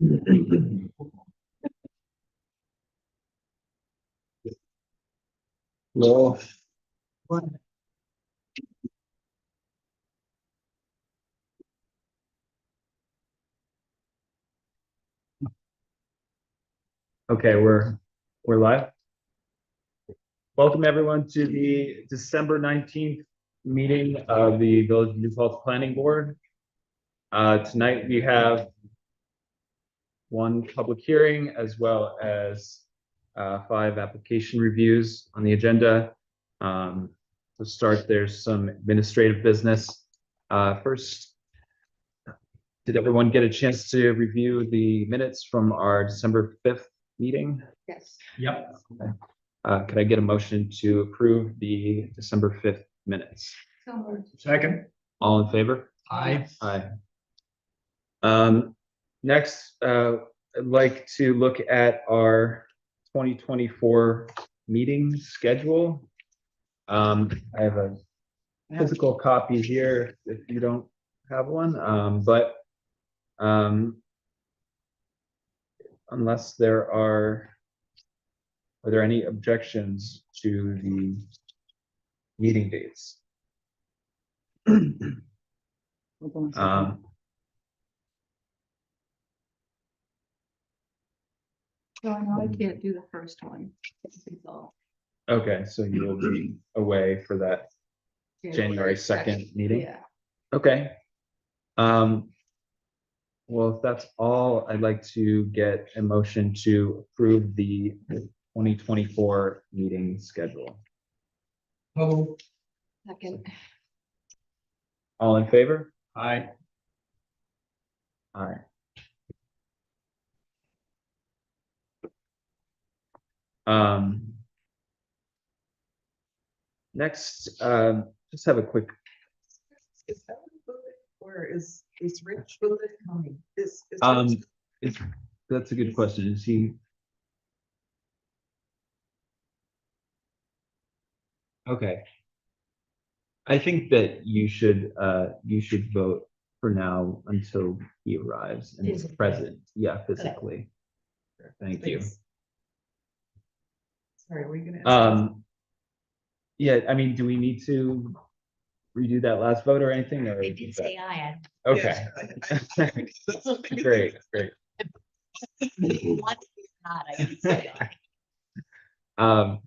No. Okay, we're live. Welcome everyone to the December 19th meeting of the Village of New Paltz Planning Board. Tonight we have one public hearing as well as 5 application reviews on the agenda. To start, there's some administrative business. First, did everyone get a chance to review the minutes from our December 5th meeting? Yes. Yep. Could I get a motion to approve the December 5th minutes? So moved. Second. All in favor? Aye. Aye. Next, I'd like to look at our 2024 meeting schedule. I have a physical copy here if you don't have one, but unless there are there any objections to the meeting dates? So I know I can't do the first one. Okay, so you will be away for that January 2nd meeting? Yeah. Okay. Well, if that's all, I'd like to get a motion to approve the 2024 meeting schedule. Oh. Second. All in favor? Aye. Aye. Next, just have a quick. Is that Bullitt or is Rich Bullitt coming? Is That's a good question. Is he? Okay. I think that you should vote for now until he arrives and is Physically. present. Yeah, physically. Thank you. Sorry, were you gonna? Yeah, I mean, do we need to redo that last vote or anything? Or They did say aye. okay. Great. What is not, I did say aye.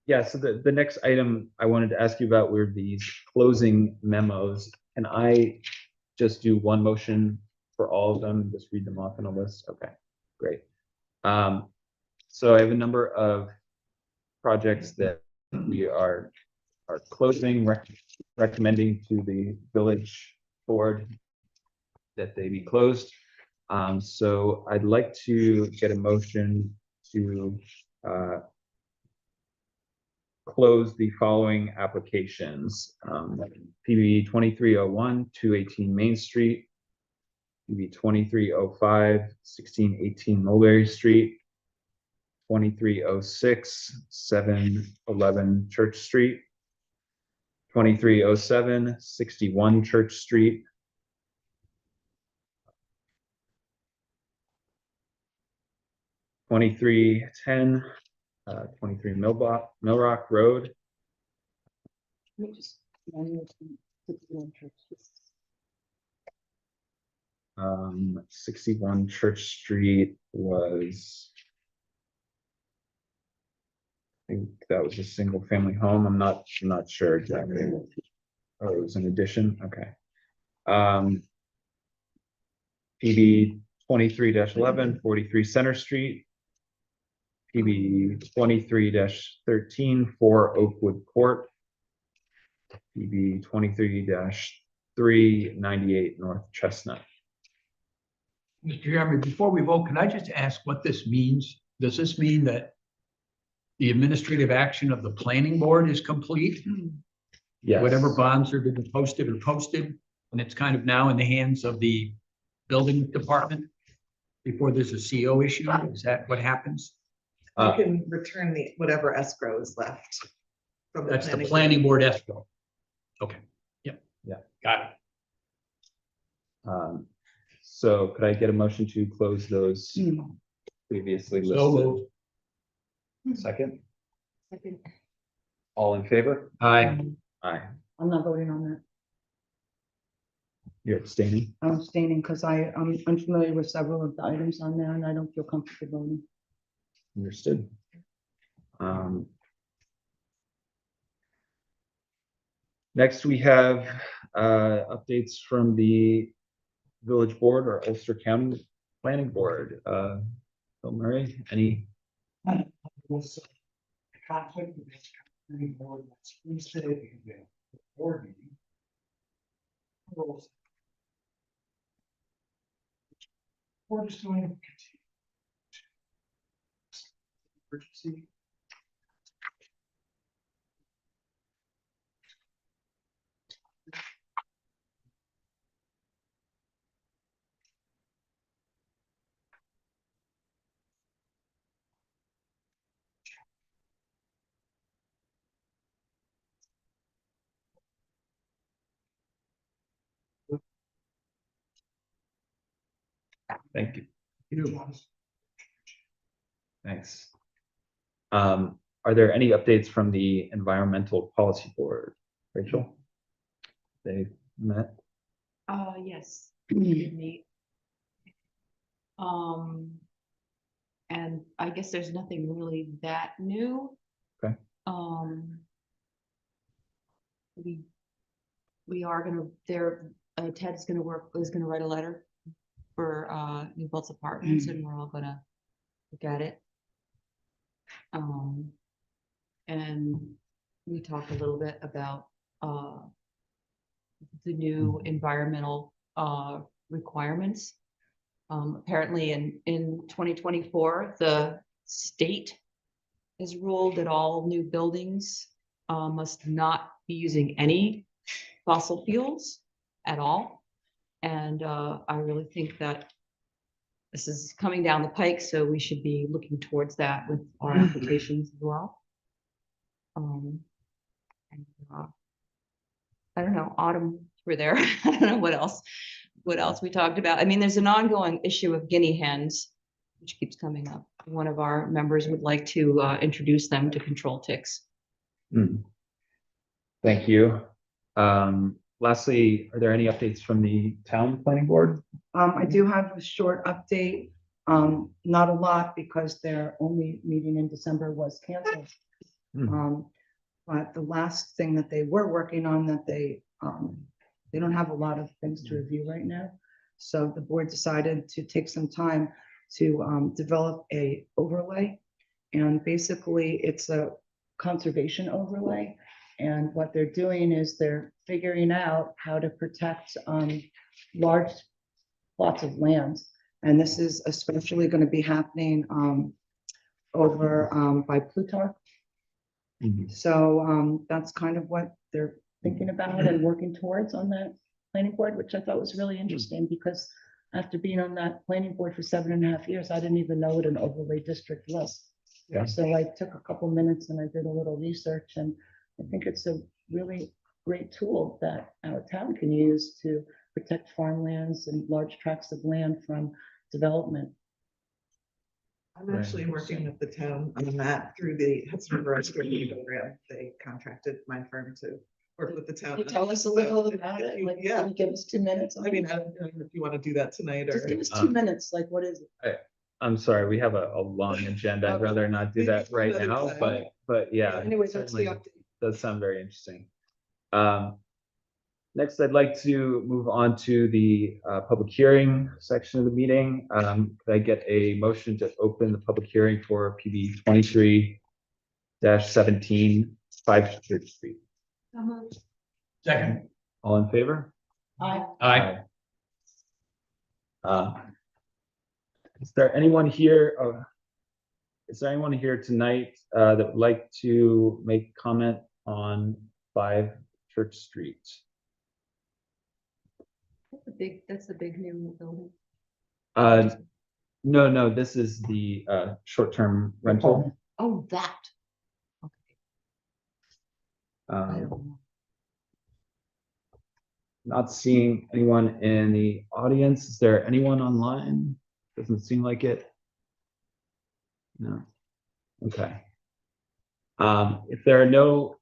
Yeah, so the next item I wanted to ask you about were these closing memos. Can I just do one motion for all of them? Just read them off in a list? Okay, great. So I have a number of projects that we are closing, recommending to the village board that they be closed. So I'd like to get a motion to close the following applications. PB 2301, 218 Main Street, PB 2305, 1618 Mulberry Street, 2306, 711 Church Street, 2307, 61 Church Street, 2310, 23 Millrock Road, 61 Church Street was, I think that was a single family home. I'm not sure exactly. Oh, it was an addition. Okay. PB 23-11, 43 Center Street, PB 23-13, 4 Oakwood Court, PB 23-3, 98 North Chestnut. Mr. Chairman, before we vote, can I just ask what this means? Does this mean that the administrative action of the planning board is complete? Yes. Whatever bonds are being posted, and it's kind of now in the hands of the building department before there's a CO issue? Is that what happens? You can return whatever escrow is left. From That's the planning board escrow. Okay. Yep. Yeah. Got it. So could I get a motion to close those previously So listed? moved. Second, Second. all in favor? Aye. Aye. I'm not voting on that. You're abstaining? I'm abstaining because I'm unfamiliar with several of the items on there and I don't feel comfortable voting. Understood. Next, we have updates from the village board or Ulster County Planning Board. Bill Murray, any? Was conflict with this company board last Wednesday, the board meeting. We're just going to continue. Emergency. Thank you. You. Thanks. Are there any updates from the Environmental Policy Board? Rachel? They met? Yes, we did meet. And I guess there's nothing really that new. Okay. We are gonna, Ted's gonna write a letter for New Paltz Apartments, and we're all gonna look at it. And we talked a little bit about the new environmental requirements. Apparently in 2024, the state has ruled that all new buildings must not be using any fossil fuels at all. And I really think that this is coming down the pike, so we should be looking towards that with our applications as well. And, I don't know, Autumn, we're there. I don't know what else we talked about. I mean, there's an ongoing issue of guinea hens, which keeps coming up. One of our members would like to introduce them to control ticks. Thank you. Lastly, are there any updates from the town planning board? I do have a short update, not a lot because their only meeting in December was canceled. But the last thing that they were working on that they don't have a lot of things to review right now. So the board decided to take some time to develop a overlay. And basically it's a conservation overlay. And what they're doing is they're figuring out how to protect large plots of land. And this is especially going to be happening over by Plutarch. So that's kind of what they're thinking about and working towards on that planning board, which I thought was really interesting because after being on that planning board for 7.5 years, I didn't even know what an overlay district was. Yeah. So I took a couple minutes and I did a little research, and I think it's a really great tool that our town can use to protect farmlands and large tracts of land from development. I'm Right. actually working with the town on that through the Hudson River Restoration Program. They contracted my firm to work with the town. Can you tell us a little So, about it? Like, Yeah, can you give us 2 minutes? I mean, I don't know if you want to do that tonight or. Just give us 2 minutes, like, what is it? I'm sorry, we have a long agenda. I'd rather not do that right now, but yeah. Anyway, that's the certainly update. Does sound very interesting. Next, I'd like to move on to the public hearing section of the meeting. Could I get a motion to open the public hearing for PB 23-17 5 Church Street? Second. All in favor? Aye. Is there anyone here? Is there anyone here tonight that would like to make comment on 5 Church Street? That's the big new building. No, this is the short-term rental. Oh, that. Okay. I Um, don't know. Not seeing anyone in the audience. Is there anyone online? Doesn't seem like it. No. Okay. If there are no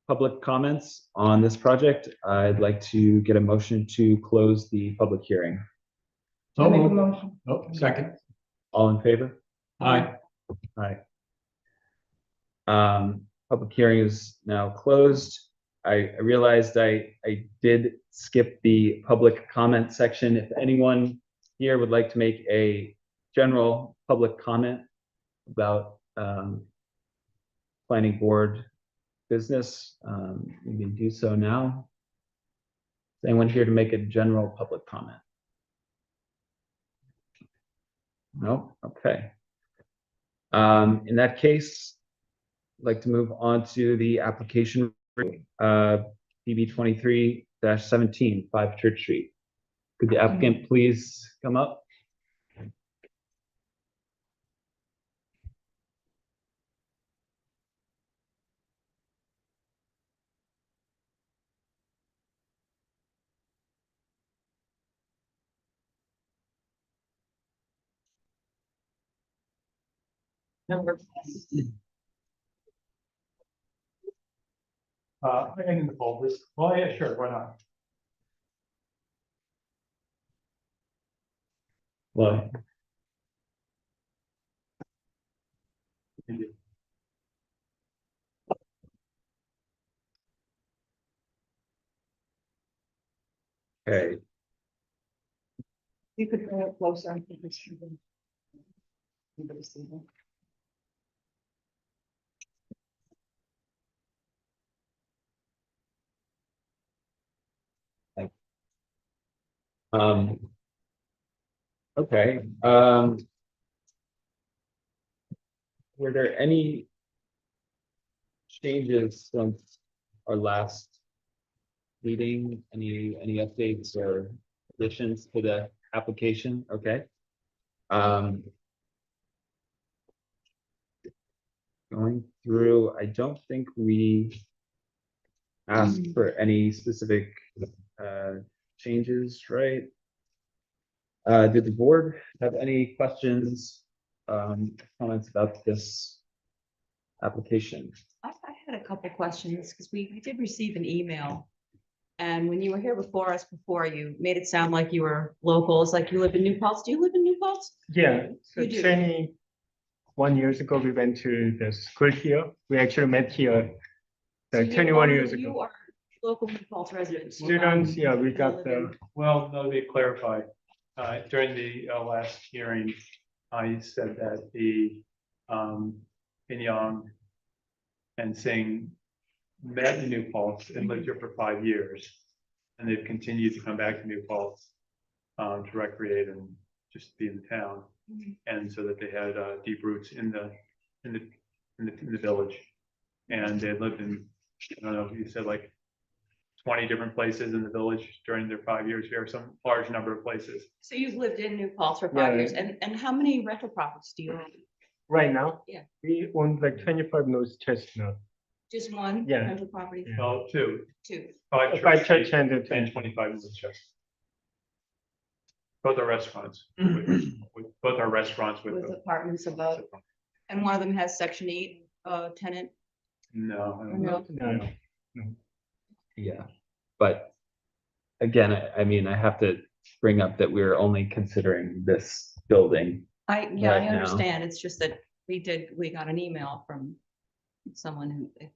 public comments on this project, I'd like to get a motion to close the public hearing. So I make a moved. motion. Oh, second. All in favor? Aye. Aye. Public hearing is now closed. I realized I did skip the public comment section. If anyone here would like to make a general public comment about planning board business, you can do so now. Is anyone here to make a general public comment? No? Okay. In that case, I'd like to move on to the application, PB 23-17, 5 Church Street. Could the applicant please come up? Number. I can involve this. Oh, yeah, sure, why not? Well, okay. You could bring it closer. I think it's- Anybody see that? Um, okay, were there any changes since our last meeting? Any updates or additions to the application? Okay. Going through, I don't think we asked for any specific changes, right? Did the board have any questions, comments about this application? I had a couple questions because we did receive an email. And when you were here before us before, you made it sound like you were local. It's like you live in New Paltz. Do you live in New Paltz? Yeah, so You do. 21 years ago, we went to the school here. We actually met here So you 21 are- years You ago. are local New Paltz residents. Students, yeah, we you got live the, in- Well, no, they clarified, during the last hearing, I said that the, Pinyong and Singh met in New Paltz and lived here for 5 years. And they've continued to come back to New Paltz, to recreate and just be in the town. Mhm. And so that they had, deep roots in the village. And they had lived in, I don't know, you said like 20 different places in the village during their 5 years here, some large number of places. So you've lived in New Paltz for 5 Yeah. years, and how many rental properties do you own? right now. Yeah. We own like 25 North Chestnut. Just one Yeah. rental property? Yeah. Well, two, Two. 5 By Church church Street and the and 25 North Chestnut. Both are restaurants, both are restaurants with. With apartments above, and one of them has section 8 tenant. No, I don't know. No. No. Yeah, but again, I mean, I have to bring up that we're only considering this building. I Right now. understand. It's just that we got an email from someone who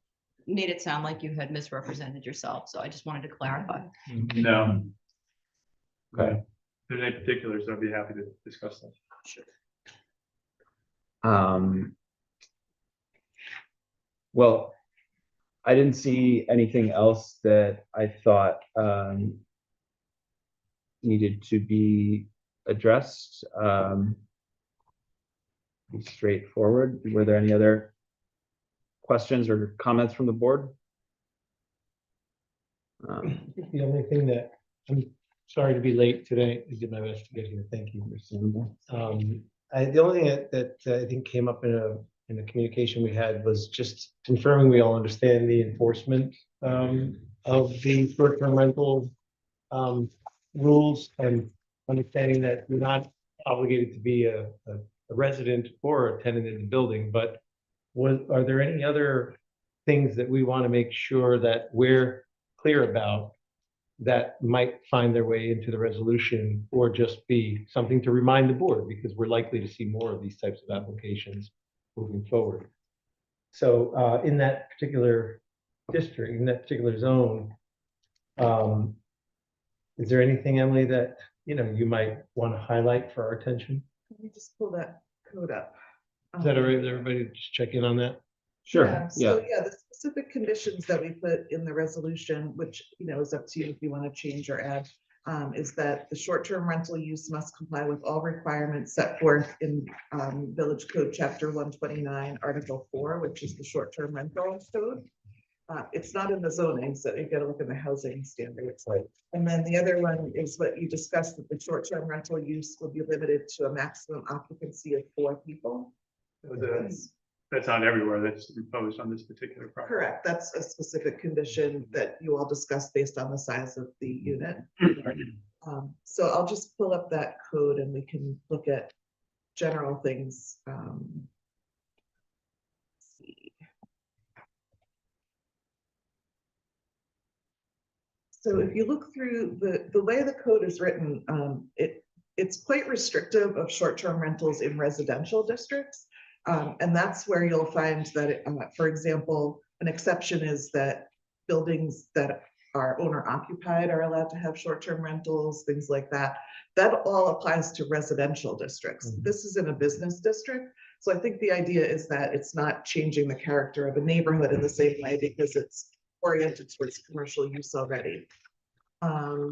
made it sound like you had misrepresented yourself. So I just wanted to clarify. No. Okay. If there's any particulars, I'd be happy to discuss them. Well, I didn't see anything else that I thought needed to be addressed. Straightforward. Were there any other questions or comments from the board? The only thing that, I'm sorry to be late today, I did my best to get here, thank you. Understandable. The only thing that I think came up in a communication we had was just confirming we all understand the enforcement of the short-term rental rules and understanding that you're not obligated to be a resident or a tenant in the building, but are there any other things that we want to make sure that we're clear about that might find their way into the resolution, or just be something to remind the board, because we're likely to see more of these types of applications moving forward? So in that particular district, in that particular zone, is there anything, Emily, that you might want to highlight for our attention? Let me just pull that code up. Is that all right with everybody? Just check in on that. Sure, Yeah, yeah. so yeah, the specific conditions that we put in the resolution, which, is up to you if you want to change or add, is that the short-term rental use must comply with all requirements set forth in Village Code Chapter 129, Article 4, which is the short-term rental code. It's not in the zoning, so you gotta look in the housing standards. Right. And then the other one is what you discussed, that the short-term rental use will be limited to a maximum occupancy of 4 people. That's not everywhere, that's imposed on this particular property. Correct, that's a specific condition that you all discussed based on the size of the unit. So I'll just pull up that code and we can look at general things. Let's see. So if you look through the way the code is written, it's quite restrictive of short-term rentals in residential districts. And that's where you'll find that, for example, an exception is that buildings that are owner occupied are allowed to have short-term rentals, things like that. That all applies to residential districts. This is in a business district. So I think the idea is that it's not changing the character of a neighborhood in the same way because it's oriented towards commercial use already. Are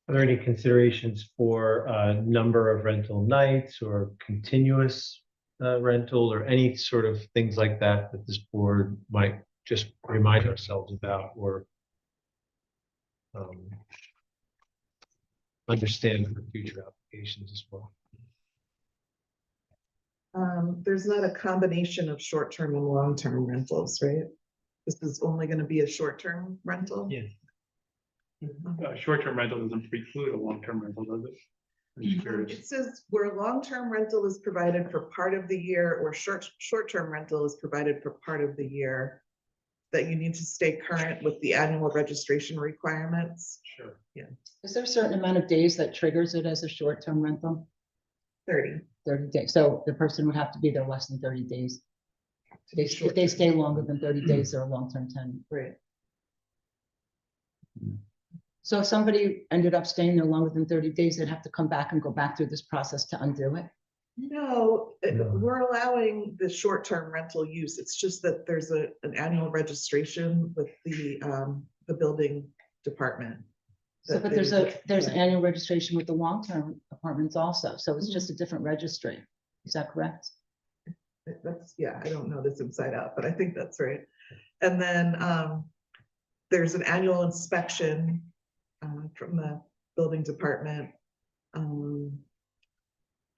there any considerations for number of rental nights or continuous rental, or any sort of things like that that this board might just remind ourselves about, or understand for future applications as well? There's not a combination of short-term and long-term rentals, right? This is only going to be a short-term rental? Yeah. Short-term rental doesn't preclude a long-term rental, does it? I'm just curious. It says where long-term rental is provided for part of the year or short-term rental is provided for part of the year, that you need to stay current with the annual registration requirements. Sure. Is there a certain amount of days that triggers it as a short-term rental? 30. 30 days. So the person would have to be there less than 30 days. If they stay longer than 30 days, they're a long-term tenant. Right. So if somebody ended up staying there longer than 30 days, they'd have to come back and go back through this process to undo it. No, No. we're allowing the short-term rental use. It's just that there's an annual registration with the building department. So, that but they there's need to- there's yeah. annual registration with the long-term apartments also. So it's just a different registry. Is that correct? That's, yeah, I don't know this inside out, but I think that's right. And then there's an annual inspection from the building department.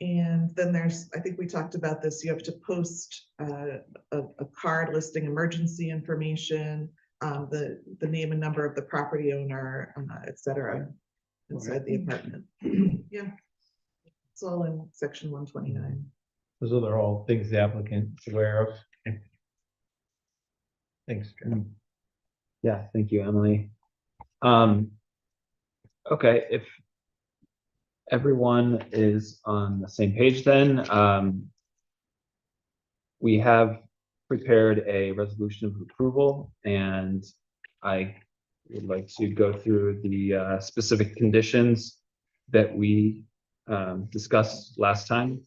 And then there's, I think we talked about this, you have to post a card listing emergency information, the name and number of the property owner, et cetera, inside the apartment. Yeah. It's all in section 129. Those are all things the applicant is aware of. Thanks. Yeah, thank you, Emily. Okay, if everyone is on the same page, then we have prepared a resolution of approval, and I would like to go through the specific conditions that we discussed last time.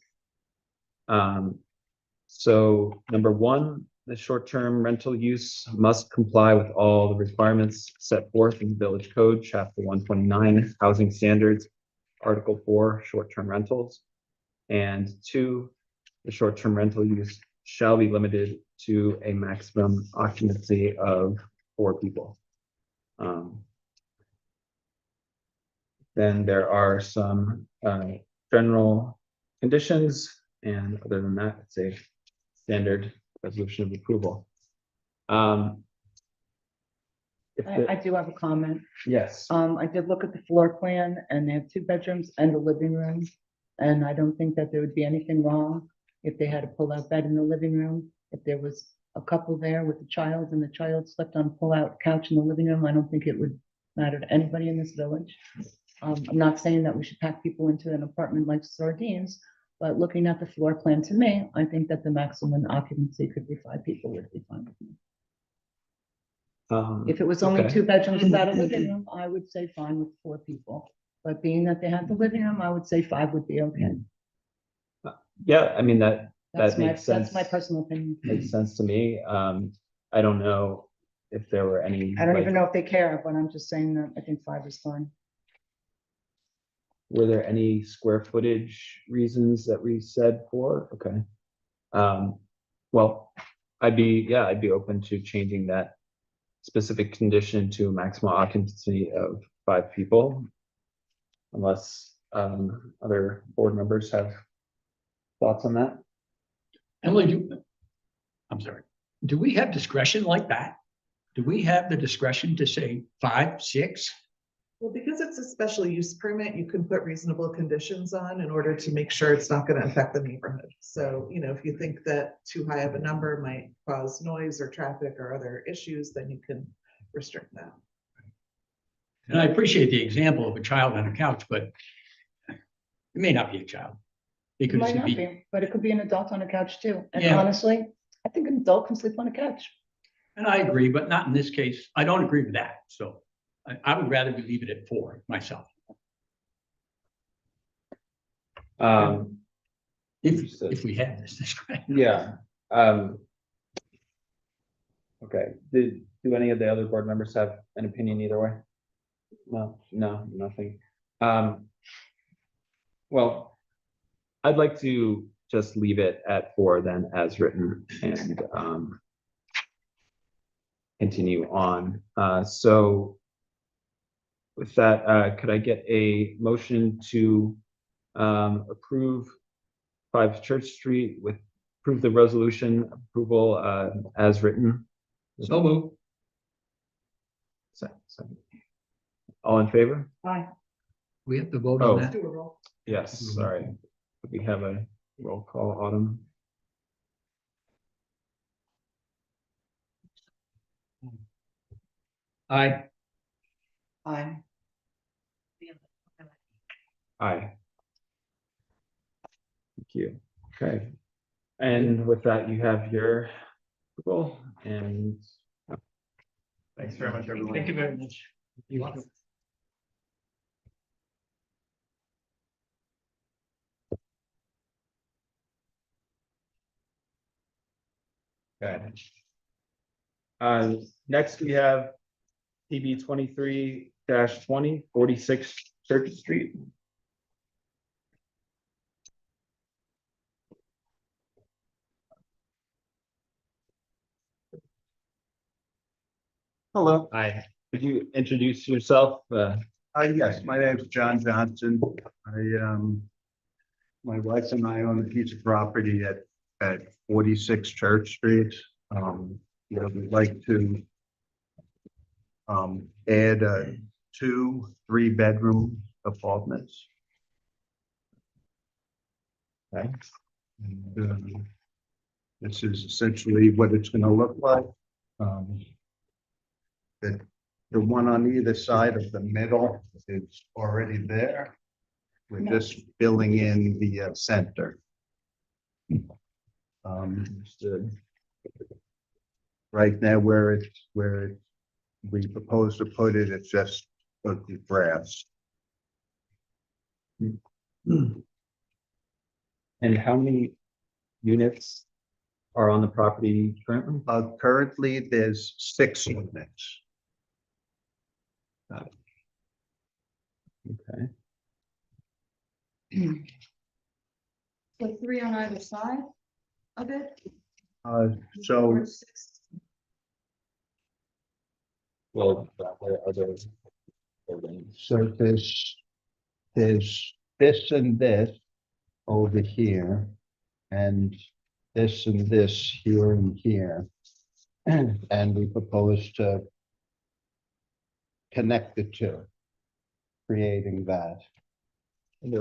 So number 1, the short-term rental use must comply with all the requirements set forth in the Village Code, Chapter 129, Housing Standards, Article 4, short-term rentals. And 2, the short-term rental use shall be limited to a maximum occupancy of 4 people. Then there are some general conditions, and other than that, it's a standard resolution of approval. if I the, do have a comment. yes, I did look at the floor plan and they have 2 bedrooms and a living room. And I don't think that there would be anything wrong if they had a pull-out bed in the living room. If there was a couple there with a child and the child slept on a pull-out couch in the living room, I don't think it would matter to anybody in this village. I'm not saying that we should pack people into an apartment like sardines, but looking at the floor plan to me, I think that the maximum occupancy could be 5 people would be fine with me. If it was only okay. 2 bedrooms without a living room, I would say fine with 4 people. But being that they had the living room, I would say 5 would be okay. Yeah, I mean, that That's my, makes sense. that's my personal opinion. Makes sense to me. I don't know if there were any. I don't like, even know if they care, but I'm just saying that I think 5 is fine. Were there any square footage reasons that we said for? Okay. Well, I'd be open to changing that specific condition to a maximum occupancy of 5 people. Unless, other board members have thoughts on that? Emily, I'm sorry, do we have discretion like that? Do we have the discretion to say 5, 6? Well, because it's a special use permit, you can put reasonable conditions on in order to make sure it's not going to affect the neighborhood. So, you know, if you think that too high of a number might cause noise or traffic or other issues, then you can restrict that. And I appreciate the example of a child on a couch, but it may not be a child. It It could might just not be, be, but it could be an adult on a couch too. And Yeah. honestly, I think an adult can sleep on a couch. and I agree, but not in this case. I don't agree with that. So I would rather we leave it at 4 myself. If we have this discretion. Yeah, okay, do any of the other board members have an opinion either way? No, nothing. Well, I'd like to just leave it at 4 then as written and, continue on. So with that, could I get a motion to, approve 5 Church Street approve the resolution approval, as written? So move. Second. All in favor? Aye. We have to vote Oh. on Let's that. do a roll. Yes, sorry. We have a roll call, Autumn. Aye. Aye. Aye. Thank you. Okay. And with that, you have your approval and Thanks very much, everyone. Thank you very much. You want to- okay. Next we have PB 23-20, 46 Church Street. Hello, Hi, could you introduce yourself? yes, my name is John Johnson. My wife and I own a piece of property at 46 Church Street. Where we'd like to add 2 3-bedroom apartments. Okay. And, this is essentially what it's gonna look like. The one on either side of the middle is already there. We're just filling in the center. Understood. Right now where we propose to put it, it's just the grass. And how many units are on the property currently? Currently, there's 6 units. Okay. So 3 on either side of it? So Or 6? Well, there are other buildings. So there's this and this over here, and this and this here and here. And we propose to connected to, creating that. And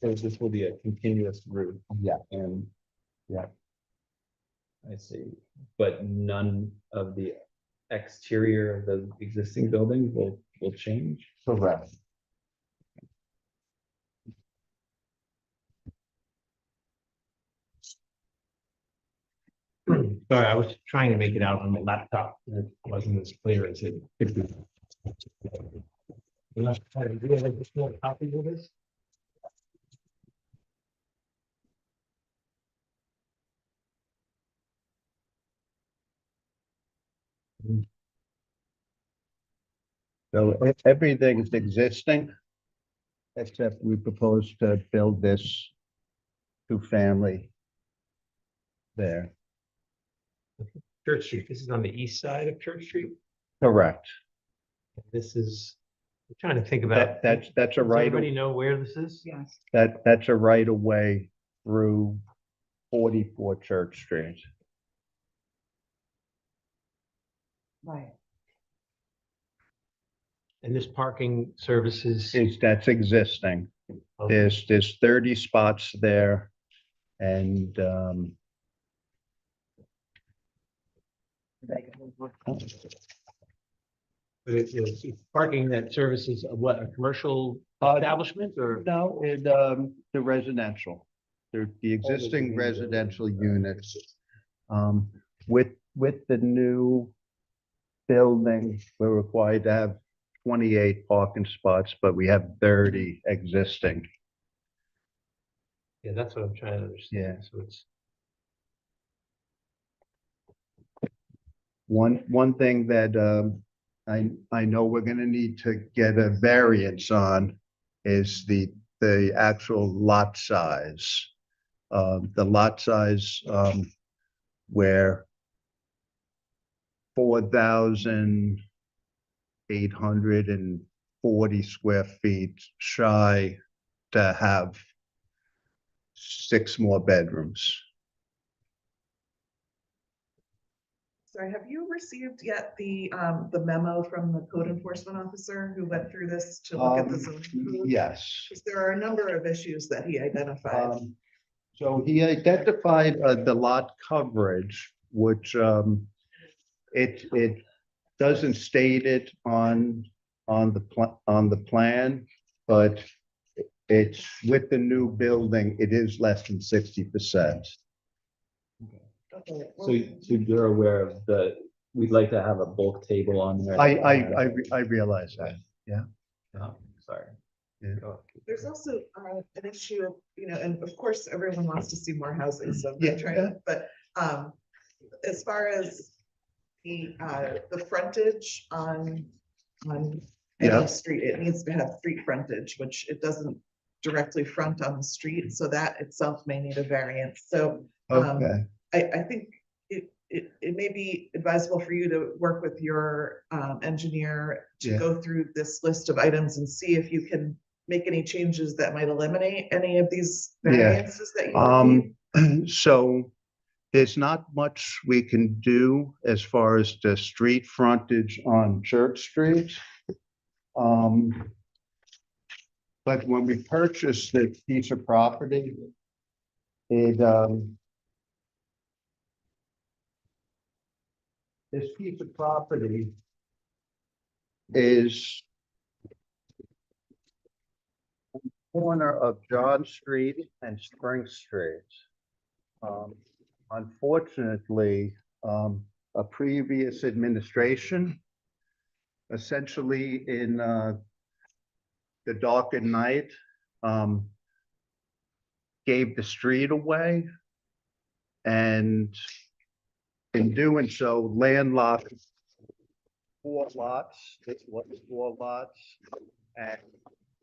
this will be a continuous route. Yeah. And Yeah. I see, but none of the exterior of the existing building will change? Correct. Sorry, I was trying to make it out on my laptop. and It wasn't as clear as it could be. Do you have additional copies of this? So everything's existing. Except we propose to build this two-family there. Church Street, this is on the east side of Church Street. Correct. This is, I'm trying to think about. That's a Does right, everybody know where this is? Yes. that's a right of way through 44 Church Street. Right. And this parking services. That's existing. There's 30 spots there. And But it's parking that services what, a commercial establishment or? no, the residential. The existing residential units. With the new building, we're required to have 28 parking spots, but we have 30 existing. Yeah, that's what I'm trying to understand. Yeah. So it's, One thing that I know we're gonna need to get a variance on is the actual lot size. The lot size where 4,840 square feet shy to have 6 more bedrooms. Sorry, have you received yet the memo from the code enforcement officer who went through this to look at the zoning code? Yes. 'Cause there are a number of issues that he identified. So he identified the lot coverage, which it doesn't state it on the plan, but it's with the new building, it is less than 60%. Okay, well, So you're aware of we'd like to have a bulk table on there. I realize that. Oh, sorry. Yeah. Go. There's also an issue of, and of course, everyone wants to see more housing, so Yeah, I'm trying, but as far as the frontage on Yeah. any street, it needs to have street frontage, which it doesn't directly front on the street, so that itself may need a variance. So Okay, I think it may be advisable for you to work with your engineer to Yeah. go through this list of items and see if you can make any changes that might eliminate any of these Yeah. variances that you need. So there's not much we can do as far as the street frontage on Church Street. But when we purchased the piece of property, this piece of property is corner of John Street and Spring Street. Unfortunately, a previous administration, essentially in the dark at night, gave the street away. And in doing so, landlocked 4 lots, this was 4 lots, and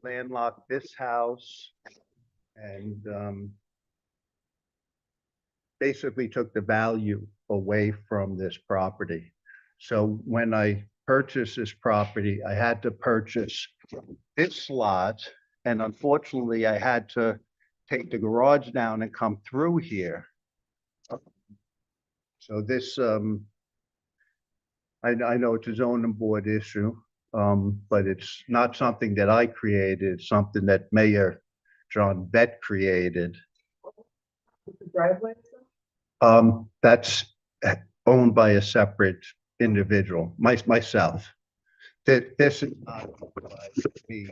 landlocked this house and basically took the value away from this property. So when I purchased this property, I had to purchase this lot, and unfortunately, I had to take the garage down and come through here. So this, I know it's a zoning board issue, but it's not something that I created, it's something that Mayor John Bett created. The driveway. That's owned by a separate individual, myself. This is not me.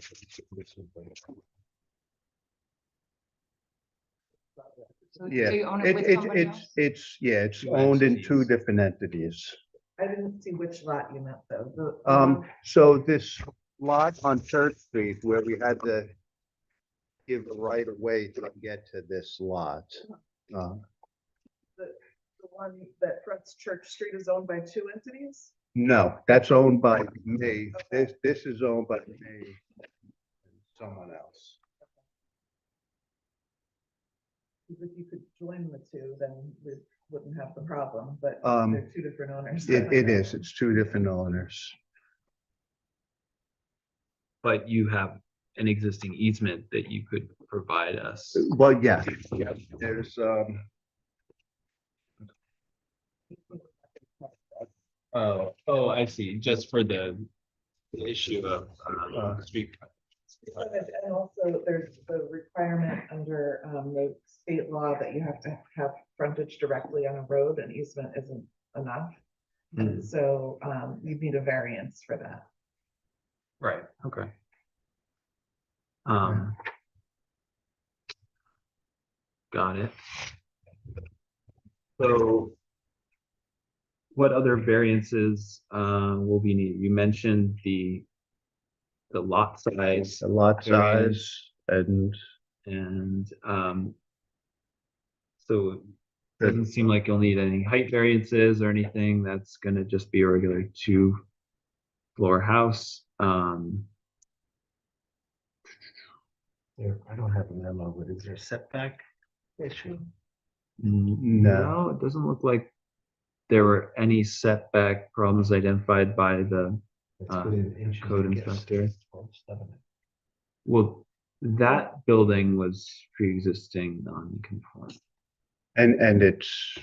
So Yeah, you own it with somebody else? it's owned in two different entities. I didn't see which lot you meant though. So this lot on Church Street where we had to give the right of way to get to this lot. The one that fronts Church Street is owned by two entities? No, that's owned by me. This is owned by me. And someone else. If you could join the two, then we wouldn't have the problem, but Um, they're two different owners. It is, it's two different owners. But you have an existing easement that you could provide us. Well, yeah, there's, Oh, I see, just for the issue of, street. And also there's the requirement under the state law that you have to have frontage directly on a road and easement isn't enough. And so you need a variance for that. Right, okay. Got it. So what other variances will be needed? You mentioned the lot size a lot size and and so it doesn't seem like you'll need any height variances or anything. That's gonna just be a regular 2-floor house. There, I don't have a memo, but is there a setback issue? No. It doesn't look like there were any setback problems identified by the It's within inches, I code guess. inspector. Well, 7. Well, that building was pre-existing non-conforming. and it's.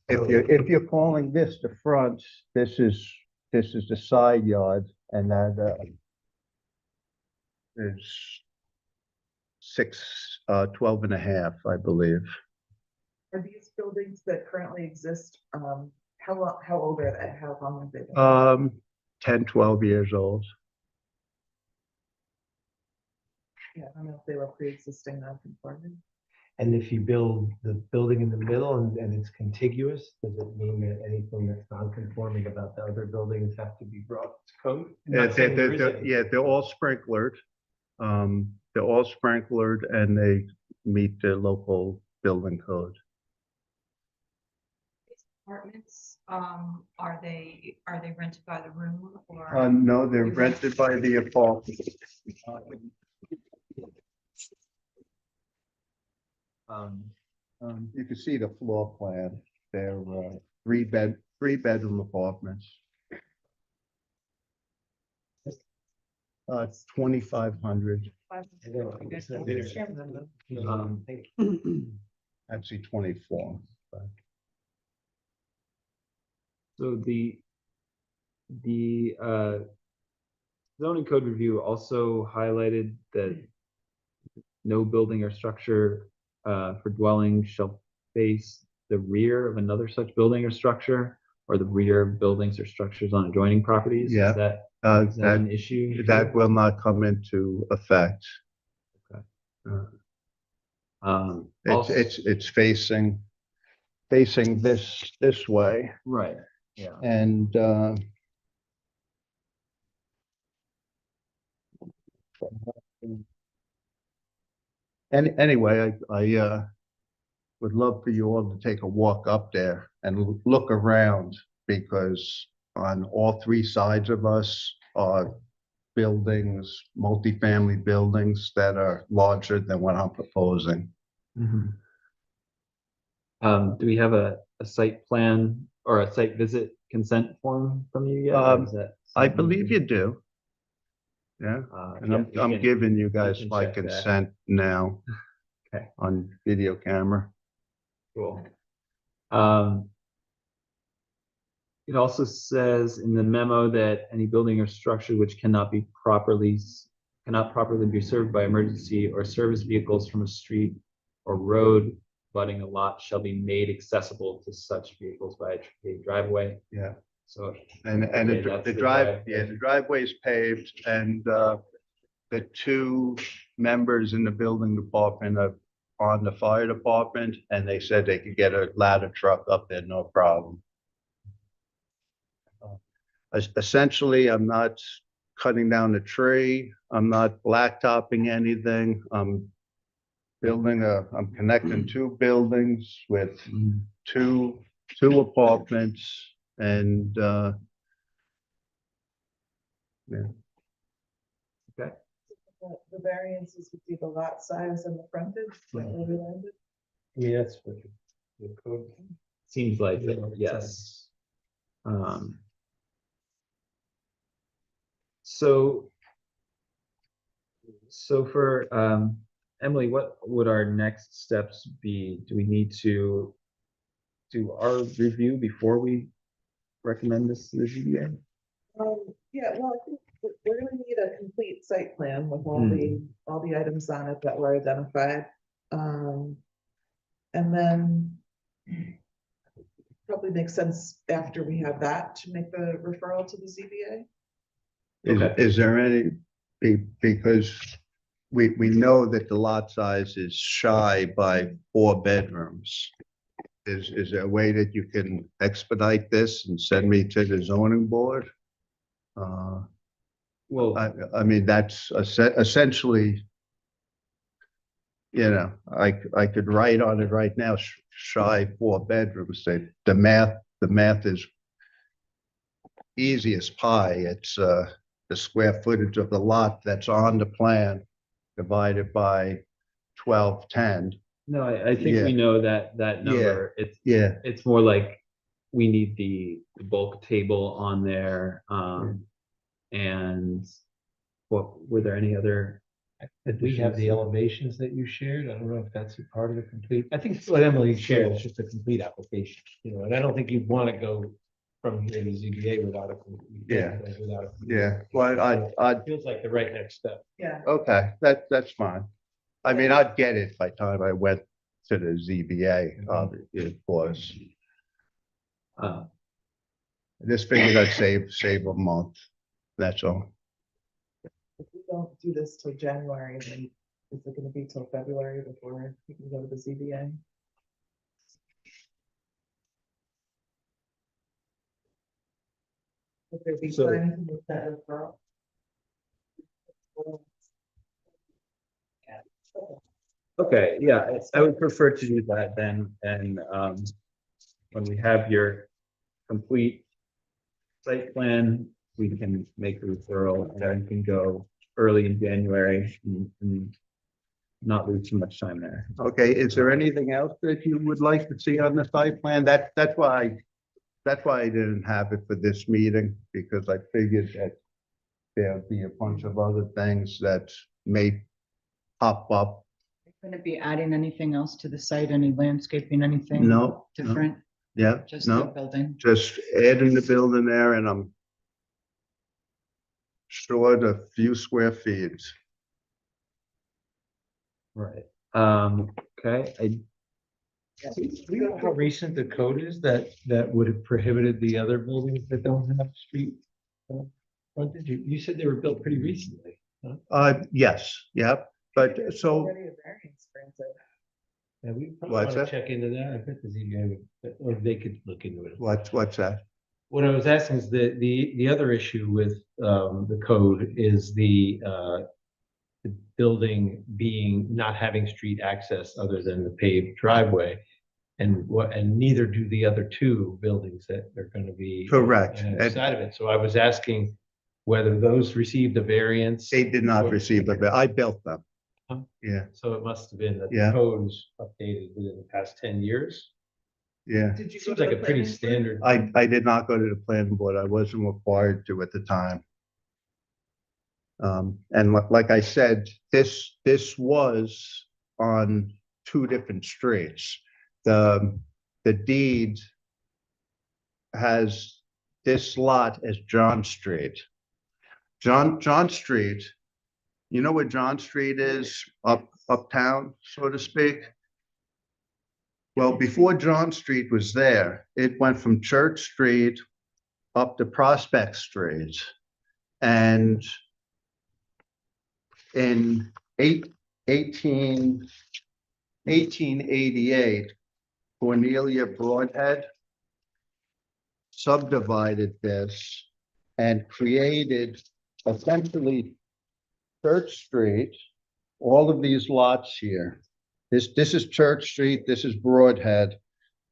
If you're calling this the front, this is the side yard and that is 12 and a half, I believe. Are these buildings that currently exist, how old are they? How long have they been? 10, 12 years old. Yeah, I don't know if they were pre-existing non-conforming. And if you build the building in the middle and it's contiguous, does it mean that anything that's non-conforming about the other buildings have to be brought to code? I'm Yeah, not saying there is yeah, any. they're all sprinklered. They're all sprinklered and they meet the local building code. Apartments, are they rented by the room or? No, they're rented by the apartment. You can see the floor plan. They're three bedroom apartments. It's 2,500. Actually 24. but- So the zoning code review also highlighted that no building or structure for dwelling shall face the rear of another such building or structure, or the rear of buildings or structures on adjoining properties. Yeah. Is that an That issue? that will not come into effect. Also- It's facing this way Right, yeah. and anyway, I would love for you all to take a walk up there and look around because on all three sides of us are buildings, multifamily buildings that are larger than what I'm proposing. Mhm. Do we have a site plan or a site visit consent form from you yet? Or is that I something believe we- you do. Yeah, and yeah, I'm we can- giving you guys can my check that. consent now. Okay. On video camera. Cool. It also says in the memo that any building or structure which cannot properly be served by emergency or service vehicles from a street or road abutting a lot shall be made accessible to such vehicles by a paved driveway. Yeah. So, And Okay, the that's the the driveway is paved and the two members in the building department are on the fire department and they said they could get a ladder truck up there, no problem. Essentially, I'm not cutting down the tree. I'm not blacktopping anything. I'm I'm connecting two buildings with two apartments and The variances would be the lot size and the frontage. Is that where we landed? I mean, that's what the code. seems like it, Yeah, it yes. So for Emily, what would our next steps be? Do we need to do our review before we recommend this to the ZBA? Yeah, well, I think we're gonna need a complete site plan with all the items on it that were identified. And then probably makes sense after we have that to make the referral to the ZBA. is there any, because we know that the lot size is shy by 4 bedrooms. Is there a way that you can expedite this and send me to the zoning board? Well, I mean, that's essentially, I could write on it right now, shy 4 bedrooms. The math is easy as pie. It's the square footage of the lot that's on the plan divided by 1210. no, I think Yeah. we know that number. Yeah, It's more like we need the bulk table on there. And what, were there any other? Did we have the elevations that you shared? I don't know if that's a part of the complete, I think what Emily shared is just a complete application, and I don't think you'd want to go from here to ZBA without a. Yeah. Without a. yeah. Well, I'd, Feels like the right next step. Yeah. okay, that's fine. I mean, I'd get it by the time I went to the ZBA, it was. This figured I'd save a month. That's all. If we don't do this till January, then is it gonna be till February before we can go to the ZBA? Would there be So- time to make that referral? Okay, yeah, I would prefer to do that then, and when we have your complete site plan, we can make the referral, and then we can go early in January and not lose too much time there. Okay, is there anything else that you would like to see on the site plan? That's why I didn't have it for this meeting, because I figured that there'd be a bunch of other things that may pop up. Going to be adding anything else to the site, any landscaping, anything No, no, different, yeah, just the no, building? just adding the building there and I'm short a few square feet. Right. Okay, Do you know how recent the code is that would have prohibited the other buildings that don't have street frontage? You said they were built pretty recently. Yes, yep, but There's so, already a variance granted. Yeah, we probably What's want to that? check into that. I bet the ZBA would, or they could look into it. what's that? What I was asking is the other issue with the code is the building being, not having street access other than the paved driveway. And neither do the other two buildings that are going to be. Correct. And Side of it. So I was asking whether those received a variance. they did not receive it, but I built them. Huh? Yeah, So it must have been that Yeah. the code was updated within the past 10 years. yeah. Did you go Seems to like the a pretty planning board? standard. I did not go to the planning board. I wasn't required to at the time. And like I said, this was on 2 different streets. The deed has this lot as John Street. John Street, you know where John Street is, uptown, so to speak? Well, before John Street was there, it went from Church Street up to Prospect Street. And in 1888, Cornelia Broadhead subdivided this and created essentially Church Street, all of these lots here. This is Church Street, this is Broadhead,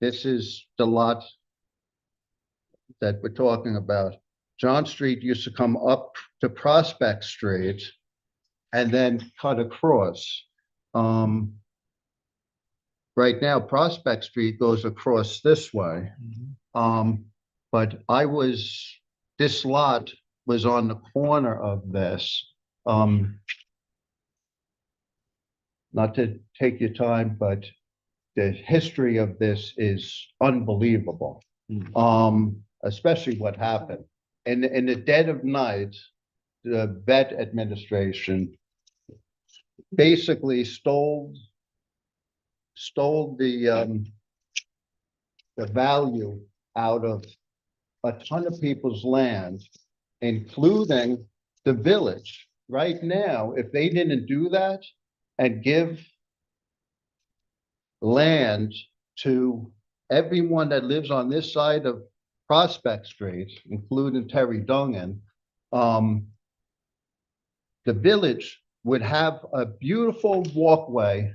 this is the lot that we're talking about. John Street used to come up to Prospect Street and then cut across. Right now, Prospect Street goes across this way. But this lot was on the corner of this. Not to take your time, but the history of this is unbelievable. Especially what happened. In the dead of night, the vet administration basically stole the value out of a ton of people's land, including the village. Right now, if they didn't do that and give land to everyone that lives on this side of Prospect Street, including Terry Dungan, the village would have a beautiful walkway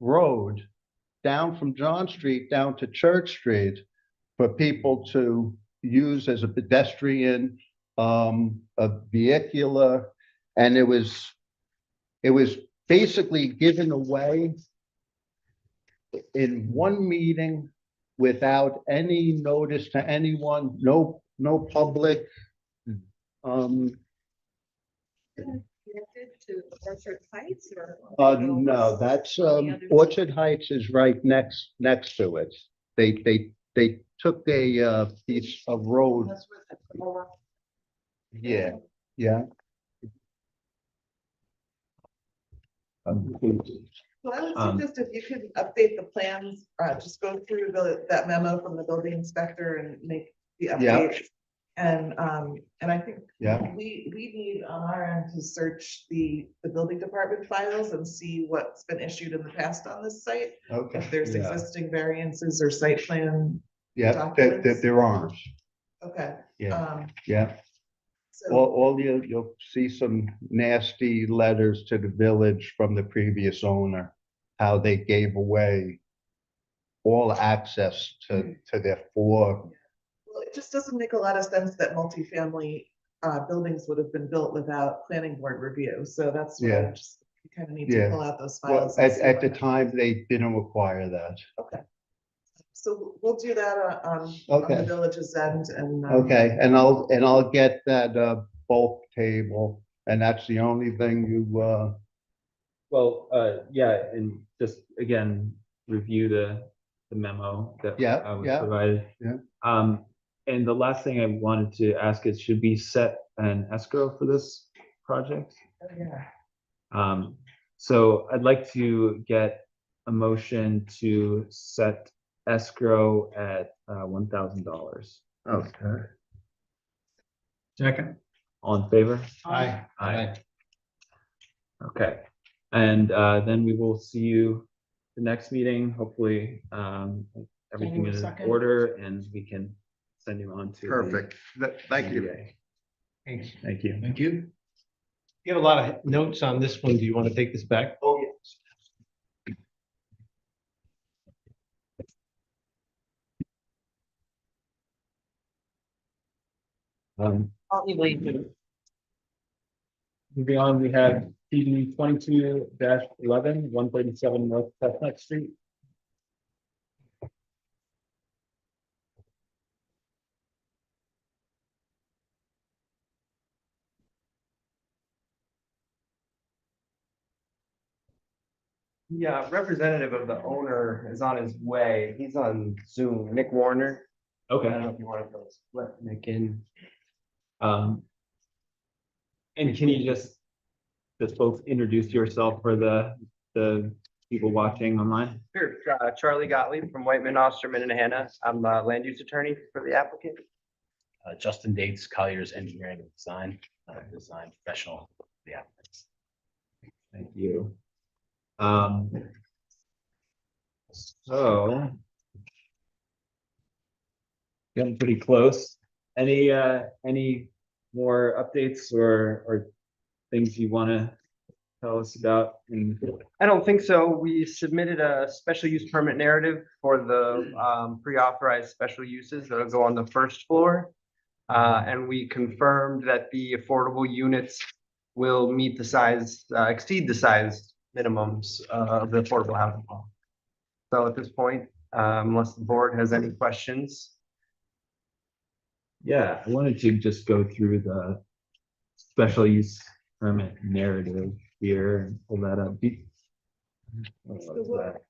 road down from John Street down to Church Street for people to use as a pedestrian, a vehicular, and it was basically given away in one meeting without any notice to anyone, no public. Connected to Orchard Heights or? No, that's, Orchard Heights is right next to it. They took a piece of road. Yeah, yeah. So I would Um, suggest if you could update the plans, just go through that memo from the building inspector and make the Yeah. updates. And I think Yeah. we need on our end to search the building department files and see what's been issued in the past on this site. Okay. If there's Yeah. existing variances or site plan, Yeah, documents. there aren't. okay. Yeah, yeah. So, All you'll see some nasty letters to the village from the previous owner, how they gave away all access to their four. well, it just doesn't make a lot of sense that multifamily buildings would have been built without planning board review. So that's what I Yeah. just, you kind of need to Yeah. pull out those Well, files. and see at what the happened. time, they didn't require that. Okay. So we'll do that on the Okay. village's end and. Okay, and I'll get that bulk table, and that's the only thing you Well, yeah, and just again, review the memo that Yeah, was yeah, provided. yeah. And the last thing I wanted to ask is, should we set an escrow for this project? Yeah. So I'd like to get a motion to set escrow at $1,000. Okay. Second. All in favor? Aye. Aye. Okay, and then we will see you the next meeting, hopefully, everything January is in 2nd. order and we can send you on to. the Perfect. Thank you. ZBA. Thanks. Thank you. Thank you. You have a lot of notes on this one. Do you want to take this back? Oh, yes. Moving on, we have PD 22-11, 137 North Chestnut Street. Yeah, representative of the owner is on his way. He's on Zoom. Nick Warner. I Okay. don't know if you want to let Nick in. And can you just folks introduce yourself for the people watching online? Sure, Charlie Gottlieb from Whiteman, Osterman and Hannah. I'm a land use attorney for the applicant. Justin Dates, Colliers Engineering and Design, design professional. Yeah. Thank you. So getting pretty close. Any more updates or things you want to tell us about? I don't think so. We submitted a special use permit narrative for the pre-authorized special uses that'll go on the first floor. And we confirmed that the affordable units will meet the size, exceed the size minimums of the affordable housing law. So at this point, unless the board has any questions. Yeah, I wanted to just go through the special use permit narrative here and pull that up. So what-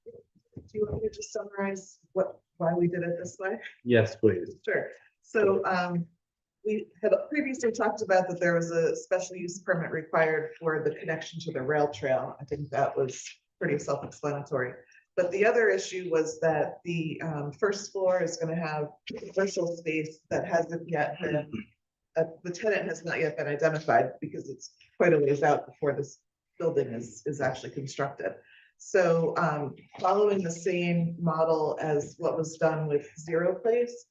Do you want me to just summarize why we did it this way? Yes, please. Sure. So we had previously talked about that there was a special use permit required for the connection to the rail trail. I think that was pretty self-explanatory. But the other issue was that the first floor is going to have commercial space that hasn't yet been, the tenant has not yet been identified because it's quite a ways out before this building is actually constructed. So following the same model as what was done with Zero Place,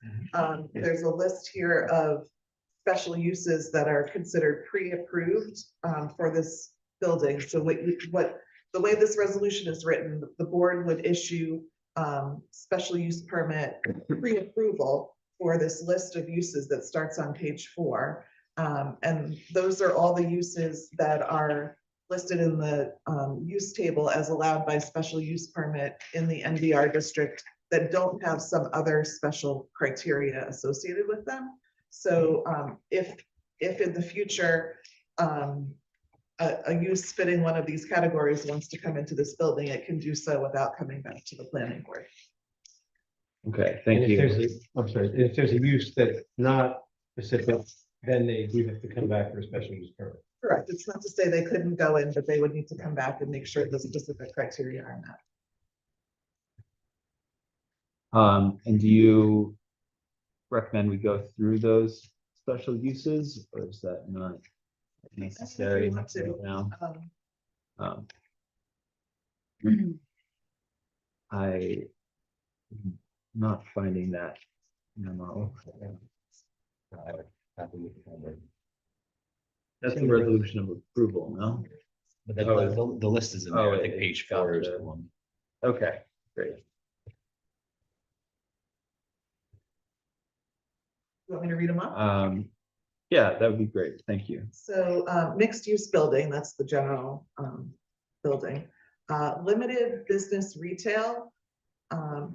there's a list here of special uses that are considered pre-approved for this building. So the way this resolution is written, the board would issue special use permit pre-approval for this list of uses that starts on page 4. And those are all the uses that are listed in the use table as allowed by special use permit in the NDR district that don't have some other special criteria associated with them. So if in the future, a use fitting one of these categories wants to come into this building, it can do so without coming back to the planning board. Okay, And thank if you. I'm sorry, if there's a use that's not specific, then they do have to come back for a special use permit. Correct. It's not to say they couldn't go in, but they would need to come back and make sure the specific criteria are met. And do you recommend we go through those special uses, or is that not necessary want to. right now? Um, I'm not finding that memo. That's the resolution of approval, no? But Oh, the list is in oh, there. I think it- page 4 is gotcha. the one. Okay, great. You want me to read them off? Yeah, that would be great. Thank you. So mixed use building, that's the general building. Limited business retail,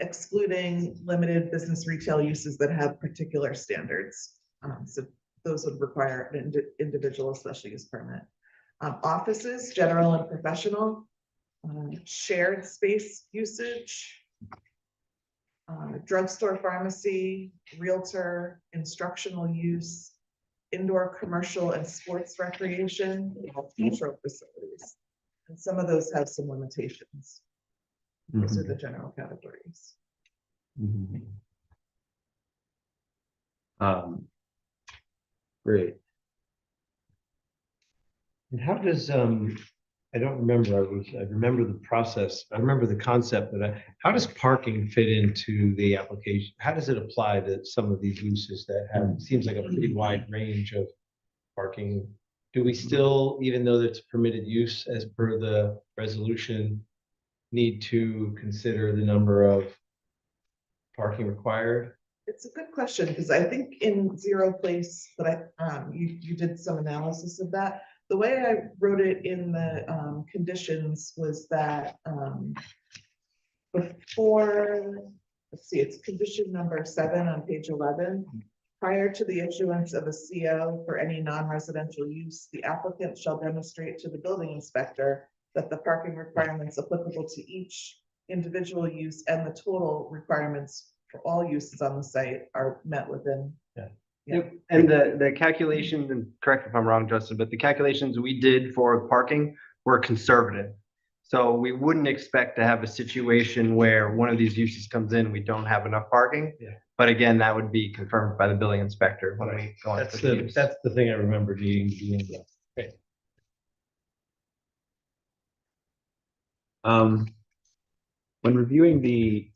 excluding limited business retail uses that have particular standards. So those would require an individual special use permit. Offices, general and professional, shared space usage, drugstore, pharmacy, realtor, instructional use, indoor commercial and sports recreation, cultural facilities. And some of those have some limitations. Those are the general categories. Mhm. Great. And how does, I don't remember, I remember the process, I remember the concept, but how does parking fit into the application? How does it apply to some of these uses that have, seems like a pretty wide range of parking? Do we still, even though it's permitted use as per the resolution, need to consider the number of parking required? It's a good question, because I think in Zero Place, but you did some analysis of that. The way I wrote it in the conditions was that before, let's see, it's condition number 7 on page 11. Prior to the issuance of a CO for any non-residential use, the applicant shall demonstrate to the building inspector that the parking requirements applicable to each individual use and the total requirements for all uses on the site are met within. Yeah. Yeah. Yep, and the calculations, and correct me if I'm wrong, Justin, but the calculations we did for parking were conservative. So we wouldn't expect to have a situation where one of these uses comes in, we don't have enough parking. Yeah. But again, that would be confirmed by the building inspector when we go on. That's the thing I remember being. When reviewing the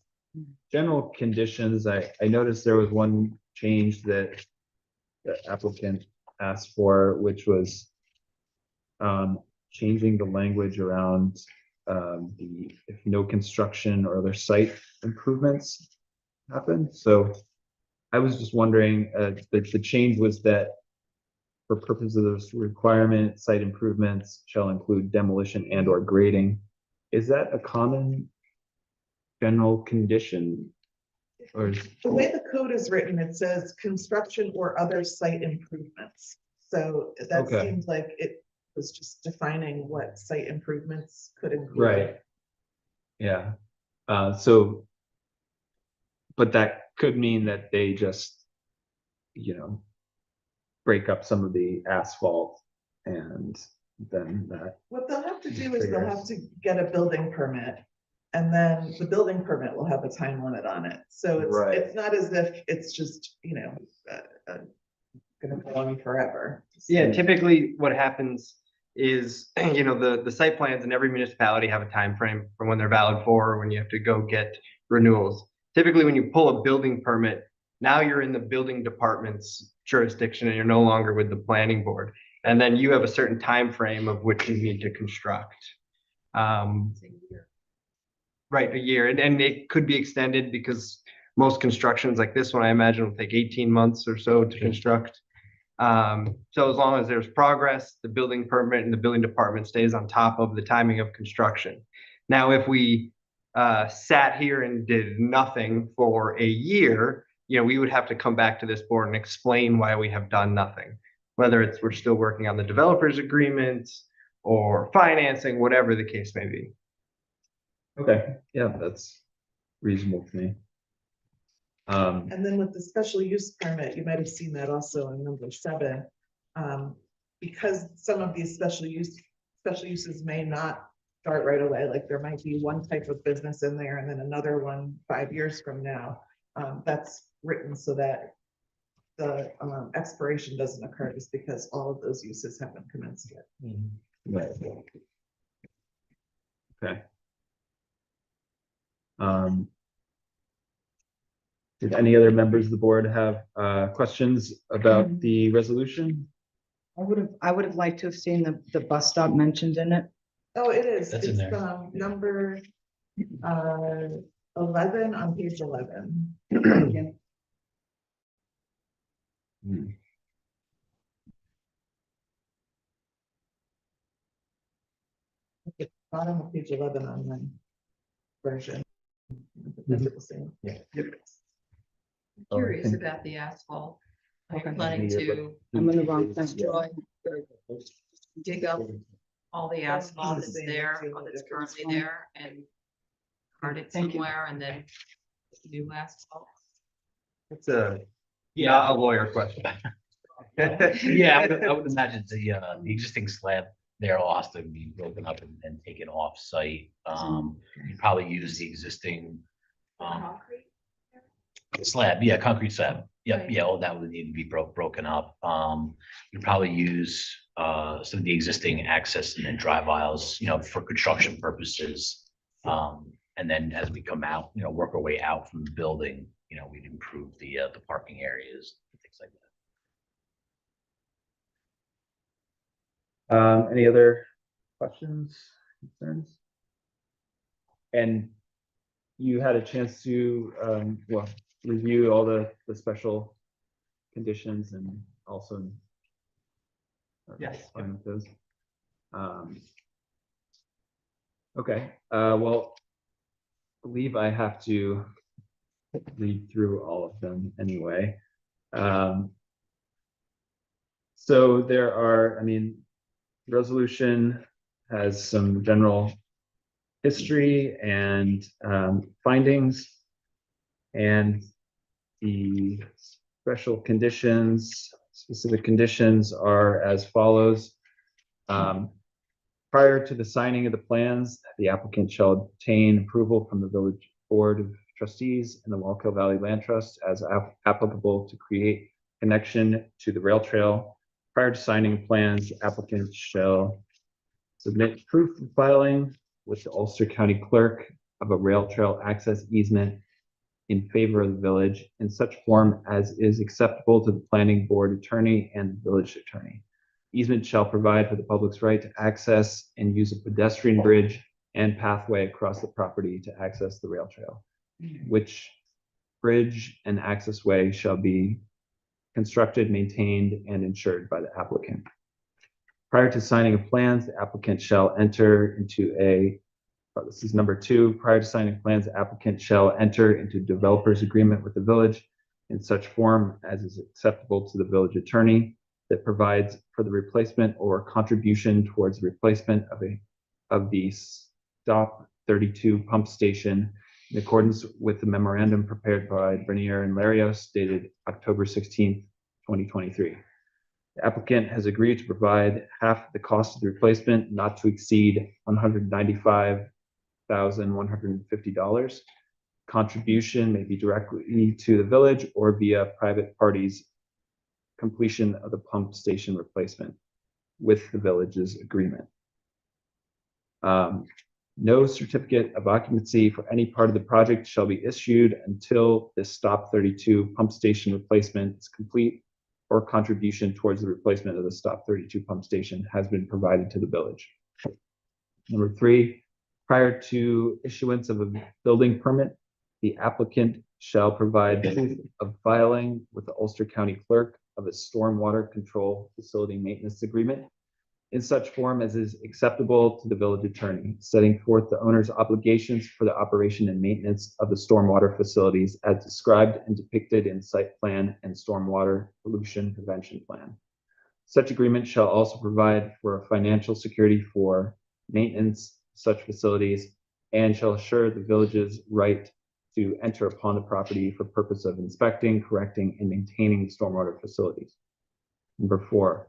general conditions, I noticed there was one change that the applicant asked for, which was changing the language around if no construction or other site improvements happen. So I was just wondering, the change was that for purposes of this requirement, site improvements shall include demolition and or grading. Is that a common general condition? Or The way the code is written, it says construction or other site improvements. So that Okay. seems like it was just defining what site improvements could include. right? Yeah. So, but that could mean that they just, break up some of the asphalt, and then that. What they'll have to do is they'll have to get a building permit. And then the building permit will have a time limit on it. So Right. it's not as if it's just, gonna go on forever. Yeah, typically what happens is, the site plans in every municipality have a time frame from when they're valid for, or when you have to go get renewals. Typically, when you pull a building permit, now you're in the building department's jurisdiction and you're no longer with the planning board. And then you have a certain time frame of which you need to construct. Right, a year, and it could be extended because most constructions like this one, I imagine, will take 18 months or so to construct. So as long as there's progress, the building permit and the building department stays on top of the timing of construction. Now, if we sat here and did nothing for a year, we would have to come back to this board and explain why we have done nothing. Whether it's we're still working on the developer's agreement or financing, whatever the case may be. Okay, yeah, that's reasonable to me. And then with the special use permit, you might have seen that also in number 7. Because some of these special uses may not start right away, like there might be one type of business in there and then another one 5 years from now. That's written so that the expiration doesn't occur just because all of those uses haven't commenced yet. Right. Okay. Did any other members of the board have questions about the resolution? I would have liked to have seen the bus stop mentioned in it. Oh, it is. That's in It's there. number 11 on page 11. Hmm. Bottom of page 11 on my version. That's the same. Yeah. Curious about the asphalt. Are you Okay. planning to I'm in the wrong thing. destroy, dig up all the asphalt that's Same, there, same, that's different. currently there, and cart it Thank you. somewhere and then new asphalt? It's not a lawyer question. Yeah, I would imagine the existing slab there will also be broken up and taken off site. You probably use the existing slab, yeah, concrete slab. Yep, Right. yeah, all that would need to be broken up. You probably use some of the existing access and drive aisles, for construction purposes. And then as we come out, work our way out from the building, we'd improve the parking areas, things like that. Any other questions, concerns? And you had a chance to, review all the special conditions and also. Yes. Fine with those. Okay, well, I believe I have to read through all of them anyway. So there are, resolution has some general history and findings. And the specific conditions are as follows. Prior to the signing of the plans, the applicant shall obtain approval from the Village Board of Trustees and the Wallkill Valley Land Trust as applicable to create connection to the rail trail. Prior to signing plans, the applicant shall submit proof of filing with the Ulster County Clerk of a rail trail access easement in favor of the village in such form as is acceptable to the planning board attorney and the village attorney. Easement shall provide for the public's right to access and use a pedestrian bridge and pathway across the property to access the rail trail, which bridge and access way shall be constructed, maintained, and insured by the applicant. Prior to signing of plans, the applicant shall enter into this is number 2, prior to signing plans, the applicant shall enter into developer's agreement with the village in such form as is acceptable to the village attorney that provides for the replacement or contribution towards the replacement of the Stop 32 pump station in accordance with the memorandum prepared by Bernier and Larios dated October 16th, 2023. The applicant has agreed to provide half the cost of the replacement not to exceed $195,150. Contribution may be directly to the village or via private parties completion of the pump station replacement with the village's agreement. No certificate of occupancy for any part of the project shall be issued until the Stop 32 pump station replacement is complete or contribution towards the replacement of the Stop 32 pump station has been provided to the village. Number 3, prior to issuance of a building permit, the applicant shall provide proof of filing with the Ulster County Clerk of a stormwater control facility maintenance agreement in such form as is acceptable to the village attorney, setting forth the owner's obligations for the operation and maintenance of the stormwater facilities as described and depicted in site plan and stormwater pollution prevention plan. Such agreement shall also provide for a financial security for maintenance of such facilities and shall assure the village's right to enter upon the property for purpose of inspecting, correcting, and maintaining the stormwater facilities. Number 4,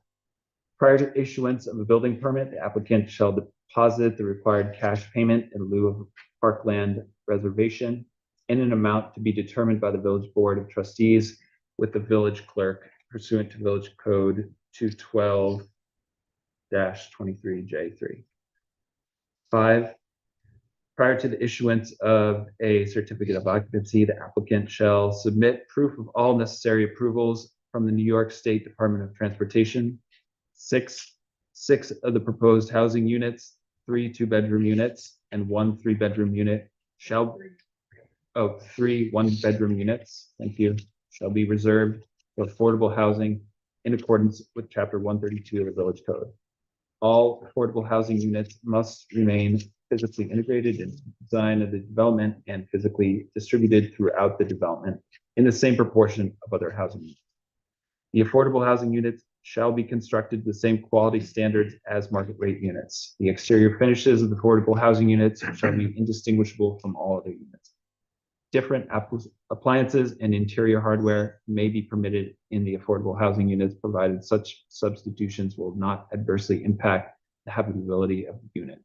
prior to issuance of a building permit, the applicant shall deposit the required cash payment in lieu of parkland reservation in an amount to be determined by the Village Board of Trustees with the village clerk pursuant to Village Code 212-23J3. 5, prior to the issuance of a certificate of occupancy, the applicant shall submit proof of all necessary approvals from the New York State Department of Transportation. 6 of the proposed housing units, 3 2-bedroom units, and 1 3-bedroom unit shall, 3 1-bedroom units, thank you, shall be reserved for affordable housing in accordance with Chapter 132 of the Village Code. All affordable housing units must remain physically integrated in the design of the development and physically distributed throughout the development in the same proportion of other housing units. The affordable housing units shall be constructed to the same quality standards as market rate units. The exterior finishes of the affordable housing units shall be indistinguishable from all other units. Different appliances and interior hardware may be permitted in the affordable housing units provided such substitutions will not adversely impact the habitability of the unit.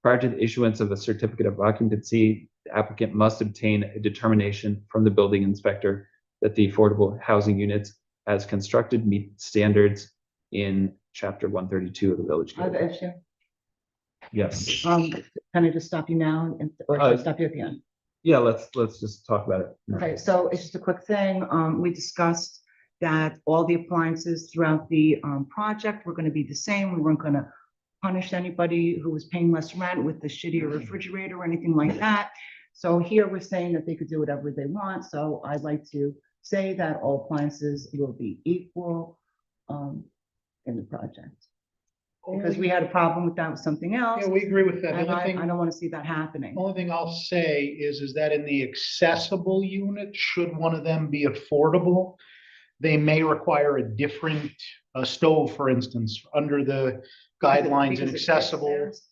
Prior to the issuance of a certificate of occupancy, the applicant must obtain a determination from the building inspector that the affordable housing units as constructed meet standards in Chapter 132 of the Village I have Code. an issue. Yes. Can I just stop you now or should I stop you at the end? Yeah, let's just talk about it. Okay, so it's just a quick thing. We discussed that all the appliances throughout the project were gonna be the same. We weren't gonna punish anybody who was paying less rent with the shittier refrigerator or anything like that. So here we're saying that they could do whatever they want. So I'd like to say that all appliances will be equal in the project. Because we had a problem with that with something else. Yeah, we agree with that. The And only thing, I don't want to see that happening. only thing I'll say is that in the accessible unit, should one of them be affordable, they may require a different stove, for instance, under the guidelines and Because it fits accessible. theirs.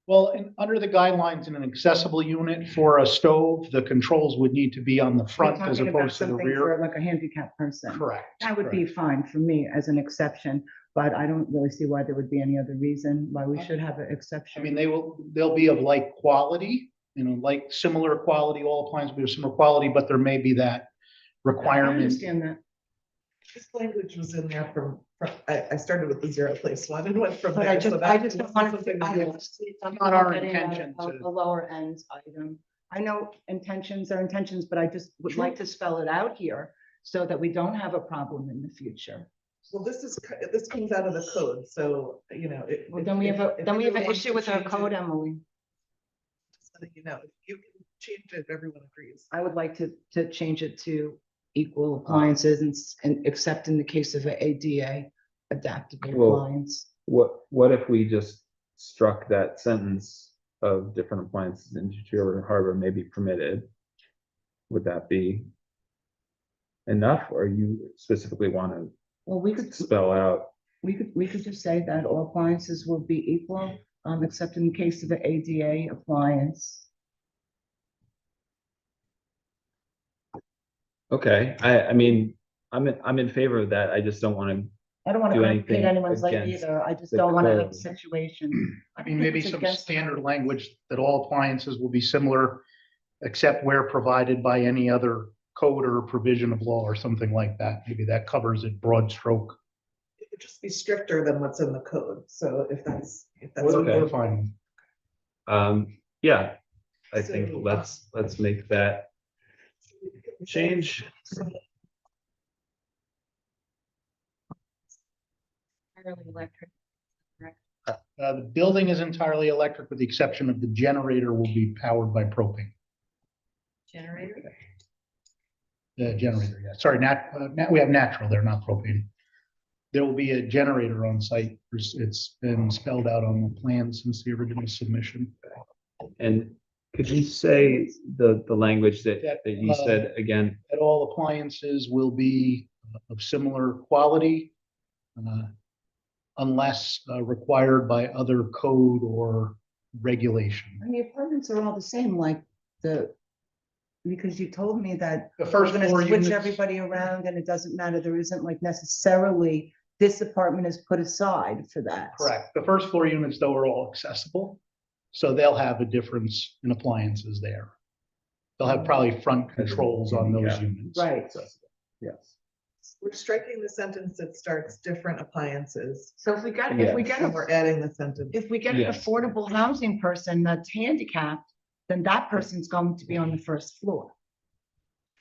Well, under the guidelines in an accessible unit for a stove, the controls would need to be on the We're front as talking about opposed to the something rear. for like a handicapped person. Correct. That would be fine for me as an exception, but I don't really see why there would be any other reason why we should have an I exception. mean, they'll be of like quality, like similar quality, all appliances will be of similar quality, but there may be that I requirement. understand that, This language was in there I started with the zero place one and went from but there. I so just that don't was want something to. that you- Not our intention to- A lower end item. I know intentions are intentions, but I just would like to spell it out here so that we don't have a problem in the future. Well, this comes out of the code, so, Well, then we have an issue with our code, Emily. You know, you can change it if everyone agrees. I would like to change it to equal appliances and except in the case of an ADA adaptable Well, appliance. What if we just struck that sentence of different appliances in interior harbor may be permitted? Would that be enough, or you specifically want to Well, we could spell we could just say that all appliances will be equal, except in the case of an ADA appliance. okay, I mean, I'm in favor of that, I just don't want to. I don't want Do to anything complicate anyone's life against either. I just the don't want to have a code. situation. I mean, maybe It's some against- standard language that all appliances will be similar, except where provided by any other code or provision of law or something like that. Maybe that covers it broad stroke. It would just be stricter than what's in the code, so if that's. Okay. We're fine. Yeah, I think So, let's make that change. Entirely electric. The building is entirely electric with the exception of the generator will be powered by propane. Generator? The generator, yeah. Sorry, we have natural there, not propane. There will be a generator on site. It's been spelled out on the plan since the original submission. And could you say the language that you said again? That all appliances will be of similar quality, unless required by other code or regulation. And the apartments are all the same, like because you told me that The we're first gonna floor switch units, everybody around and it doesn't matter. There isn't like necessarily this apartment is put aside for that. correct. The first floor units though are all accessible. So they'll have a difference in appliances there. They'll have probably front controls on those Yeah. units. Right. Yes. We're striking the sentence that starts different appliances, So if we get and we're adding the sentence. if we get an Yes. affordable housing person that's handicapped, then that person's going to be on the first floor.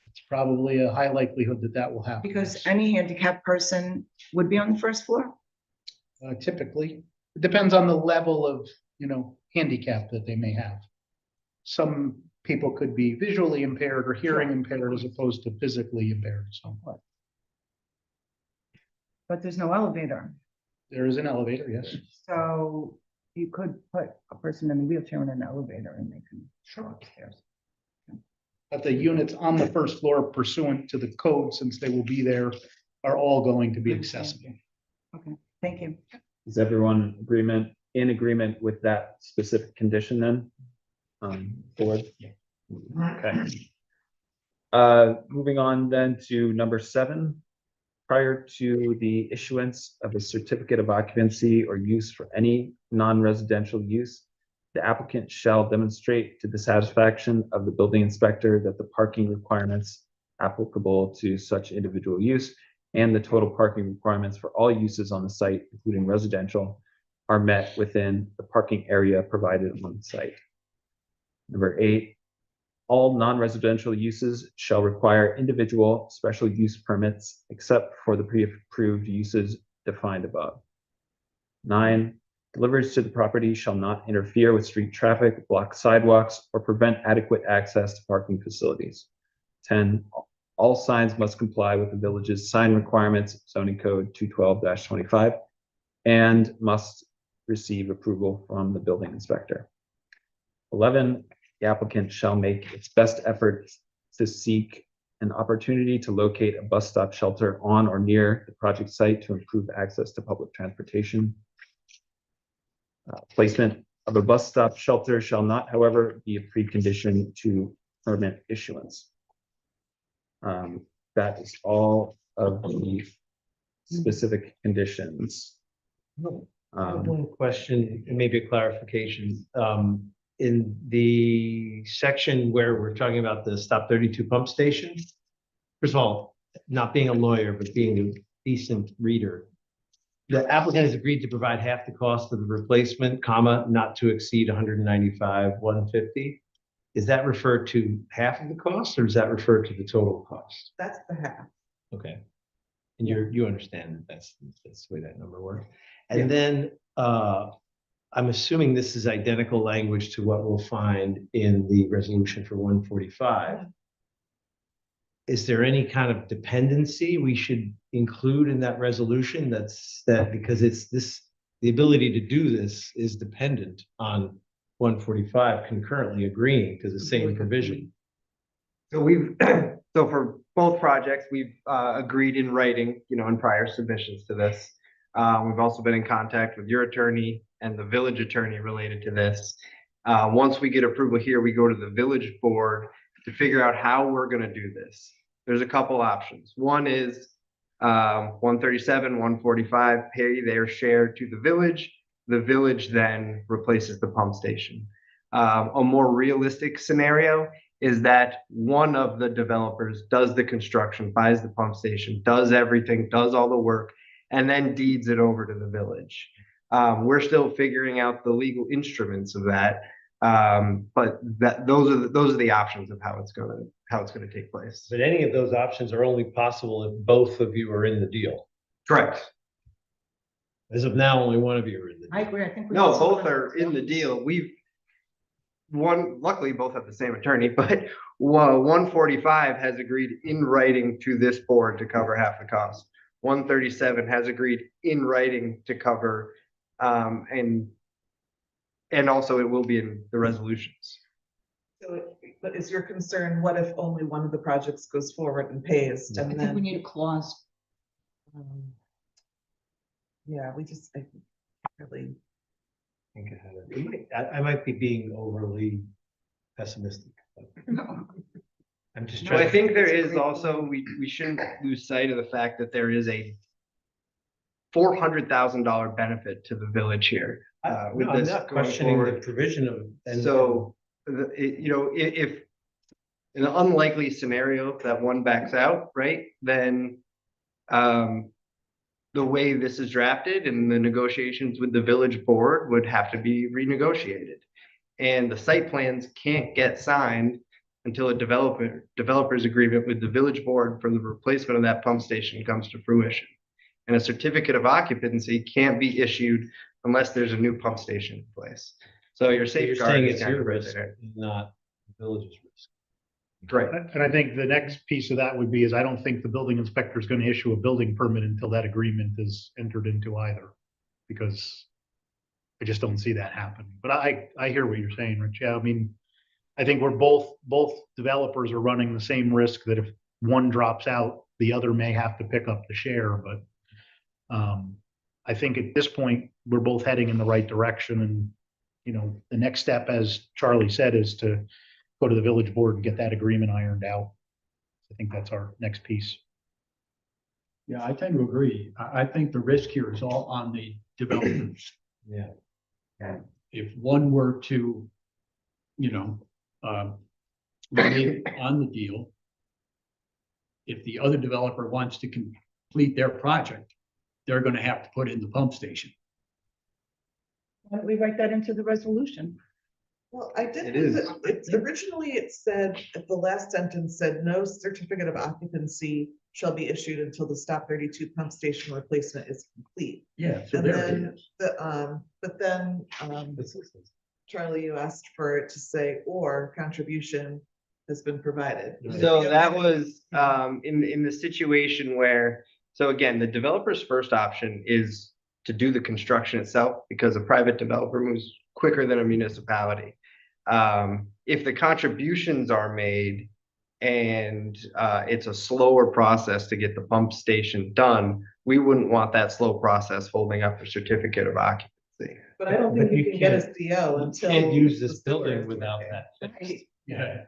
It's probably a high likelihood that that will happen. Because any handicapped person would be on the first floor. Typically, it depends on the level of, handicap that they may have. Some people could be visually impaired or hearing impaired as opposed to physically impaired. So But there's no elevator. there is an elevator, yes. So you could put a person in a wheelchair in an elevator and they can go upstairs. But the units on the first floor pursuant to the code, since they will be there, are all going to be accessible. Okay, thank you. Is everyone in agreement with that specific condition then? Board? Okay. Moving on then to number 7. Prior to the issuance of a certificate of occupancy or use for any non-residential use, the applicant shall demonstrate to the satisfaction of the building inspector that the parking requirements applicable to such individual use and the total parking requirements for all uses on the site, including residential, are met within the parking area provided on the site. Number 8, all non-residential uses shall require individual special use permits except for the pre-approved uses defined above. 9, deliveries to the property shall not interfere with street traffic, block sidewalks, or prevent adequate access to parking facilities. 10, all signs must comply with the village's sign requirements, zoning code 212-25, and must receive approval from the building inspector. 11, the applicant shall make its best efforts to seek an opportunity to locate a bus stop shelter on or near the project site to improve access to public transportation. Placement of a bus stop shelter shall not, however, be a precondition to permit issuance. That is all of the specific conditions. I have one question, and maybe a clarification. In the section where we're talking about the Stop 32 pump station, first of all, not being a lawyer, but being a decent reader, the applicant has agreed to provide half the cost of the replacement, comma, not to exceed 195,150. Is that referred to half of the cost, or does that refer to the total cost? That's the half. Okay. And you understand that that's the way that number works. And then, I'm assuming this is identical language to what we'll find in the resolution for 145. Is there any kind of dependency we should include in that resolution that because the ability to do this is dependent on 145 concurrently agreeing to the same provision? So we've, so for both projects, we've agreed in writing, in prior submissions to this. We've also been in contact with your attorney and the village attorney related to this. Once we get approval here, we go to the village board to figure out how we're gonna do this. There's a couple options. One is 137, 145 pay their share to the village. The village then replaces the pump station. A more realistic scenario is that one of the developers does the construction, buys the pump station, does everything, does all the work, and then deeds it over to the village. We're still figuring out the legal instruments of that, but those are the options of how it's gonna take place. But any of those options are only possible if both of you are in the deal. Correct. As of now, only one of you are in the I deal. agree, I think. we No, also both wanna- are in the deal. Luckily both have the same attorney, but 145 has agreed in writing to this board to cover half the cost. 137 has agreed in writing to cover, and also it will be in the resolutions. So, but is your concern, what if only one of the projects goes forward and pays I and think we then? need a clause. Yeah, we just, I really, I might be being overly pessimistic. but I'm just So trying. I think there is also, we shouldn't lose sight of the fact that there is a $400,000 benefit to the village here. With No, I'm this not going questioning the forward. provision of. So, if in an unlikely scenario that one backs out, right, then the way this is drafted and the negotiations with the village board would have to be renegotiated. And the site plans can't get signed until a developer's agreement with the village board for the replacement of that pump station comes to fruition. And a certificate of occupancy can't be issued unless there's a new pump station in place. So your So you're safeguard saying is it's kind your of right risk, there. not the village's risk. Right. And I think the next piece of that would be is I don't think the building inspector is gonna issue a building permit until that agreement is entered into either. Because I just don't see that happening. But I hear what you're saying, Rich. Yeah, I mean, I think we're both developers are running the same risk that if one drops out, the other may have to pick up the share, but I think at this point, we're both heading in the right direction and, the next step, as Charlie said, is to go to the village board and get that agreement ironed out. I think that's our next piece. Yeah, I tend to agree. I think the risk here is all on the developers. Yeah. If one were to, remain on the deal, if the other developer wants to complete their project, they're gonna have to put in the pump station. Why don't we write that into the resolution? well, I did, It is. it's originally it said, the last sentence said, no certificate of occupancy shall be issued until the Stop 32 pump station replacement is complete. Yeah, so And there it then is. but then, Charlie, you asked for it to say, or contribution has been provided. So that was in the situation where, so again, the developer's first option is to do the construction itself because a private developer moves quicker than a municipality. If the contributions are made and it's a slower process to get the pump station done, we wouldn't want that slow process holding up the certificate of occupancy. But I don't But think you you can get a can't- CO You until. can't use the this building sewer. without that. fixed. Yeah.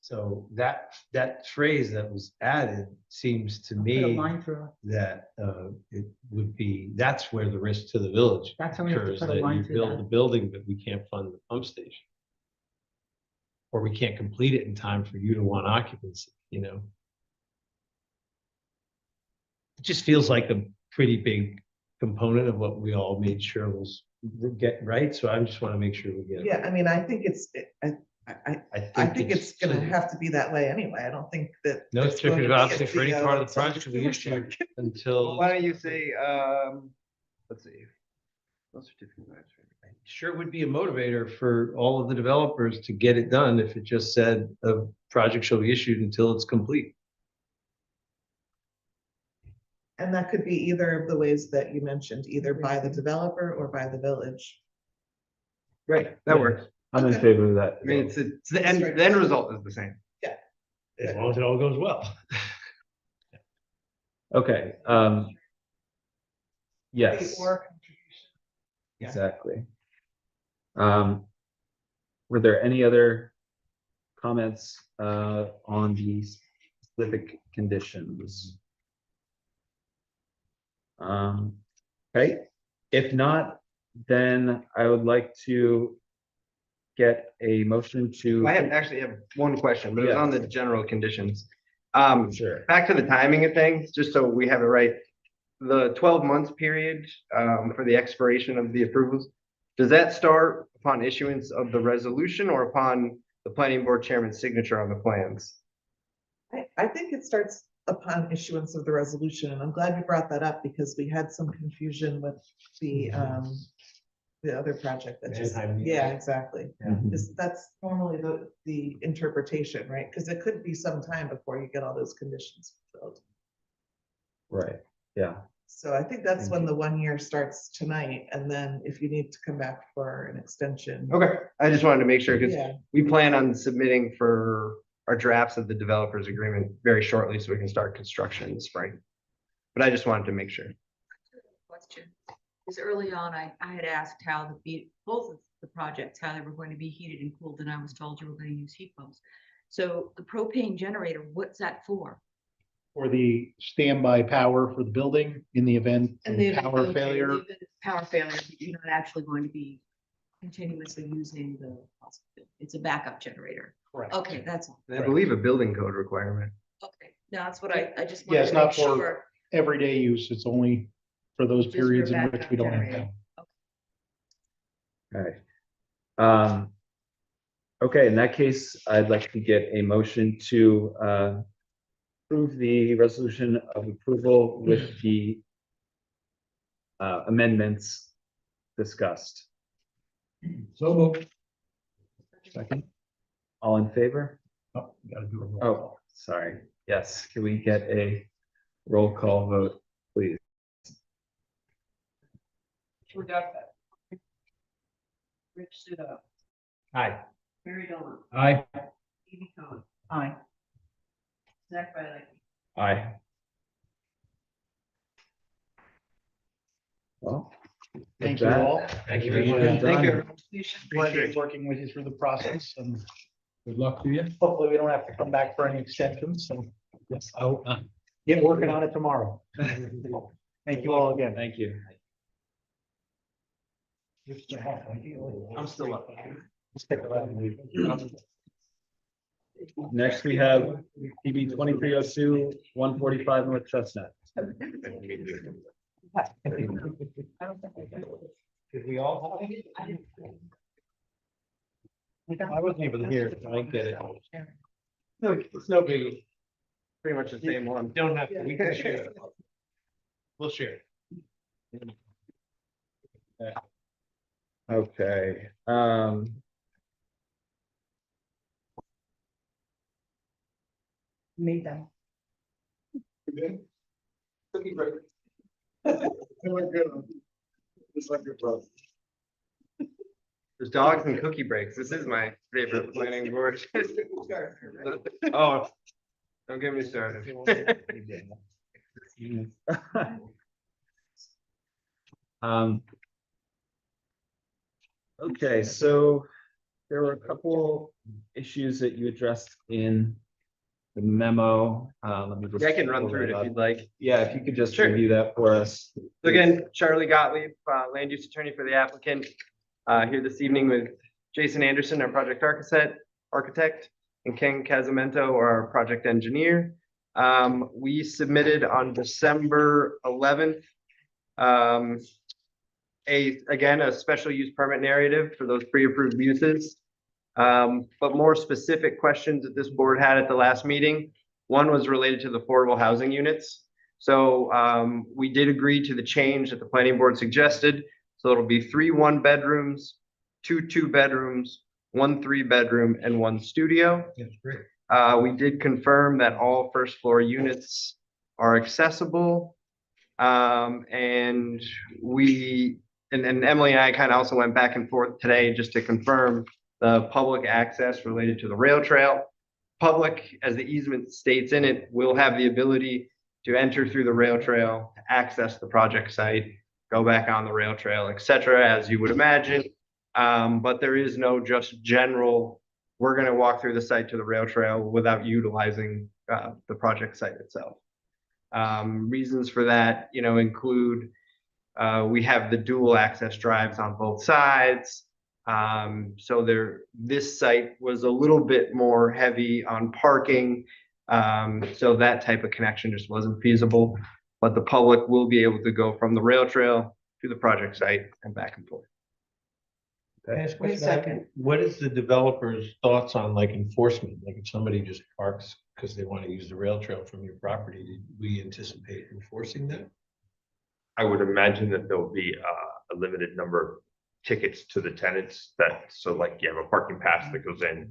So that phrase that was added seems to Put a me line through it. that it would be, that's where the risk to the village That's how we have to occurs, put a that line you through build that. the building, but we can't fund the pump station. Or we can't complete it in time for you to want occupancy, you know? It just feels like a pretty big component of what we all made sure was get right, so I just want to make sure we get it. Yeah, I mean, I think I think it's gonna should- have to be that way anyway. I don't think that. No it's going certificate to of be a occupancy for any CO part of the until project will be sewer issued starts. until. Why don't you say, let's see. No certificate of occupancy. Sure would be a motivator for all of the developers to get it done if it just said a project shall be issued until it's complete. And that could be either of the ways that you mentioned, either by the developer or by the village. Right, that works. I'm in Okay. favor of that. I mean, it's the end result is the same. As long as it all goes well. Okay, yes, Yeah. exactly. Were there any other comments on the specific conditions? Okay, if not, then I would like to get a motion to. I actually have one question, but it's on the general conditions. Sure. Back to the timing of things, just so we have it right. The 12 months period for the expiration of the approvals, does that start upon issuance of the resolution or upon the planning board chairman's signature on the plans? I think it starts upon issuance of the resolution, and I'm glad you brought that up because we had some confusion with the other project that just, Mannheim. yeah, exactly. Mhm. That's normally the interpretation, right? Because it could be some time before you get all those conditions fulfilled. Right, yeah, So I think that's Thank when you. the 1 year starts tonight, and then if you need to come back for an extension. Okay, I just wanted to make sure because Yeah, we plan on submitting for our drafts of the developers agreement very shortly so we can start construction in the spring. But I just wanted to make sure. Question, because early on, I had asked how both of the projects, how they were going to be heated and cooled, and I was told you were going to use heat pumps. So the propane generator, what's that for? For the standby power for the building in the event of And the power okay, failure. even if Power failure, but you're not actually going to be continuously using the, it's a backup generator. Correct. Okay, that's all. I believe a building code requirement. Okay, no, that's what I just Yeah, wanted it's to make not for sure. everyday use. It's only for those Just your periods in which backup we don't have generator. power. right. Okay, in that case, I'd like to get a motion to approve the resolution of approval with the amendments discussed. So moved. Second. All in favor? Oh, gotta do a roll Oh, call. sorry. Yes, can we get a roll call vote, please? Rich Sudo, Aye. Mary Dolan, Aye. Evie Cohen, Aye. Zach Riley. Aye. Well. with Thank you that, all. Thank you very very much. Thank you. Pleasure working with you through the process and Good luck to you. hopefully we don't have to come back for any extensions. So yes, I'll get working on it tomorrow. Thank you all again. Thank you. I'm still up. Stick around. Next, we have PB 2302, 145 North Chestnut. Did we all have it? I wasn't even here, so I get it. No, it's no biggie. Pretty much the same one. Don't have to, we can share it. We'll share it. Okay, Made them. There's dogs and cookie breaks. This is my favorite planning board. Oh, don't get me started. Okay, so there were a couple issues that you addressed in the memo. Let me just. Yeah, I can run pull through it that if up. you'd like. Yeah, if you could just Sure. review that for us. So again, Charlie Gottlieb, land use attorney for the applicant, here this evening with Jason Anderson, our project architect, and Ken Casamento, our project engineer. We submitted on December 11th, a special use permit narrative for those pre-approved uses. But more specific questions that this board had at the last meeting. One was related to the affordable housing units. So we did agree to the change that the planning board suggested. So it'll be 3 1-bedrooms, 2 2-bedrooms, 1 3-bedroom, and 1 studio. That's great. We did confirm that all first floor units are accessible. And Emily and I kind of also went back and forth today just to confirm the public access related to the rail trail. Public, as the easement states in it, will have the ability to enter through the rail trail, access the project site, go back on the rail trail, et cetera, as you would imagine. But there is no just general, we're going to walk through the site to the rail trail without utilizing the project site itself. Reasons for that, include we have the dual access drives on both sides. So this site was a little bit more heavy on parking. So that type of connection just wasn't feasible, but the public will be able to go from the rail trail to the project site and back and forth. Can I ask a Wait a question? second. What is the developer's thoughts on like enforcement? Like if somebody just parks because they want to use the rail trail from your property, did we anticipate enforcing that? I would imagine that there'll be a limited number of tickets to the tenants so like you have a parking pass that goes in.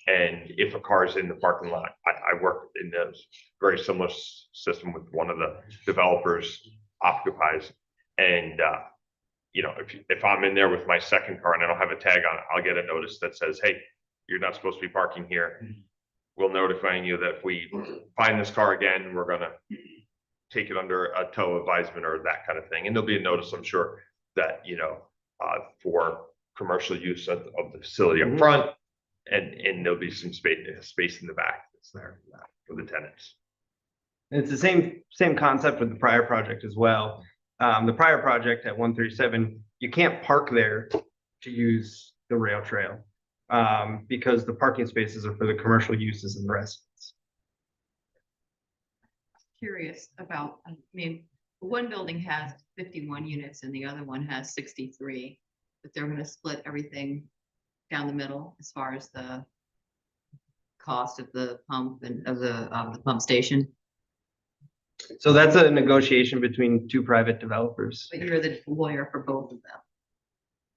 And if a car is in the parking lot, I work in a very similar system with one of the developers occupies. And, if I'm in there with my second car and I don't have a tag on it, I'll get a notice that says, hey, you're not supposed to be parking here. We'll notifying you that if we find this car again, we're gonna take it under a tow advisement or that kind of thing. And there'll be a notice, I'm sure, that, for commercial use of the facility up front, and there'll be some space in the back that's there for the tenants. And it's the same concept with the prior project as well. The prior project at 137, you can't park there to use the rail trail because the parking spaces are for the commercial uses and the residents. Curious about, one building has 51 units and the other one has 63, but they're gonna split everything down the middle as far as the cost of the pump and of the pump station. So that's a negotiation between 2 private developers. But you're the lawyer for both of them.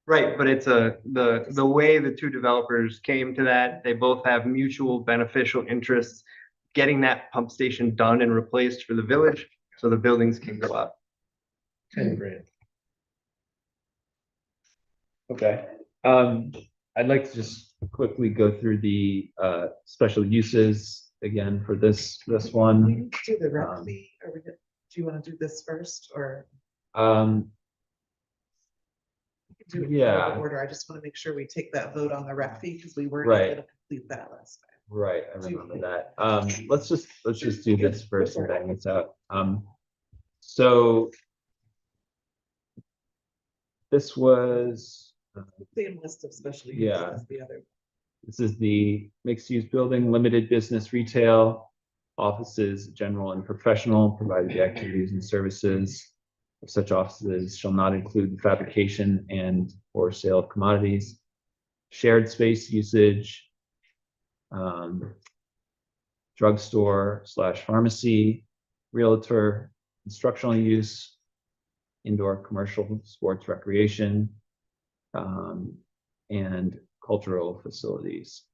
Right, but it's the way the 2 developers came to that, they both have mutual beneficial interests getting that pump station done and replaced for the village, so the buildings can go up. 10 grand. Okay. I'd like to just quickly go through the special uses again for this We one. need to do the rec fee, do you want to do this first or? Do it in Yeah. order. I just want to make sure we take that vote on the rec fee because we weren't Right. able to complete that last time. Right, I remember that. Let's just do this first and bang this out. So this was, Same list of special uses Yeah. as the other. this is the mixed-use building, limited business retail, offices, general and professional, provided the activities and services of such offices shall not include the fabrication and or sale of commodities, shared space usage, drugstore/pharmacy, realtor, instructional use, indoor commercial sports recreation, and cultural facilities.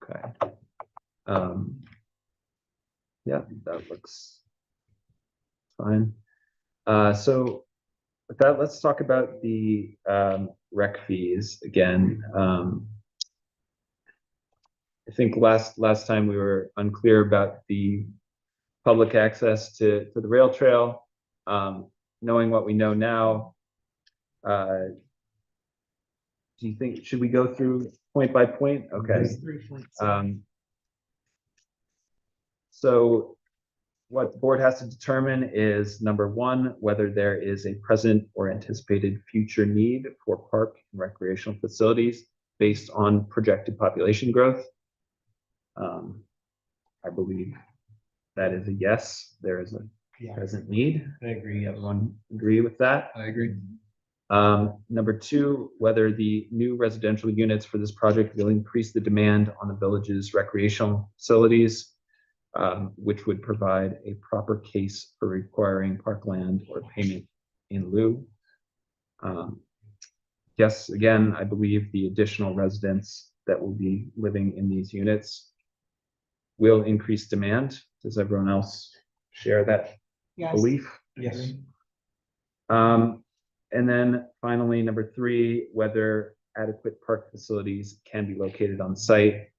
Okay. Yeah, that looks fine. So with that, let's talk about the rec fees again. I think last time we were unclear about the public access to the rail trail. Knowing what we know now, Do you think, should we go through point by point? Okay. There's 3 points. So what the board has to determine is, number one, whether there is a present or anticipated future need for park and recreational facilities based on projected population growth. I believe that is a yes, there is a present need. I agree. Everyone agree with that? I agree. Number two, whether the new residential units for this project will increase the demand on the village's recreational facilities, which would provide a proper case for requiring parkland or payment in lieu. Yes, again, I believe the additional residents that will be living in these units will increase demand. Does everyone else share that Yes. belief? Yes. And then finally, number three, whether adequate park facilities can be located on site.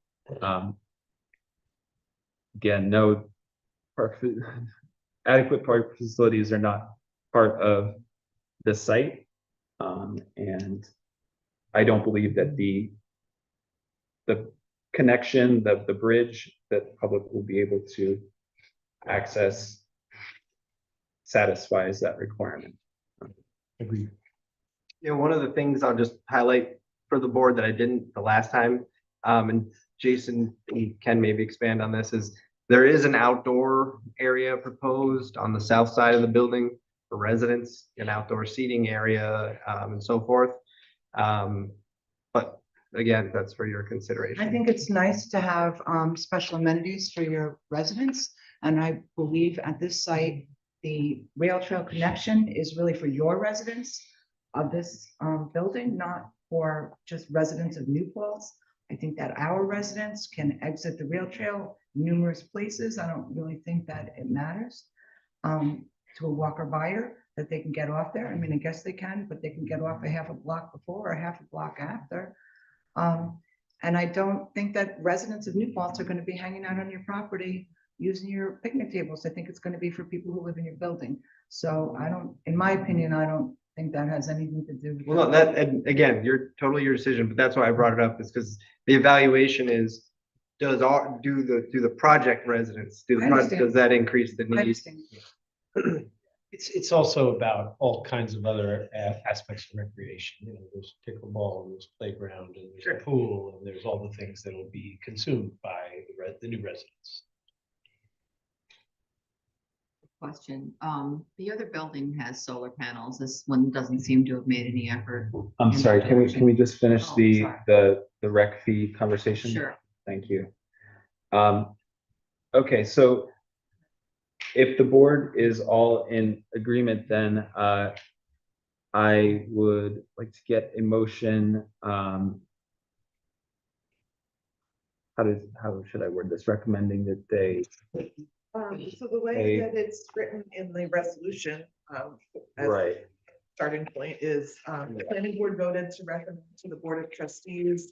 Again, no adequate park facilities are not part of the site. And I don't believe that the connection, the bridge that the public will be able to access satisfies that requirement. Agreed. You know, one of the things I'll just highlight for the board that I didn't the last time, and Jason can maybe expand on this, is there is an outdoor area proposed on the south side of the building for residents, an outdoor seating area, and so forth. But again, that's for your consideration. I think it's nice to have special amenities for your residents. And I believe at this site, the rail trail connection is really for your residents of this building, not for just residents of New Paltz. I think that our residents can exit the rail trail numerous places. I don't really think that it matters to a walker buyer that they can get off there. I mean, I guess they can, but they can get off a half a block before or a half a block after. And I don't think that residents of New Paltz are going to be hanging out on your property using your picnic tables. I think it's going to be for people who live in your building. So I don't, in my opinion, I don't think that has anything to do with. Well, no, that, and again, you're totally your decision, but that's why I brought it up, is because the evaluation is, do the project residents, I understand. does that increase the I need? understand. It's also about all kinds of other aspects of recreation. You know, there's pickleball, there's playground, and there's a pool, and there's all the things that will be consumed by the new residents. Question, the other building has solar panels. This one doesn't seem to have made any effort. I'm in sorry, that can we direction. just finish Oh, the sorry. rec fee conversation? Sure. Thank you. Okay, so if the board is all in agreement, then I would like to get a motion. How should I word this? Recommending that they. So the way that it's written in the resolution, as Right. starting point is, the planning board voted to recommend to the Board of Trustees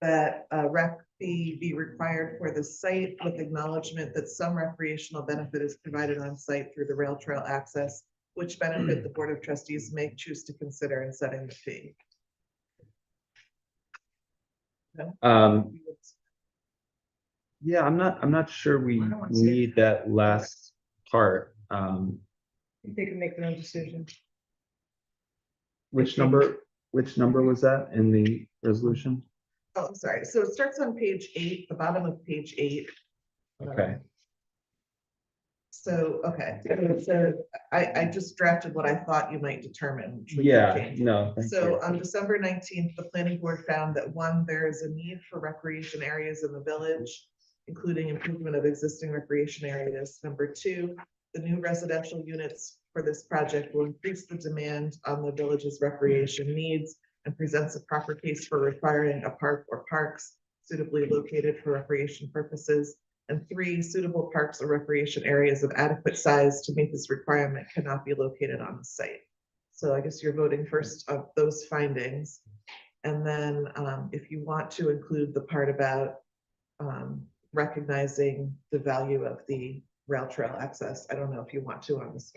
that a rec fee be required for the site with acknowledgement that some recreational benefit is provided on site through the rail trail access, which benefit the Board of Trustees may choose to consider in setting the fee. No? Yeah, I'm not sure we I don't want to say need that last part. They can make their own decision. Which number was that in the resolution? Oh, I'm sorry. So it starts on page 8, the bottom of page 8. Okay. So, okay, so I just drafted what I thought you might determine. which we could Yeah, change. no, thank So you. on December 19th, the planning board found that 1, there is a need for recreation areas in the village, including improvement of existing recreation areas. Number 2, the new residential units for this project will increase the demand on the village's recreation needs and presents a proper case for requiring a park or parks suitably located for recreation purposes. And 3, suitable parks or recreation areas of adequate size to meet this requirement cannot be located on the site. So I guess you're voting first of those findings. And then if you want to include the part about recognizing the value of the rail trail access, I don't know if you want to on this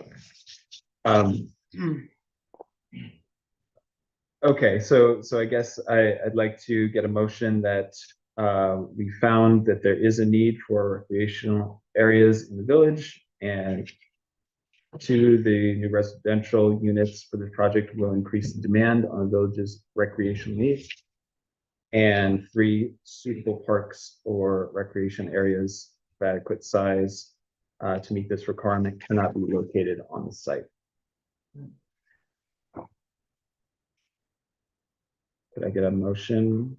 one. Okay, so I guess I'd like to get a motion that we found that there is a need for recreational areas in the village, and two, the new residential units for this project will increase the demand on the village's recreational needs. And three, suitable parks or recreation areas of adequate size to meet this requirement cannot be located on the site. Could I get a motion?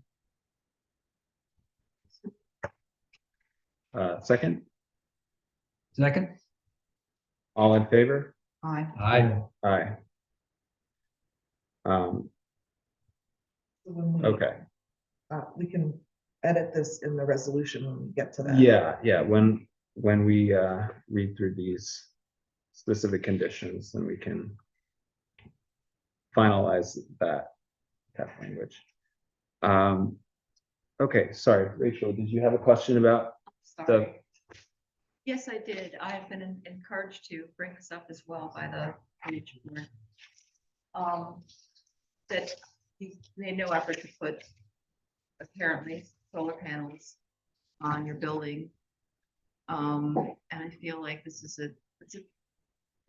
Second, Second? all in favor? Aye. Aye. Aye. Okay, We can edit this in the resolution when we get to that. yeah, when we read through these specific conditions, then we can finalize that language. Okay, sorry, Rachel, did you have a question about the? Sorry. Yes, I did. I have been encouraged to bring this up as well by the village board. That you made no effort to put apparently solar panels on your building. And I feel like it's a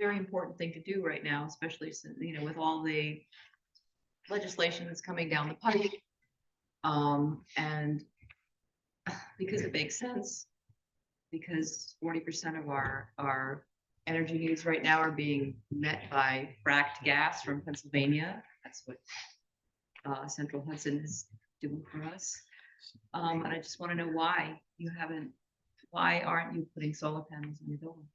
very important thing to do right now, especially since, you know, with all the legislation that's coming down the pike. And because it makes sense, because 40% of our energy needs right now are being met by fracked gas from Pennsylvania. That's what Central Hudson is doing for us. And I just want to know why aren't you putting solar panels on your building?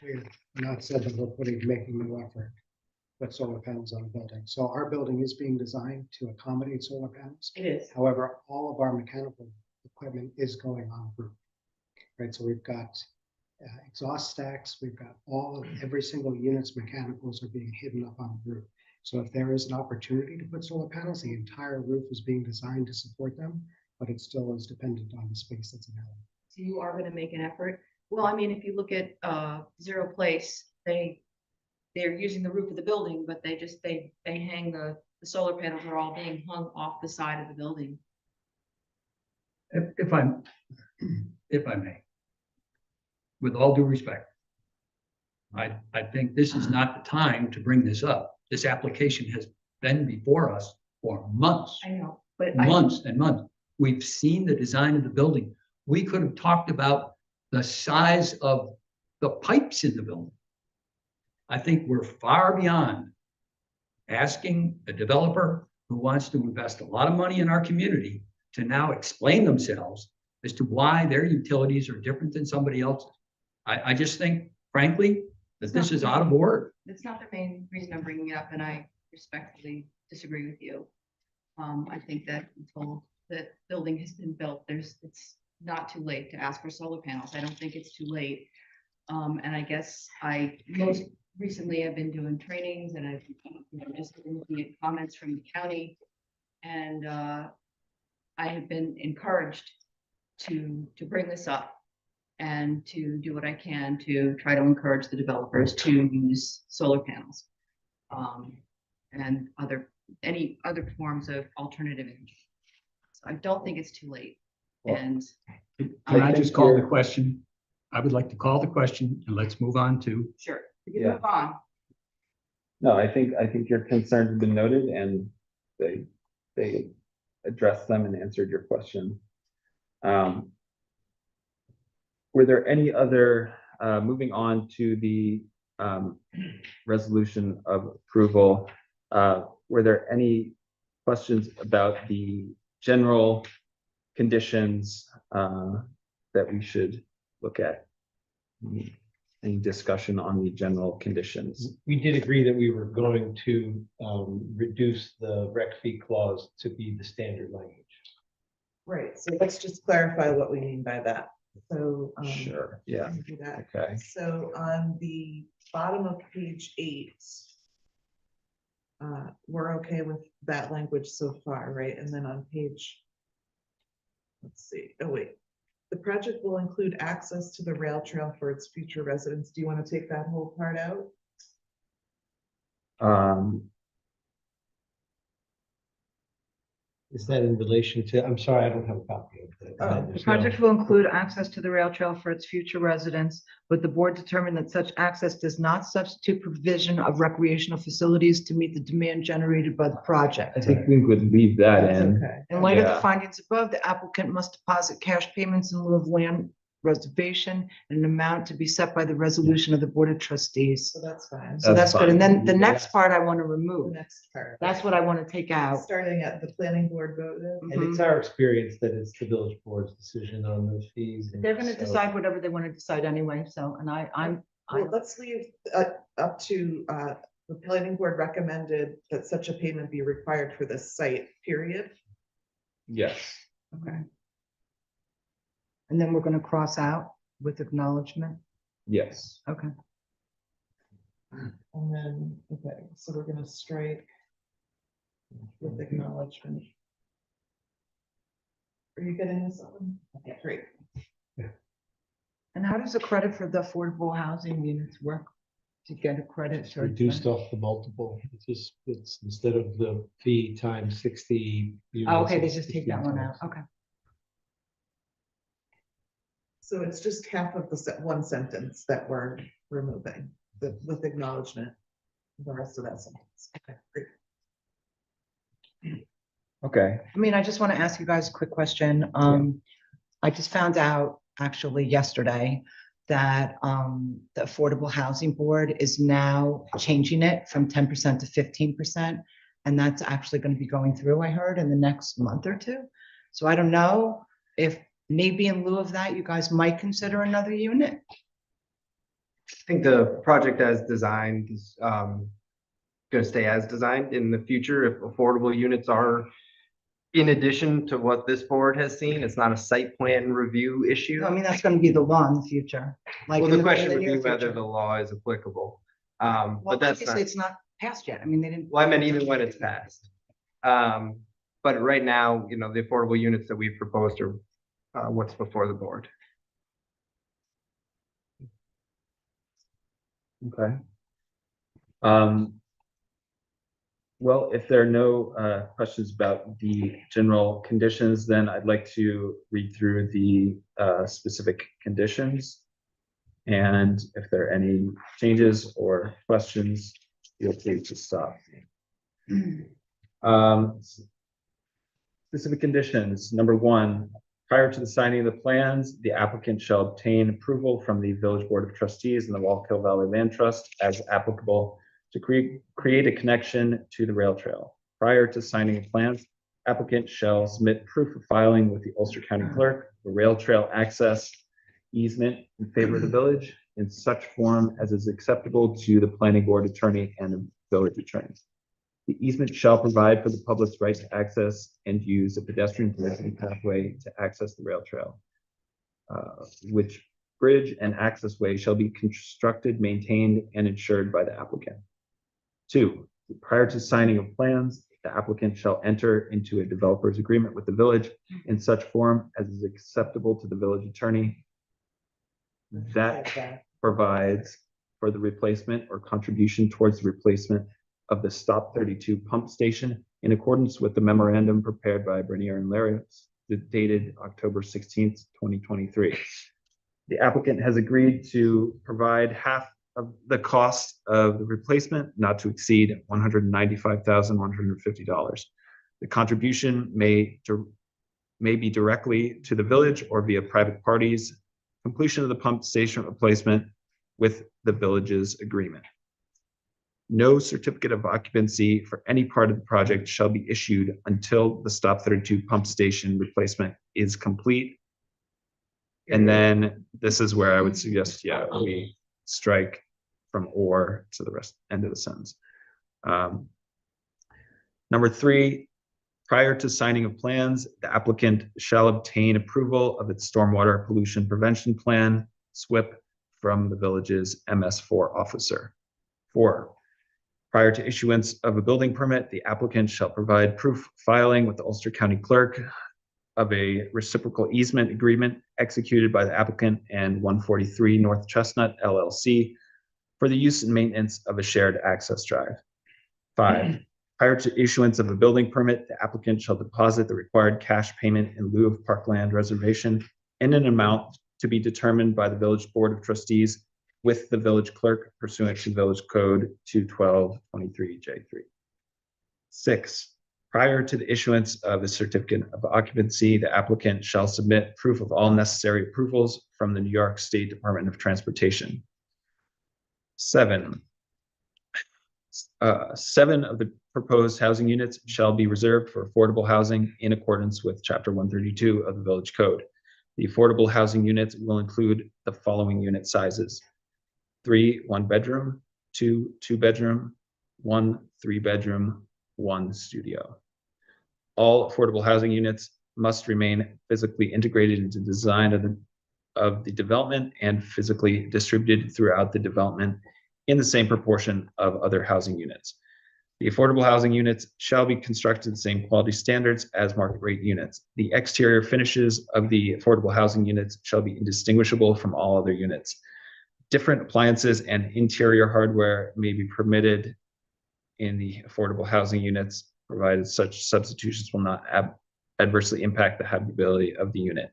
We're not said that we're making no effort to put solar panels on a building. So our building is being designed to accommodate solar panels. It is. However, all of our mechanical equipment is going on roof. Right, so we've got exhaust stacks, we've got every single unit's mechanicals are being hidden up on the roof. So if there is an opportunity to put solar panels, the entire roof is being designed to support them, but it still is dependent on the space that's available. So you are going to make an effort. Well, I mean, if you look at Zero Place, they're using the roof of the building, but they hang the solar panels are all being hung off the side of the building. If I may, with all due respect, I think this is not the time to bring this up. This application has been before us for months. I know, but Months and months. We've seen the design of the building. We could have talked about the size of the pipes in the building. I think we're far beyond asking a developer who wants to invest a lot of money in our community to now explain themselves as to why their utilities are different than somebody else's. I just think, frankly, that this is out of order. That's not the main reason I'm bringing it up, and I respectfully disagree with you. I think that until the building has been built, it's not too late to ask for solar panels. I don't think it's too late. And I guess most recently I've been doing trainings, and I've just been looking at comments from the county, and I have been encouraged to bring this up and to do what I can to try to encourage the developers to use solar panels and any other forms of alternative energy. So I don't think it's too late. Well, And Can I just call the question? I would like to call the question and let's move on to. sure, we can Yeah. move on. No, I think your concerns have been noted, and they addressed them and answered your question. Were there any other, moving on to the resolution of approval, were there any questions about the general conditions that we should look at? Any discussion on the general conditions? We did agree that we were going to reduce the rec fee clause to be the standard language. Right, so let's just clarify what we mean by that. So. Sure, yeah, let me do that. okay. So on the bottom of page 8, we're okay with that language so far, right? And then on page, let's see, oh wait. The project will include access to the rail trail for its future residents. Do you want to take that whole part out? Is that in relation to, I'm sorry, I don't have a copy of it. Oh, The project will include access to the rail trail for its future residents, but the board determined that such access does not substitute provision of recreational facilities to meet the demand generated by the project. I think we would leave that That's in. okay. In light of the Yeah. findings above, the applicant must deposit cash payments in lieu of land reservation in an amount to be set by the resolution of the Board of Trustees. So that's fine. So That's that's good. And then fine. the next part I want to The remove. next part. That's what I want to take out. Starting at the planning board voted. And it's our experience that it's the village board's decision on those fees. and They're going to so- decide whatever they want to decide anyway. So, and Well, let's leave up to, the planning board recommended that such a payment be required for this site, period. Yes. okay. And then we're going to cross out with acknowledgement. Yes. Okay. And then, okay, so we're gonna strike with acknowledgement. Are you getting this one? Okay, great. And how does the credit for the affordable housing units work? To get a credit? It's for- reduced off the multiple. It's instead of the fee times 60. Oh, okay, they units, just it's take that 15 one out. times. Okay. So it's just half of the one sentence that we're removing, with acknowledgement. The rest of that sentence. Okay, great. Okay. I mean, I just want to ask you guys a quick question. I just found out actually yesterday that the Affordable Housing Board is now changing it from 10% to 15%. And that's actually going to be going through, I heard, in the next month or two. So I don't know if maybe in lieu of that, you guys might consider another unit. I think the project as designed is gonna stay as designed in the future if affordable units are in addition to what this board has seen. It's not a site plan review issue. I mean, that's going to be the law in the future. Like Well, in the in question would near be whether future. the law is applicable. Well, But that's obviously, not, it's not passed yet. I mean, they didn't. well, I meant even when it's passed. But right now, you know, the affordable units that we've proposed are what's before the board. Okay. Well, if there are no questions about the general conditions, then I'd like to read through the specific conditions. And if there are any changes or questions, feel free to stop. Specific conditions, number one, prior to the signing of the plans, the applicant shall obtain approval from the Village Board of Trustees and the Wallkill Valley Land Trust as applicable to create a connection to the rail trail. Prior to signing the plans, applicant shall submit proof of filing with the Ulster County Clerk, the rail trail access easement in favor of the village in such form as is acceptable to the planning board attorney and the village attorney. The easement shall provide for the public's right to access and use a pedestrian pathway to access the rail trail, which bridge and access way shall be constructed, maintained, and insured by the applicant. Two, prior to signing of plans, the applicant shall enter into a developer's agreement with the village in such form as is acceptable to the village attorney that provides for the replacement or contribution towards the replacement of the Stop 32 pump station in accordance with the memorandum prepared by Bernier and Larios, dated October 16th, 2023. The applicant has agreed to provide half of the cost of the replacement, not to exceed $195,150. The contribution may be directly to the village or via private parties. Completion of the pump station replacement with the village's agreement. No certificate of occupancy for any part of the project shall be issued until the Stop 32 pump station replacement is complete. And then this is where I would suggest, yeah, we strike from or to the rest end of the sentence. Number three, prior to signing of plans, the applicant shall obtain approval of its stormwater pollution prevention plan, SWIP, from the village's MS4 officer. Four, prior to issuance of a building permit, the applicant shall provide proof filing with the Ulster County Clerk of a reciprocal easement agreement executed by the applicant and 143 North Chestnut LLC for the use and maintenance of a shared access drive. Five, Prior to issuance of a building permit, the applicant shall deposit the required cash payment in lieu of parkland reservation in an amount to be determined by the village board of trustees with the village clerk pursuant to Village Code 212-23J3. 6, prior to the issuance of a certificate of occupancy, the applicant shall submit proof of all necessary approvals from the New York State Department of Transportation. 7, 7 of the proposed housing units shall be reserved for affordable housing in accordance with Chapter 132 of the Village Code. The affordable housing units will include the following unit sizes: 3 1-bedroom, 2 2-bedroom, 1 3-bedroom, 1 studio. All affordable housing units must remain physically integrated into the design of the development and physically distributed throughout the development in the same proportion of other housing units. The affordable housing units shall be constructed to the same quality standards as market rate units. The exterior finishes of the affordable housing units shall be indistinguishable from all other units. Different appliances and interior hardware may be permitted in the affordable housing units, provided such substitutions will not adversely impact the habitability of the unit.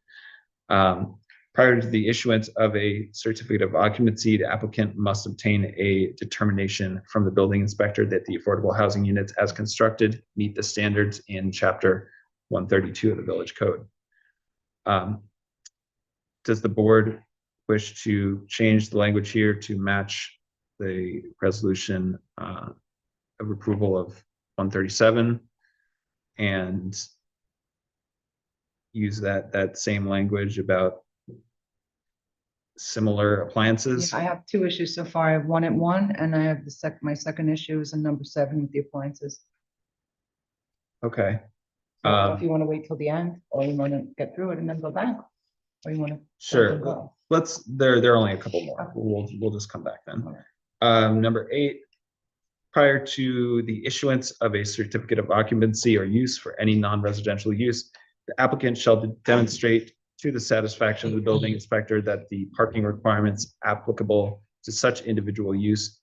Prior to the issuance of a certificate of occupancy, the applicant must obtain a determination from the building inspector that the affordable housing units as constructed meet the standards in Chapter 132 of the Village Code. Does the board wish to change the language here to match the resolution of approval of 137 and use that same language about similar appliances? Yeah, I have 2 issues so far. I have 1 at 1, and I have my second issue is in number 7 with the appliances. Okay. So I don't know if you want to wait till the end, or you want to get through it and then go back, or you want to. Sure. There are only a couple more. We'll just come back then. Number 8, prior to the issuance of a certificate of occupancy or use for any non-residential use, the applicant shall demonstrate to the satisfaction of the building inspector that the parking requirements applicable to such individual use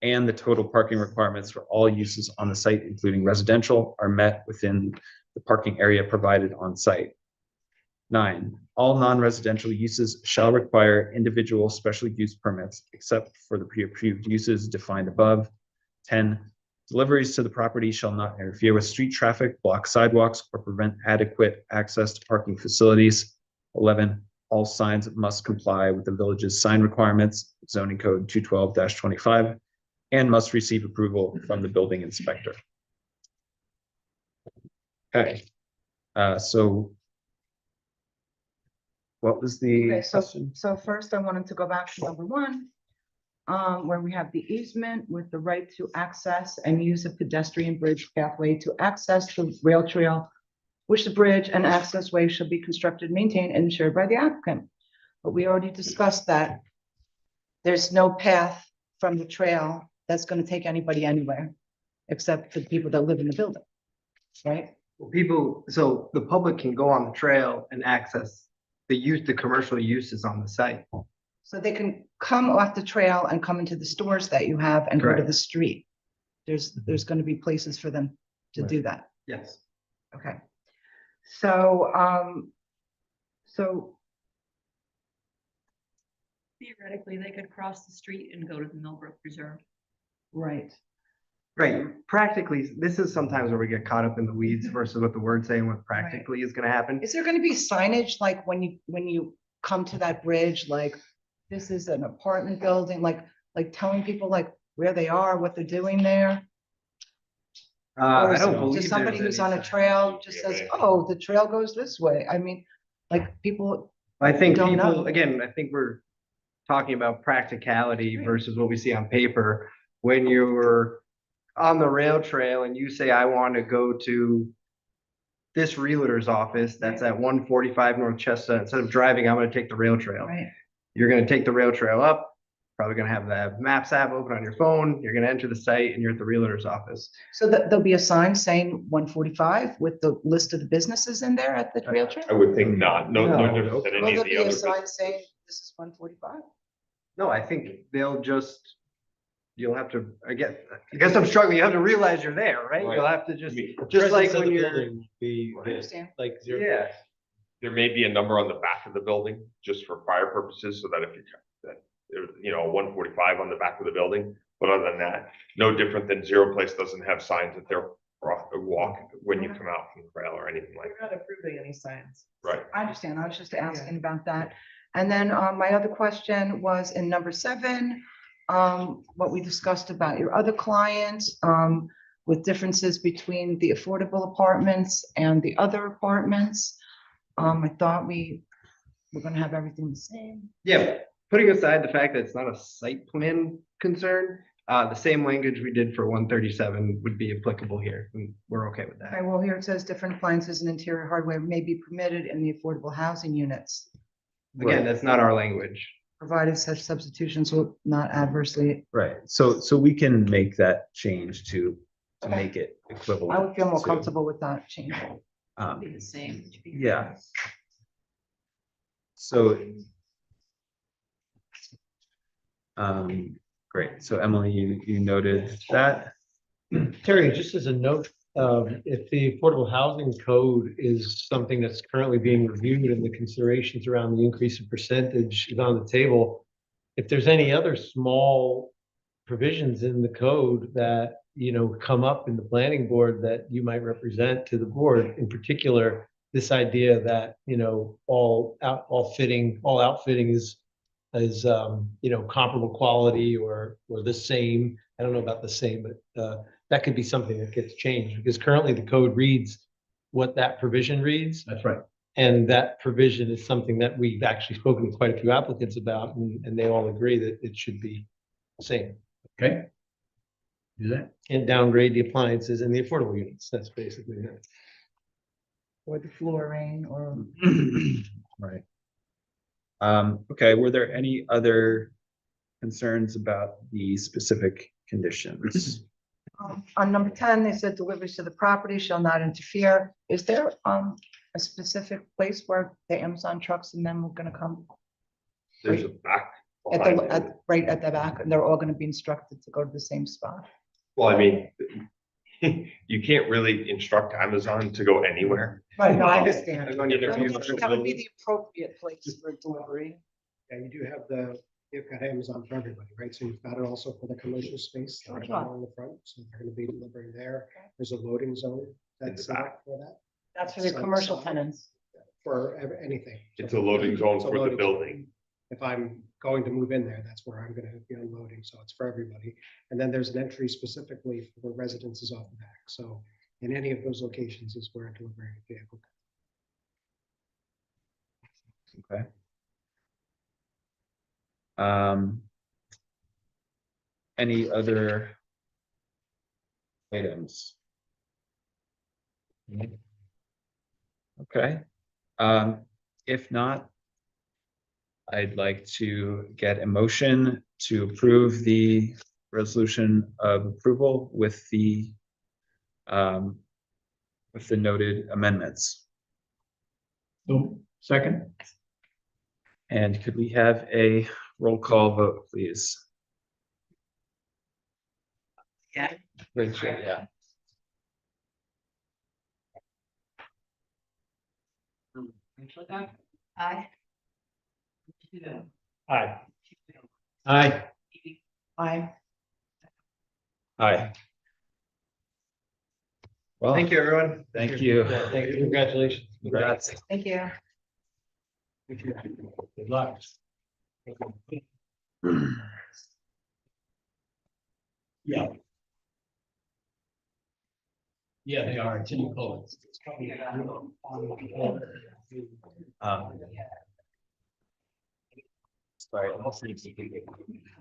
and the total parking requirements for all uses on the site, including residential, are met within the parking area provided on site. 9, all non-residential uses shall require individual special use permits except for the pre-approved uses defined above. 10, deliveries to the property shall not interfere with street traffic, block sidewalks, or prevent adequate access to parking facilities. 11, all signs must comply with the village's sign requirements, zoning code 212-25, and must receive approval from the building inspector. Okay, so what was the Okay, question? so first I wanted to go back to number 1, where we have the easement with the right to access and use a pedestrian bridge pathway to access the rail trail, which the bridge and access way shall be constructed, maintained, and insured by the applicant. But we already discussed that there's no path from the trail that's going to take anybody anywhere, except for the people that live in the building, right? Well, so the public can go on the trail and access the commercial uses on the site. So they can come off the trail and come into the stores that you have and go to Correct. the street. There's going to be places for them to do that. Yes. Okay. So, so Theoretically, they could cross the street and go to the Millbrook Preserve. right. Right. Practically, this is sometimes where we get caught up in the weeds versus what the word's saying, what practically is gonna happen. Is there going to be signage like when you come to that bridge, like this is an apartment building, like telling people like where they are, what they're doing there? Or I is don't it believe just somebody there's who's any on a sign. trail just says, oh, the trail goes this way? I mean, like people, I think don't know. people, again, I think we're talking about practicality Right. versus what we see on paper. When you're on the rail trail and you say, I want to go to this realtor's office that's at 145 North Chestnut, instead of driving, I'm going to take the rail trail. right? You're going to take the rail trail up, probably going to have the Maps app open on your phone. You're going to enter the site and you're at the realtor's office. So there'll be a sign saying 145 with the list of the businesses in there at the trail trail? I would think not. No No. different than Will any there of be the a other. sign saying this is 145? No, I think they'll just, you'll have to, I guess I'm struggling. You have to realize you're there, right? You'll have to just like Presence of when the you're, building Be, Understand. like zero. yeah. There may be a number on the back of the building just for fire purposes, so that if you, that, you know, 145 on the back of the building. But other than that, no different than Zero Place doesn't have signs that they're walk when you come out from the trail or anything like We're not approving any signs. that. Right. I understand. I was just asking about that. And then my other question was in number 7, what we discussed about your other clients, with differences between the affordable apartments and the other apartments. I thought we were gonna have everything the same. Yeah, putting aside the fact that it's not a site plan concern, the same language we did for 137 would be applicable here, and we're okay with that. Okay, well, here it says different appliances and interior hardware may be permitted in the affordable housing units, Again, that's not our language. provided such substitutions will not adversely. Right, so we can make that change to make it equivalent. I would feel more to, comfortable with that change. Be the same. Yeah. So. Great, so Emily, you noted that. Terry, just as a note, if the affordable housing code is something that's currently being reviewed and the considerations around the increase in percentage is on the table, if there's any other small provisions in the code that, you know, come up in the planning board that you might represent to the board, in particular, this idea that, you know, all outfitting is, you know, comparable quality or the same. I don't know about the same, but that could be something that gets changed because currently the code reads what that provision reads. That's right. And that provision is something that we've actually spoken to quite a few applicants about, and they all agree that it should be the same. Okay. Do that. And downgrade the appliances and the affordable units. That's basically it. Or the flooring or. Right. Okay, were there any other concerns about the specific conditions? On number 10, they said deliveries to the property shall not interfere. Is there a specific place where the Amazon trucks and them are gonna come? There's a back. At behind the, it. right at the back, and they're all gonna be instructed to go to the same spot? Well, I mean, you can't really instruct Amazon to go anywhere. Right, no, I understand. They're going to Either review you- That would be the appropriate place for delivery. Yeah, you do have you've got Amazon for everybody, right? So you've got it also for the commercial space. Sure. right on the front, so they're gonna be delivering there. There's a loading zone that's set up for that, That's for the So- commercial so- tenants. for anything. It's a loading zone It's a for the loading zone. building. If I'm going to move in there, that's where I'm gonna be unloading, so it's for everybody. And then there's an entry specifically for the residences off the back, so in any of those locations is where delivering a vehicle. Okay. Any other items? Okay, if not, I'd like to get a motion to approve the resolution of approval with the noted amendments. Second? And could we have a roll call vote, please? Yeah. Rachel, yeah. Aye. Aye. Aye. I, Aye. Well, Thank you, everyone. thank you. Thank you. Congratulations. Congrats. thank you. Good luck. Yeah. Yeah, they are, it's in the code. Sorry.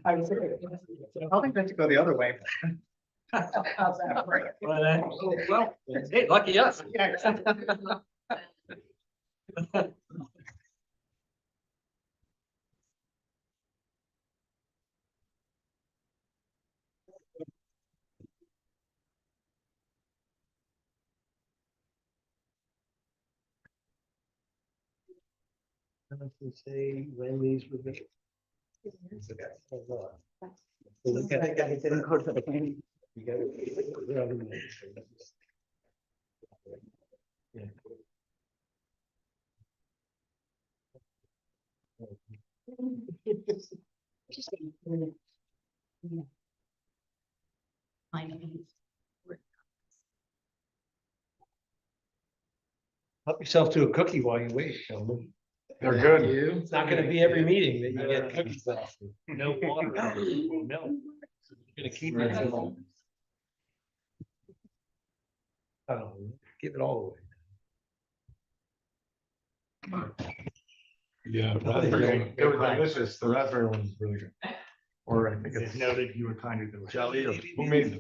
I was going to go the other way. Well, hey, lucky us. Say when these were. Didn't go to the planning. Help yourself to a cookie while you wait, Sheldon. They're good. It's not gonna be every meeting that you get cookies off. No water, no milk. You're gonna keep it. Oh, give it all away. Yeah. raspberry- It was delicious. The raspberry one was really good. Or I think it's noted you were kind of delicious. Jelly or- Who made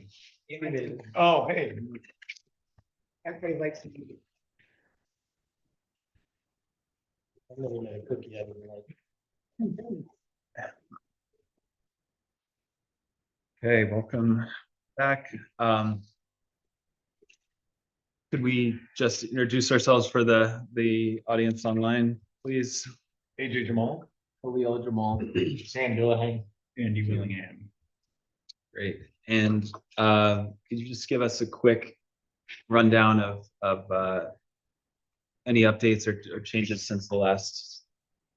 them? Oh, hey. Everybody likes to eat. I've never made a cookie I didn't like. Okay, welcome back. Could we just introduce ourselves for the audience online, please? AJ Jamal. Khalil Jamal. Sam Dillahang. Andy Willingham. Great. And could you just give us a quick rundown of any updates or changes since the last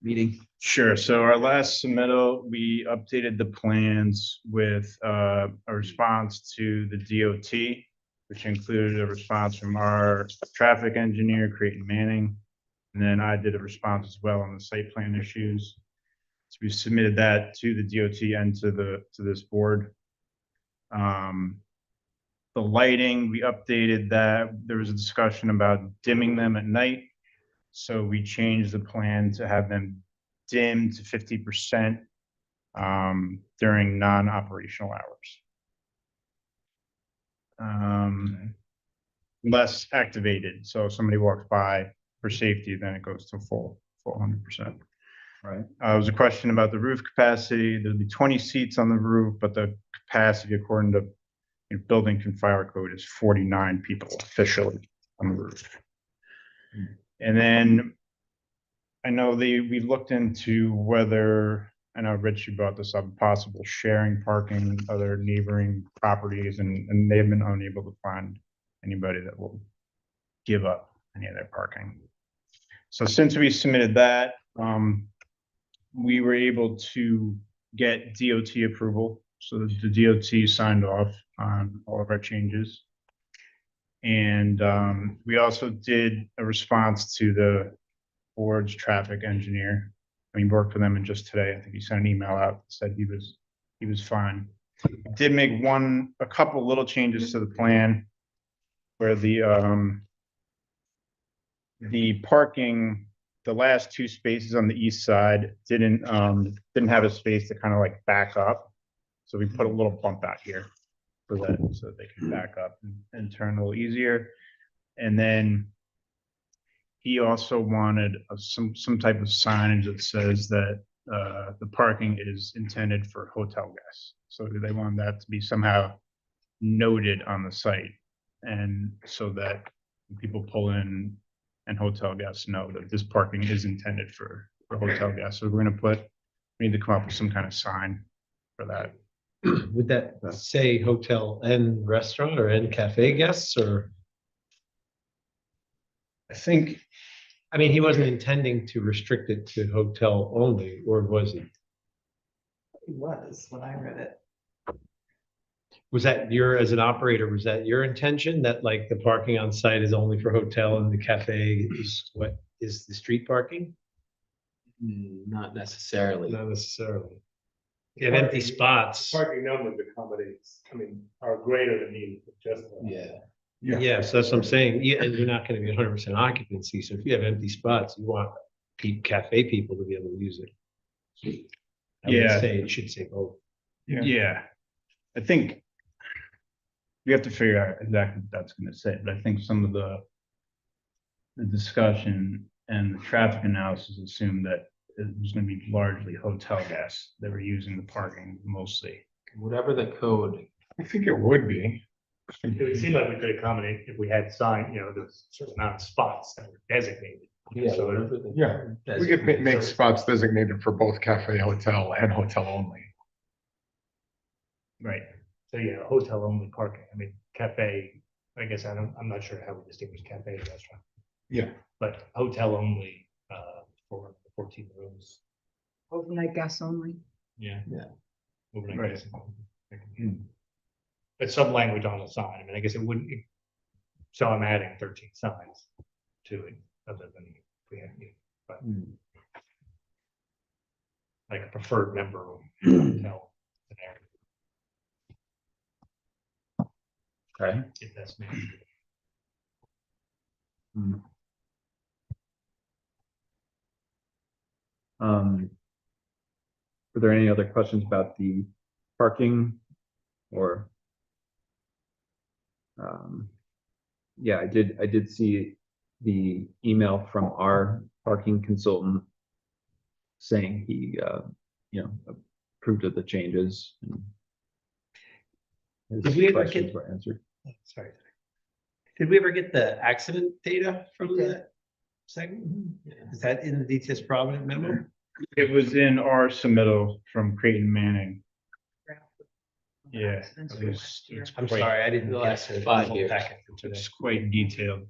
meeting? Sure. So our last submittal, we updated the plans with a response to the DOT, which included a response from our traffic engineer, Creighton Manning. And then I did a response as well on the site plan issues. So we submitted that to the DOT and to this board. The lighting, we updated that. There was a discussion about dimming them at night. So we changed the plan to have them dim to 50% during non-operational hours. Less activated. So if somebody walks by for safety, then it goes to full 100%. Right. There was a question about the roof capacity. There'll be 20 seats on the roof, but the capacity according to building and fire code is 49 people officially on the roof. And then I know we looked into whether, I know Rich, you brought this up, possible sharing parking with other neighboring properties, and they've been unable to find anybody that will give up any of their parking. So since we submitted that, we were able to get DOT approval. So the DOT signed off on all of our changes. And we also did a response to the board's traffic engineer. We worked with them, and just today, I think he sent an email out, said he was fine. Did make a couple little changes to the plan where the parking, the last two spaces on the east side didn't have a space to kind of like back up. So we put a little bump out here for that, so that they can back up and turn a little easier. And then he also wanted some type of signage that says that the parking is intended for hotel guests. So they wanted that to be somehow noted on the site, and so that people pull in and hotel guests know that this parking is intended for hotel guests. So we need to come up with some kind of sign for that. Would that say hotel and restaurant or and cafe guests, or? I mean, he wasn't intending to restrict it to hotel only, or was he? It was when I read it. Was that as an operator, was that your intention, that like the parking on site is only for hotel and the cafe is what is the street parking? Not necessarily. Not necessarily. You have empty spots. Parking numbers are greater than needed, just. Yeah, so that's what I'm saying. Yeah, and you're not gonna be 100% occupancy. So if you have empty spots, you want cafe people to be able to use it. I would say it should say both. Yeah. I think we have to figure out exactly what that's gonna say, but I think some of the discussion and the traffic analysis assumed that it was gonna be largely hotel guests that were using the parking mostly. Whatever the code. I think it would be. It would seem like we could accommodate if we had signed, there's a certain amount of spots that were designated. Yeah, So, whatever the. yeah, we could make spots designated for both cafe, hotel, and hotel only. Right. So, yeah, hotel only parking. I mean, cafe, I guess I'm not sure how we distinguish cafe and restaurant. Yeah. But hotel only, for 14 rooms. Overnight guests only. Yeah. Yeah. Overnight Right. guessing. But some language on the sign. I mean, I guess it wouldn't. So I'm adding 13 signs to it, other than we have, but like a preferred member of hotel scenario. Okay. If that's maybe. Were there any other questions about the parking or? Yeah, I did see the email from our parking consultant saying he, approved of the changes. And Did his we ever questions get- were answered. Sorry. Did we ever get the accident data from that segment? Is that in the DTS Provident memo? It was in our submittal from Creighton Manning. Yeah. I'm sorry, I didn't get to the 5 whole years. packet for today. It's quite detailed.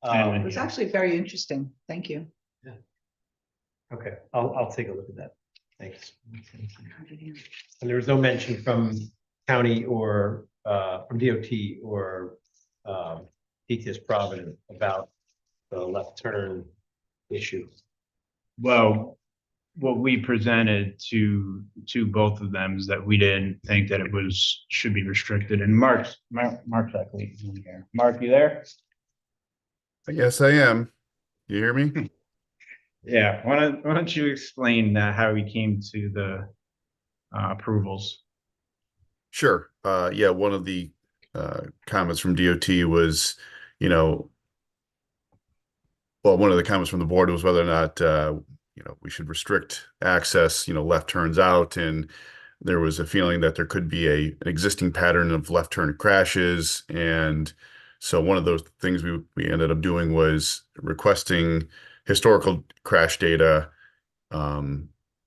It was actually very interesting. Thank you. Okay, I'll take a look at that. Thanks. And there was no mention from county or from DOT or DTS Provident about the left turn issue. Well, what we presented to both of them is that we didn't think that it should be restricted. And Mark's actually in here. Mark, you there? Yes, I am. You hear me? Yeah. Why don't you explain how we came to the approvals? Sure. Yeah, one of the comments from DOT was, one of the comments from the board was whether or not, we should restrict access, left turns out. And there was a feeling that there could be an existing pattern of left turn crashes. And so one of those things we ended up doing was requesting historical crash data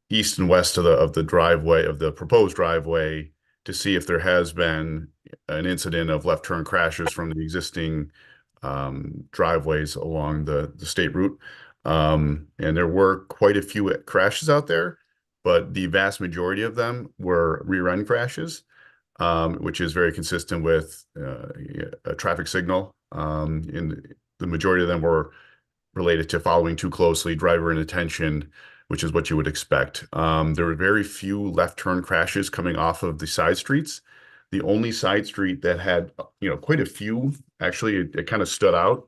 east and west of the driveway, of the proposed driveway, to see if there has been an incident of left turn crashes from the existing driveways along the state route. And there were quite a few crashes out there, but the vast majority of them were rear end crashes, which is very consistent with a traffic signal. And the majority of them were related to following too closely, driver inattention, which is what you would expect. There were very few left turn crashes coming off of the side streets. The only side street that had, quite a few, actually, it kind of stood out,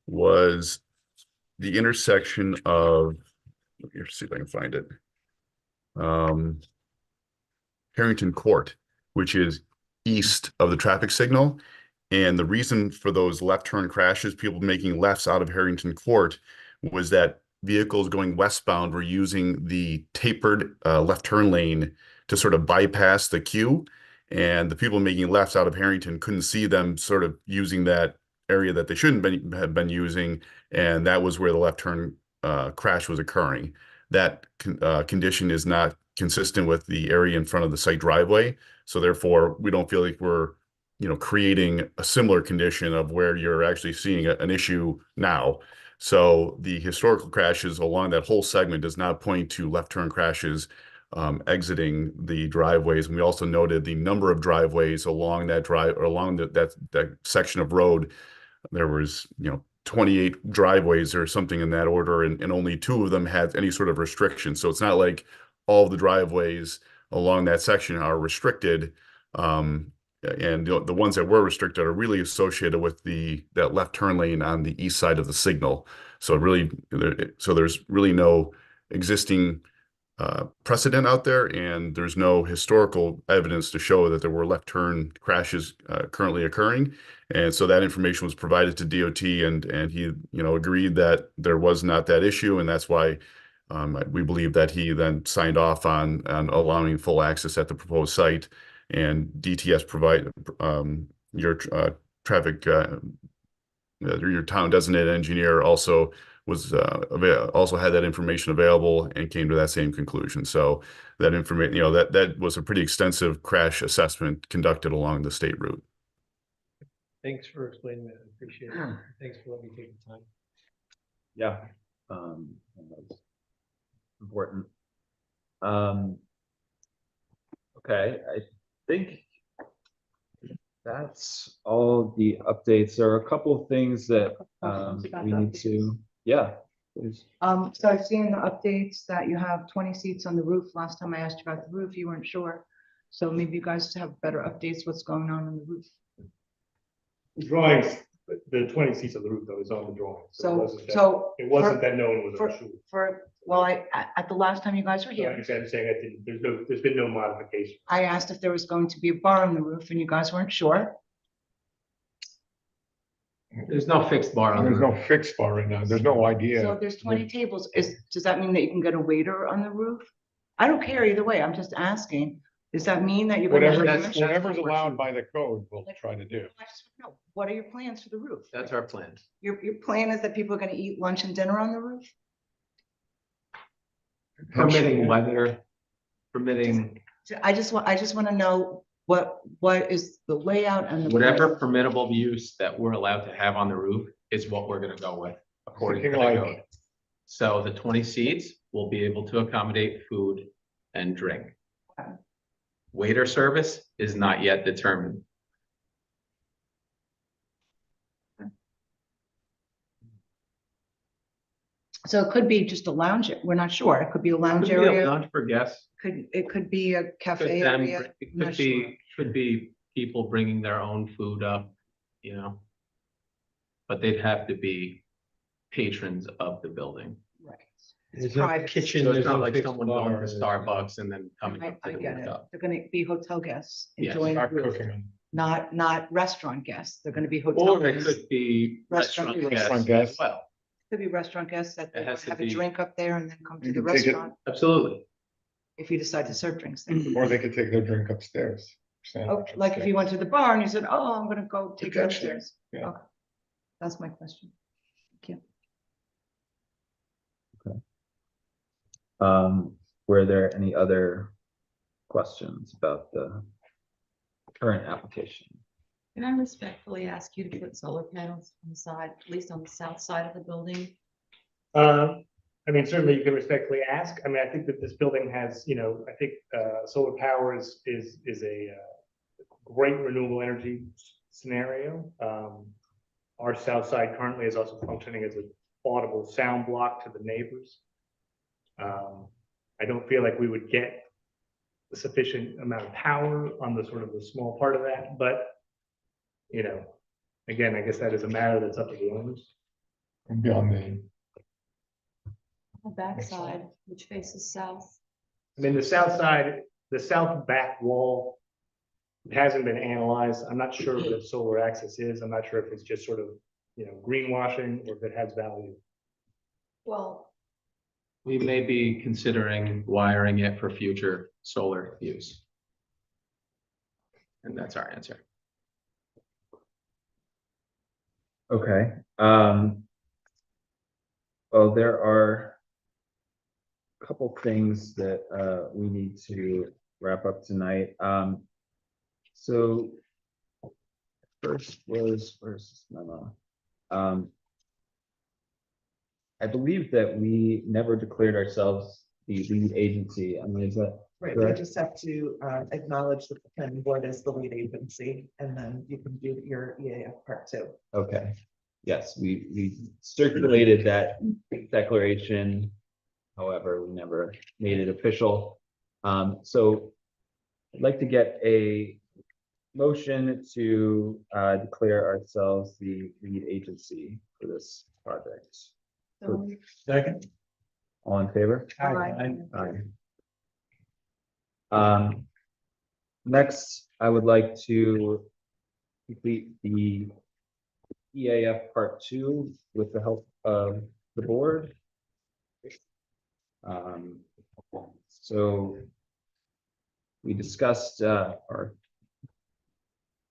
was the intersection of, let me see if I can find it. Harrington Court, which is east of the traffic signal. And the reason for those left turn crashes, people making lefts out of Harrington Court, was that vehicles going westbound were using the tapered left turn lane to sort of bypass the queue. And the people making lefts out of Harrington couldn't see them sort of using that area that they shouldn't have been using. And that was where the left turn crash was occurring. That condition is not consistent with the area in front of the site driveway. So therefore, we don't feel like we're creating a similar condition of where you're actually seeing an issue now. So the historical crashes along that whole segment does not point to left turn crashes exiting the driveways. And we also noted the number of driveways along that that section of road. There was, 28 driveways or something in that order, and only 2 of them had any sort of restriction. So it's not like all the driveways along that section are restricted. And the ones that were restricted are really associated with that left turn lane on the east side of the signal. So there's really no existing precedent out there, and there's no historical evidence to show that there were left turn crashes currently occurring. And so that information was provided to DOT, and he agreed that there was not that issue, and that's why we believe that he then signed off on allowing full access at the proposed site. And DTS provide your traffic, your town designated engineer also was also had that information available and came to that same conclusion. So that information, that was a pretty extensive crash assessment conducted along the state route. Thanks for explaining that. I appreciate it. Thanks for letting me take the time. Yeah. That's important. Okay, I think that's all the updates. There are a couple of things that we need to, yeah, please. So I've seen the updates that you have 20 seats on the roof. Last time I asked you about the roof, you weren't sure. So maybe you guys have better updates, what's going on the roof. Drawings, the 20 seats on the roof though is on the drawing. It wasn't that no one was unsure. Well, at the last time you guys were So I here, understand I'm saying that there's been no modification. I asked if there was going to be a bar on the roof and you guys weren't sure. There's no fixed bar on the There's roof. no fixed bar right now. There's no idea. So if there's 20 tables, does that mean that you can get a waiter on the roof? I don't care either way. I'm just asking. Does that mean that you're gonna? Whatever's allowed by the code, we'll try to do. I just wanna know, what are your plans for the roof? That's our plan. Your plan is that people are gonna eat lunch and dinner on the roof? Permitting weather, permitting So I just want to know what is the layout and the. whatever permittable use that we're allowed to have on the roof is what we're gonna go with according to the Thinking like- code. So the 20 seats will be able to accommodate food and drink. Waiter service is not yet determined. So it could be just a lounge. We're not sure. It could be a lounge Could be a area. lounge for guests. It could be a Could cafe them- area. It I'm not could sure. could be people bringing their own food up, you know. But they'd have to be patrons of the building. Right. There's no private. kitchen. So it's there's not no like fixed someone going to bar. Starbucks and then coming up to I the get it. rooftop. They're gonna be hotel guests Yes. enjoying the Start roof, cooking. not restaurant guests. They're gonna be hotel Or it guests. could be Restaurant restaurant guests guests. as well. Could be restaurant guests that It they has to have a be- drink up there and then come to You the can take it- restaurant Absolutely. if you decide to serve drinks there. Or they could take their drink upstairs. Oh, like if you went to the bar and you said, oh, I'm gonna go take it Potentially, upstairs. yeah. Okay. That's my question. Thank you. Were there any other questions about the current application? Can I respectfully ask you to put solar panels on the side, at least on the south side of the building? I mean, certainly you can respectfully ask. I mean, I think that this building has, I think solar power is a great renewable energy scenario. Our south side currently is also functioning as an audible sound block to the neighbors. I don't feel like we would get the sufficient amount of power on the sort of the small part of that, but again, I guess that is a matter that's up to the owners. Beyond the. The backside, which faces south. I mean, the south side, the south back wall, it hasn't been analyzed. I'm not sure what solar access is. I'm not sure if it's just sort of, greenwashing or if it has value. Well, We may be considering wiring it for future solar use. And that's our answer. Okay, well, there are a couple things that we need to wrap up tonight. So first was, where's this memo? I believe that we never declared ourselves the lead agency. I mean, is that Right, we correct? just have to acknowledge that the planning board is the lead agency, and then you can do your EAF part two. Okay, yes, we circulated that declaration. However, we never made it official. So I'd like to get a motion to declare ourselves the lead agency for this project. so Second. All in favor? Aye. Next, I would like to complete the EAF part 2 with the help of the board. So we discussed, or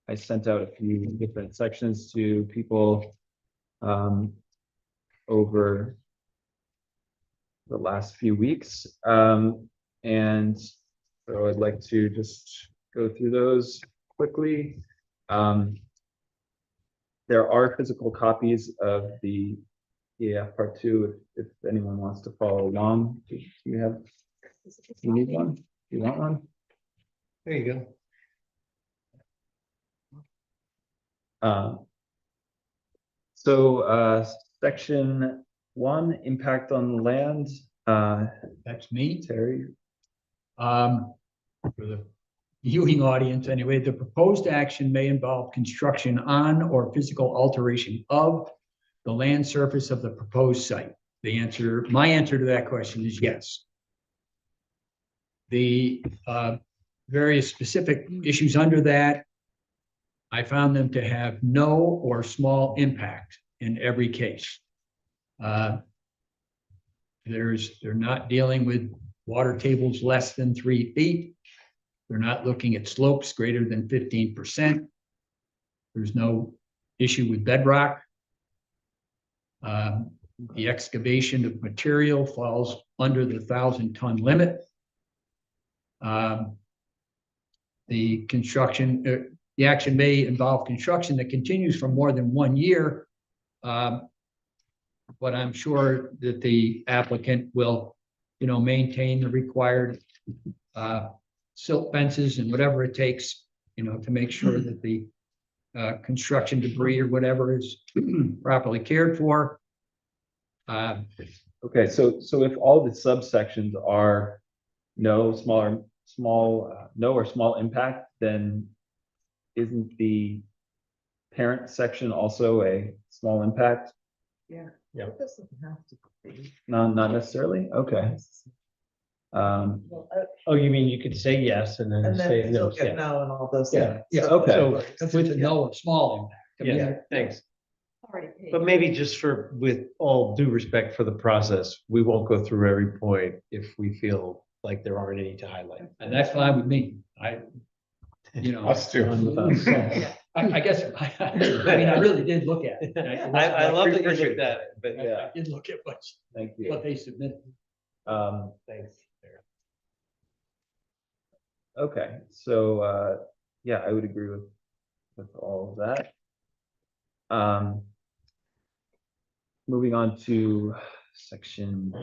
I sent out a few different sections to people over the last few weeks. And so I'd like to just go through those quickly. There are physical copies of the EAF Part 2 if anyone wants to follow along. Do you need one? Do you want one? There you go. Section 1, impact on the land. That's me. Terry. For the viewing audience anyway, the proposed action may involve construction on or physical alteration of the land surface of the proposed site. My answer to that question is yes. The various specific issues under that, I found them to have no or small impact in every case. They're not dealing with water tables less than 3 feet. They're not looking at slopes greater than 15%. There's no issue with bedrock. The excavation of material falls under the 1,000-ton limit. The action may involve construction that continues for more than 1 year. But I'm sure that the applicant will, maintain the required silt fences and whatever it takes, to make sure that the construction debris or whatever is properly cared for. Okay, so if all the subsections are no or small impact, then isn't the parent section also a small impact? Yeah. Yeah. It doesn't have to be. Not necessarily? Okay. Oh, you mean you could say yes and then And say then no? you'll get no and all those. Yeah. Yeah, Okay. so with a no or small impact. I mean, Yeah, thanks. Already paid. But maybe just with all due respect for the process, we won't go through every point if we feel like there aren't any to highlight. And that's fine with me. Us too. I guess, I mean, I really did look at it. I love that you looked at it, but Yeah. I did look at Thank you. what they submitted. thanks. Okay, so, yeah, I would agree with all of that. Moving on to section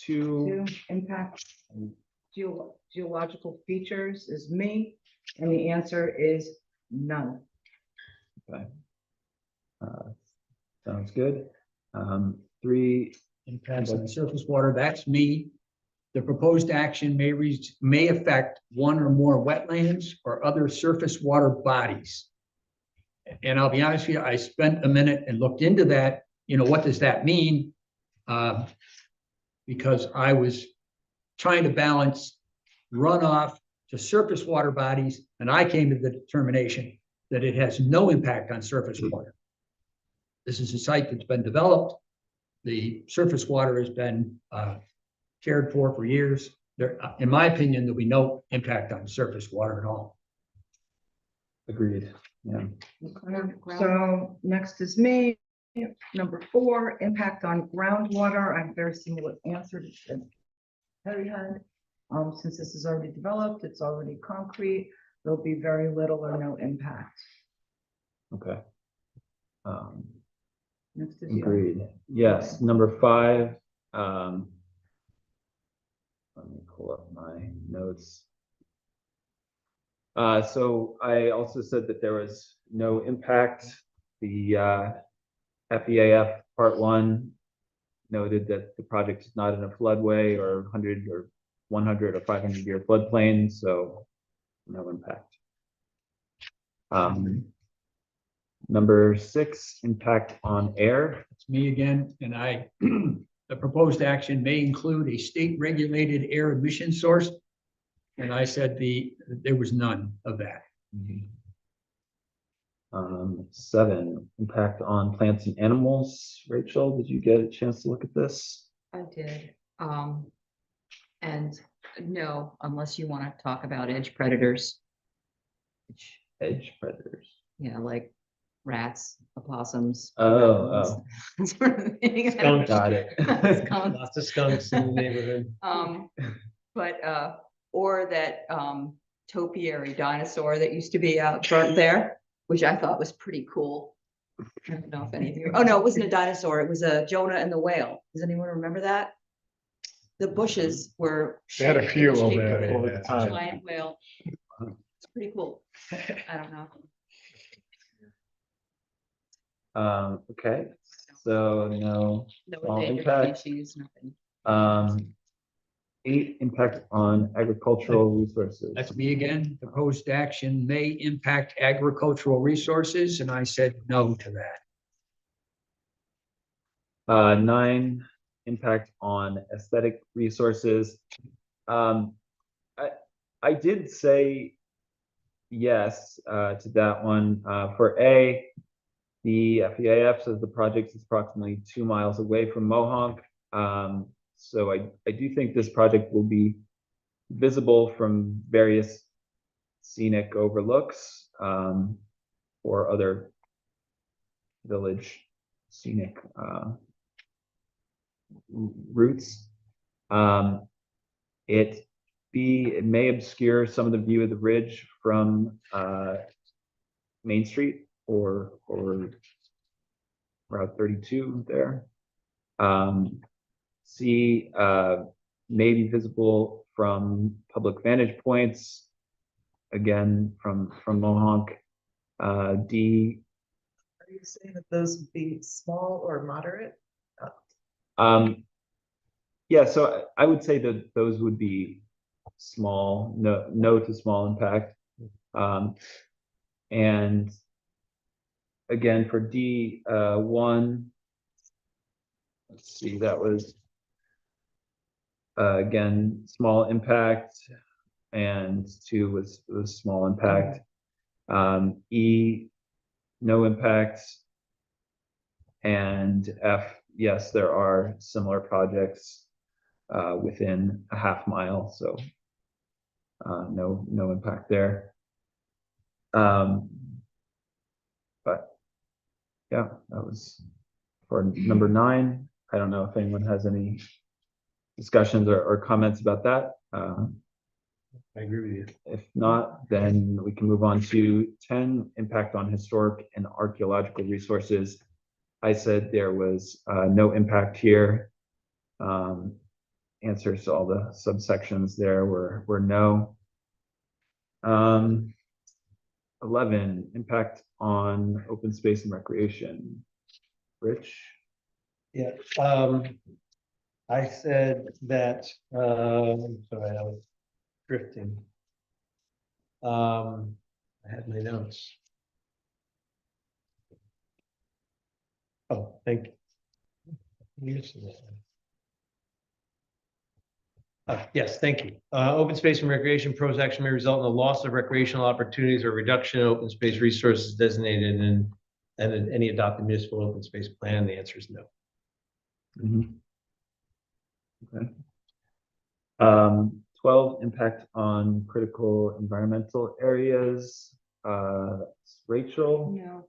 2. Impact geological features is me, and the answer is none. Okay. Sounds good. 3. Impacts on surface water, that's me. The proposed action may affect one or more wetlands or other surface water bodies. And I'll be honest with you, I spent a minute and looked into that, what does that mean? Because I was trying to balance runoff to surface water bodies, and I came to the determination that it has no impact on surface water. This is a site that's been developed. The surface water has been cared for years. There, in my opinion, there'll be no impact on surface water at all. Agreed. Yeah. So next is me. Number 4, impact on groundwater. I'm very similar answer to Harry had. Since this is already developed, it's already concrete, there'll be very little or no impact. Okay. Next is you. Agreed. Yes. Number 5. Let me pull up my notes. So I also said that there was no impact. The FEAF Part 1 noted that the project is not in a floodway or 100 or 100 or 500 year floodplain, so no impact. Number 6, impact on air. It's me again, and the proposed action may include a state regulated air emission source. And I said there was none of that. 7, impact on plants and animals. Rachel, did you get a chance to look at this? I did. And no, unless you want to talk about edge predators. Edge predators. Yeah, like rats, opossums. Oh, raccoons, sort of thing. Skunks. Got it. Skunks. Lots of skunks in the neighborhood. Or that topiary dinosaur that used to be out front there, which I thought was pretty cool. I don't know if any of you, oh no, it wasn't a dinosaur, it was a Jonah and the whale. Does anyone remember that? The bushes were. They had a few shaped over like there, a yeah. Time. Giant whale. It's pretty cool. I don't know. Okay, so no No small endangered impact. species, nothing. 8, impact on agricultural resources. That's me again. Proposed action may impact agricultural resources, and I said no to that. 9, impact on aesthetic resources. I did say yes to that one. For A, the FEIF says the project is approximately 2 miles away from Mohonk. So I do think this project will be visible from various scenic overlooks or other village scenic routes. It may obscure some of the view of the ridge from Main Street or Route 32 there. C, may be visible from public vantage points, again, from Mohonk. D, Are you saying that those would be small or moderate? yeah, so I would say that those would be small, no to small impact. And again, for D, 1, let's see, that was again, small impact, and 2 was small impact. E, no impact. And F, yes, there are similar projects within a half mile, so no impact there. But yeah, that was for number 9. I don't know if anyone has any discussions or comments about that. I agree with you. If not, then we can move on to 10, impact on historic and archaeological resources. I said there was no impact here. Answers to all the subsections there were no. 11, impact on open space and recreation. Rich? Yeah, I said that, sorry, I was drifting. I had my notes. Oh, thank you. Yes, thank you. Open space and recreation pros action may result in the loss of recreational opportunities or reduction in open space resources designated in any adopted municipal open space plan. The answer is no. Okay. 12, impact on critical environmental areas. Rachel? No,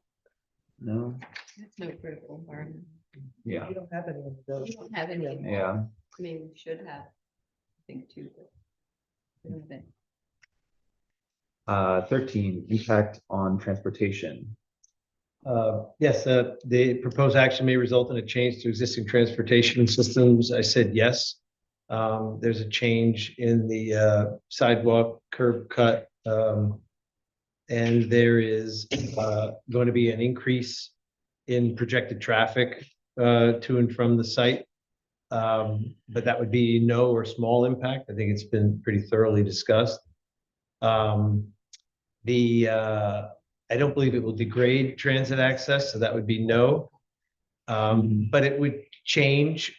No? that's no critical environment. Yeah. You don't have any of those. We don't have any. Yeah. I mean, we should have, I think, 2. but we don't have any. 13, impact on transportation. Yes, the proposed action may result in a change to existing transportation systems. I said yes. There's a change in the sidewalk curb cut. And there is going to be an increase in projected traffic to and from the site. But that would be no or small impact. I think it's been pretty thoroughly discussed. I don't believe it will degrade transit access, so that would be no. But it would change,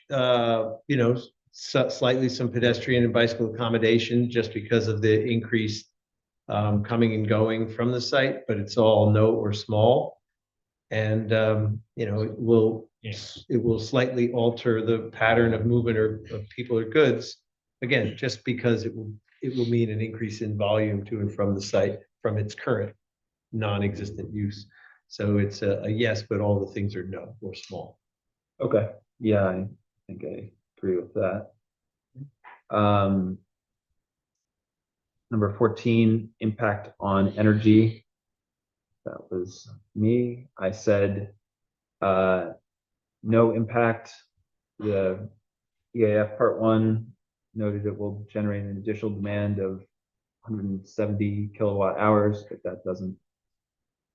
slightly some pedestrian and bicycle accommodation just because of the increased coming and going from the site, but it's all no or small. And, it will slightly alter the pattern of movement of people or goods. Again, just because it will mean an increase in volume to and from the site from its current non-existent use. So it's a yes, but all the things are no or small. Okay, yeah, I think I agree with that. Um, number 14, impact on energy. That was me. I said, no impact. The EAF Part 1 noted it will generate an additional demand of 170 kilowatt hours, but that doesn't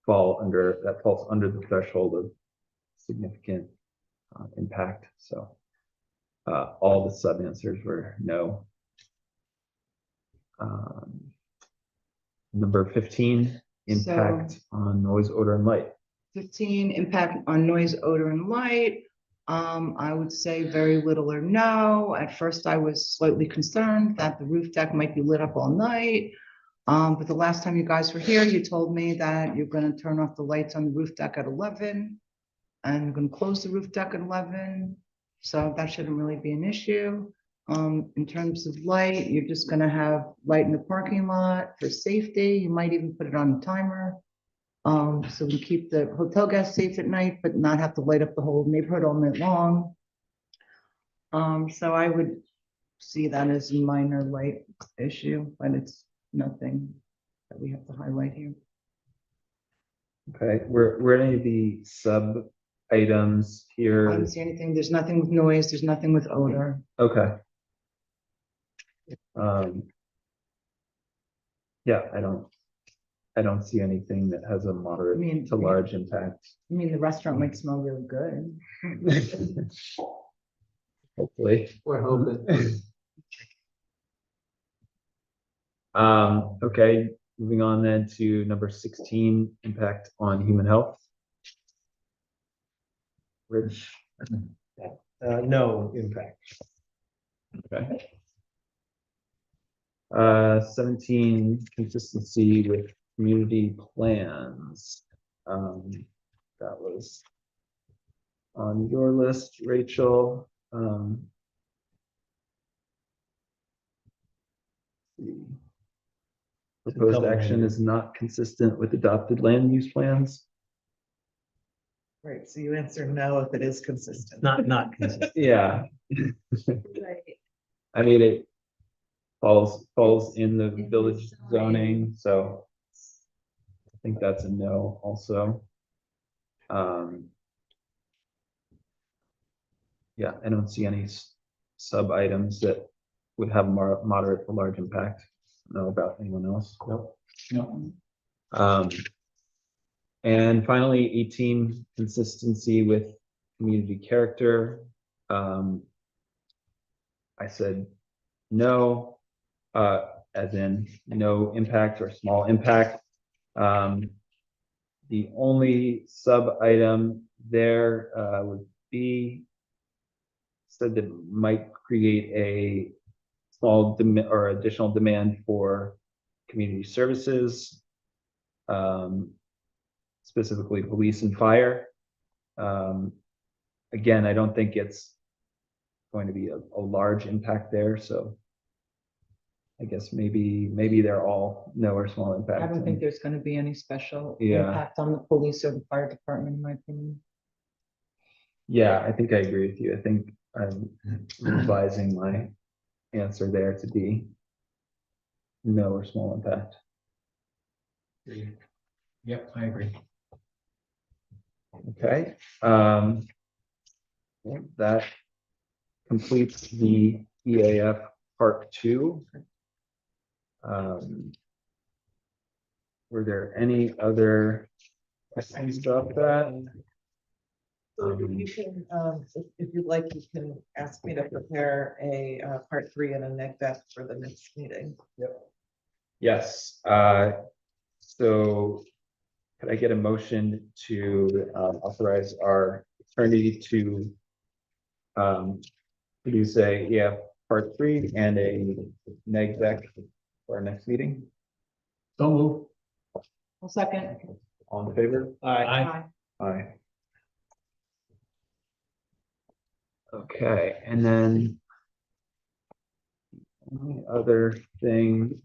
fall under, that falls under the threshold of significant impact. So all the sub answers were no. Number 15, impact on noise, odor, and light. 15, impact on noise, odor, and light. I would say very little or no. At first, I was slightly concerned that the roof deck might be lit up all night. But the last time you guys were here, you told me that you're gonna turn off the lights on the roof deck at 11. And you're gonna close the roof deck at 11. So that shouldn't really be an issue. In terms of light, you're just gonna have light in the parking lot for safety. You might even put it on a timer. So we keep the hotel guests safe at night, but not have to light up the whole neighborhood all night long. So I would see that as a minor light issue, but it's nothing that we have to highlight here. Okay, were any of the sub items I here? don't see anything. There's nothing with noise. There's nothing with odor. Okay. Yeah, I don't see anything that has a moderate to large impact. I mean, the restaurant might smell really good. Hopefully. We're hoping. Okay, moving on then to number 16, impact on human health. Rich? No impact. Okay. 17, consistency with community plans. That was on your list, Rachel. The proposed action is not consistent with adopted land use plans. Right, so you answer no if it is consistent. Not consistent. Yeah. I mean, it falls in the village zoning, so I think that's a no also. Yeah, I don't see any sub items that would have moderate to large impact. I don't know about anyone else. No. And finally, 18, consistency with community character. I said no, as in no impact or small impact. The only sub item there would be said that might create a small or additional demand for community services, specifically police and fire. Again, I don't think it's going to be a large impact there, so I guess maybe they're all no or small impact. I don't think there's gonna be any special Yeah. impact on the police or the fire department, in my opinion. Yeah, I think I agree with you. I think I'm revising my answer there to be no or small impact. Yep, I agree. Okay. That completes the EAF Part 2. Were there any other questions about that? So you can, if you'd like, you can ask me to prepare a part 3 and a neg deck for the next meeting. Yes. So could I get a motion to authorize our attorney to produce a EAF Part 3 and a neg deck for our next meeting? Don't move. Well, second. All in favor? Aye. Aye. Okay, and then the only other thing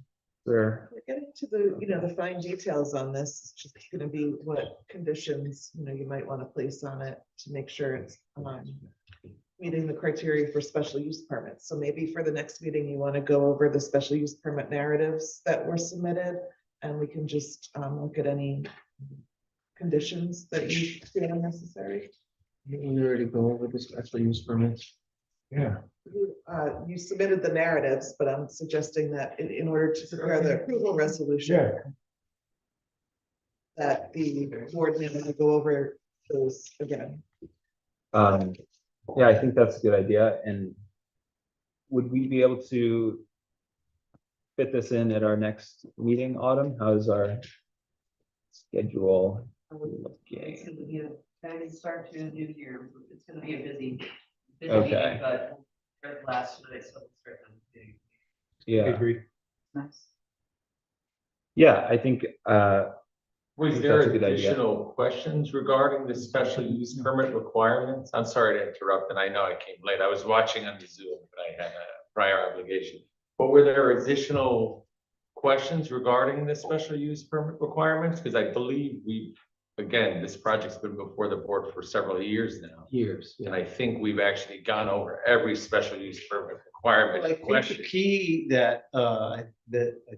There, We're getting to the, the fine details on this. It's just gonna be what conditions, you might want to place on it to make sure it's meeting the criteria for special use permits. So maybe for the next meeting, you want to go over the special use permit narratives that were submitted, and we can just look at any conditions that you feel necessary. We already go over the special use permits. yeah. You submitted the narratives, but I'm suggesting that in order to prepare the approval resolution, that the board may want to go over those again. Yeah, I think that's a good idea. And would we be able to fit this in at our next meeting, Autumn? How's our schedule looking? Start to a new year. It's gonna be a busy Okay. meeting, but last Sunday, so we'll start on the meeting. Yeah, Agree. Nice. yeah, I think, Was think there that's a good idea. additional questions regarding the special use permit requirements? I'm sorry to interrupt, and I know I came late. I was watching on the Zoom, but I had a prior obligation. But were there additional questions regarding the special use permit requirements? Because I believe again, this project's been before the board for several years now. And I think we've actually gone over every special use permit requirement Well, I think the question. key that I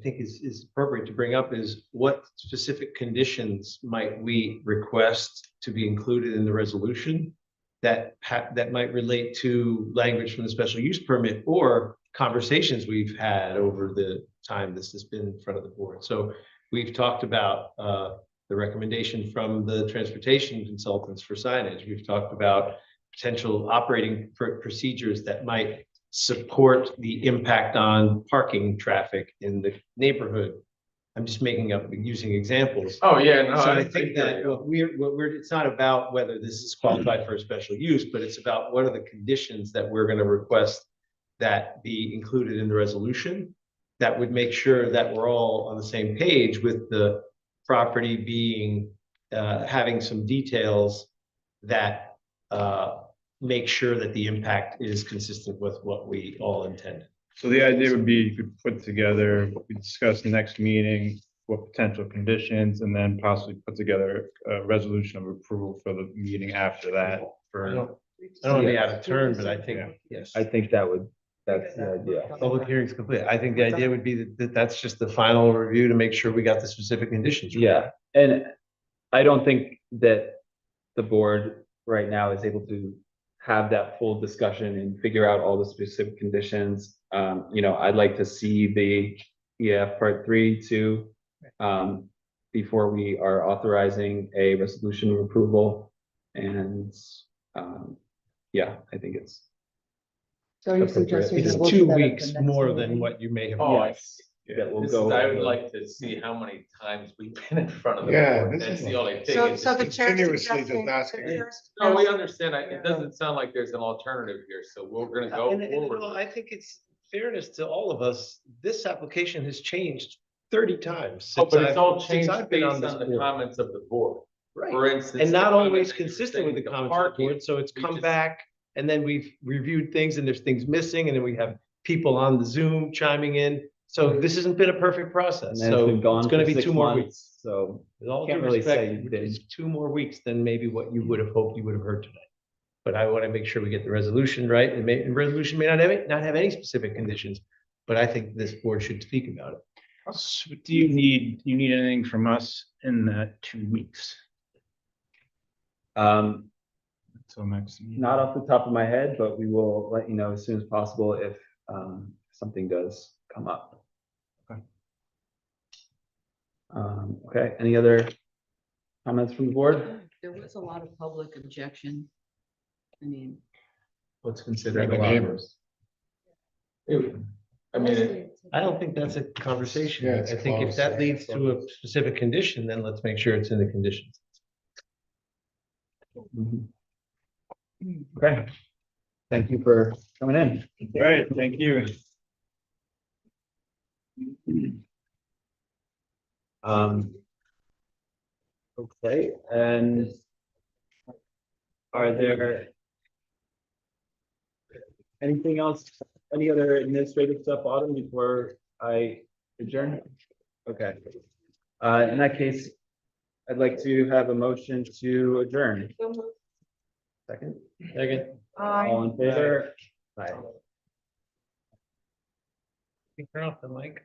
think is appropriate to bring up is what specific conditions might we request to be included in the resolution that might relate to language from the special use permit or conversations we've had over the time this has been in front of the board. So we've talked about the recommendation from the transportation consultants for signage. We've talked about potential operating procedures that might support the impact on parking traffic in the neighborhood. I'm just using examples. Oh, yeah, no. So I think that it's not about whether this is qualified for a special use, but it's about what are the conditions that we're going to request that be included in the resolution that would make sure that we're all on the same page with the property being, having some details that make sure that the impact is consistent with what we all intended. So the idea would be you could put together, we discuss the next meeting, what potential conditions, and then possibly put together a resolution of approval for the meeting after that. I For don't want to be out of turn, but I think, yes. I think that's the idea. Public hearing's complete. I think the idea would be that that's just the final review to make sure we got the specific conditions. right. Yeah, and I don't think that the board right now is able to have that full discussion and figure out all the specific conditions. I'd like to see the EF part 3 too, before we are authorizing a resolution of approval. And, yeah, I think it's. So you're appropriate. suggesting. It's that we'll 2 do that at the weeks next more meeting? than what you may have. Oh, Yes, that will This go. is, I over. would like to see how many times we've been in front of the Yeah, board. this That's is the a- only thing. So, It's so the just- chair continuously just suggesting. asking. the chair's- No, we understand. It doesn't sound like there's an alternative here, so we're gonna go And, forward. well, I think it's fairness to all of us. This application has changed 30 times. Oh, but it's all since changed I've been based this on the board. comments of the board. Right. For instance. And not the always comment that you're consistent with the saying, comments of the parking, board, so it's we come just- back, and then we've reviewed things, and there's things missing, and then we have people on the Zoom chiming in. So this hasn't been a perfect And process, then it's so been gone it's for gonna be 6 2 more weeks. months, so With all can't due really say respect, you didn't. it's 2 more weeks than maybe what you would have hoped you would have heard tonight. But I want to make sure we get the resolution right, and the resolution may not have any specific conditions, but I think this board should speak about it. So do you need anything from us in that 2 weeks? Until next meeting? Not off the top of my head, but we will let you know as soon as possible if something does come up. Okay. Okay, any other comments from the board? There was a lot of public objection. I mean. What's considered The a lot. neighbors. I mean, I don't think that's a conversation. Yeah, I it's think if close. that leads to a specific condition, then let's make sure it's in the conditions. Okay. Thank you for coming in. All right, thank you. Okay, and are there anything else, any other administrative stuff, Autumn, before I Adjourn? Okay. In that case, I'd like to have a motion to adjourn. Second? Second. All in favor? Aye. Turn off the mic.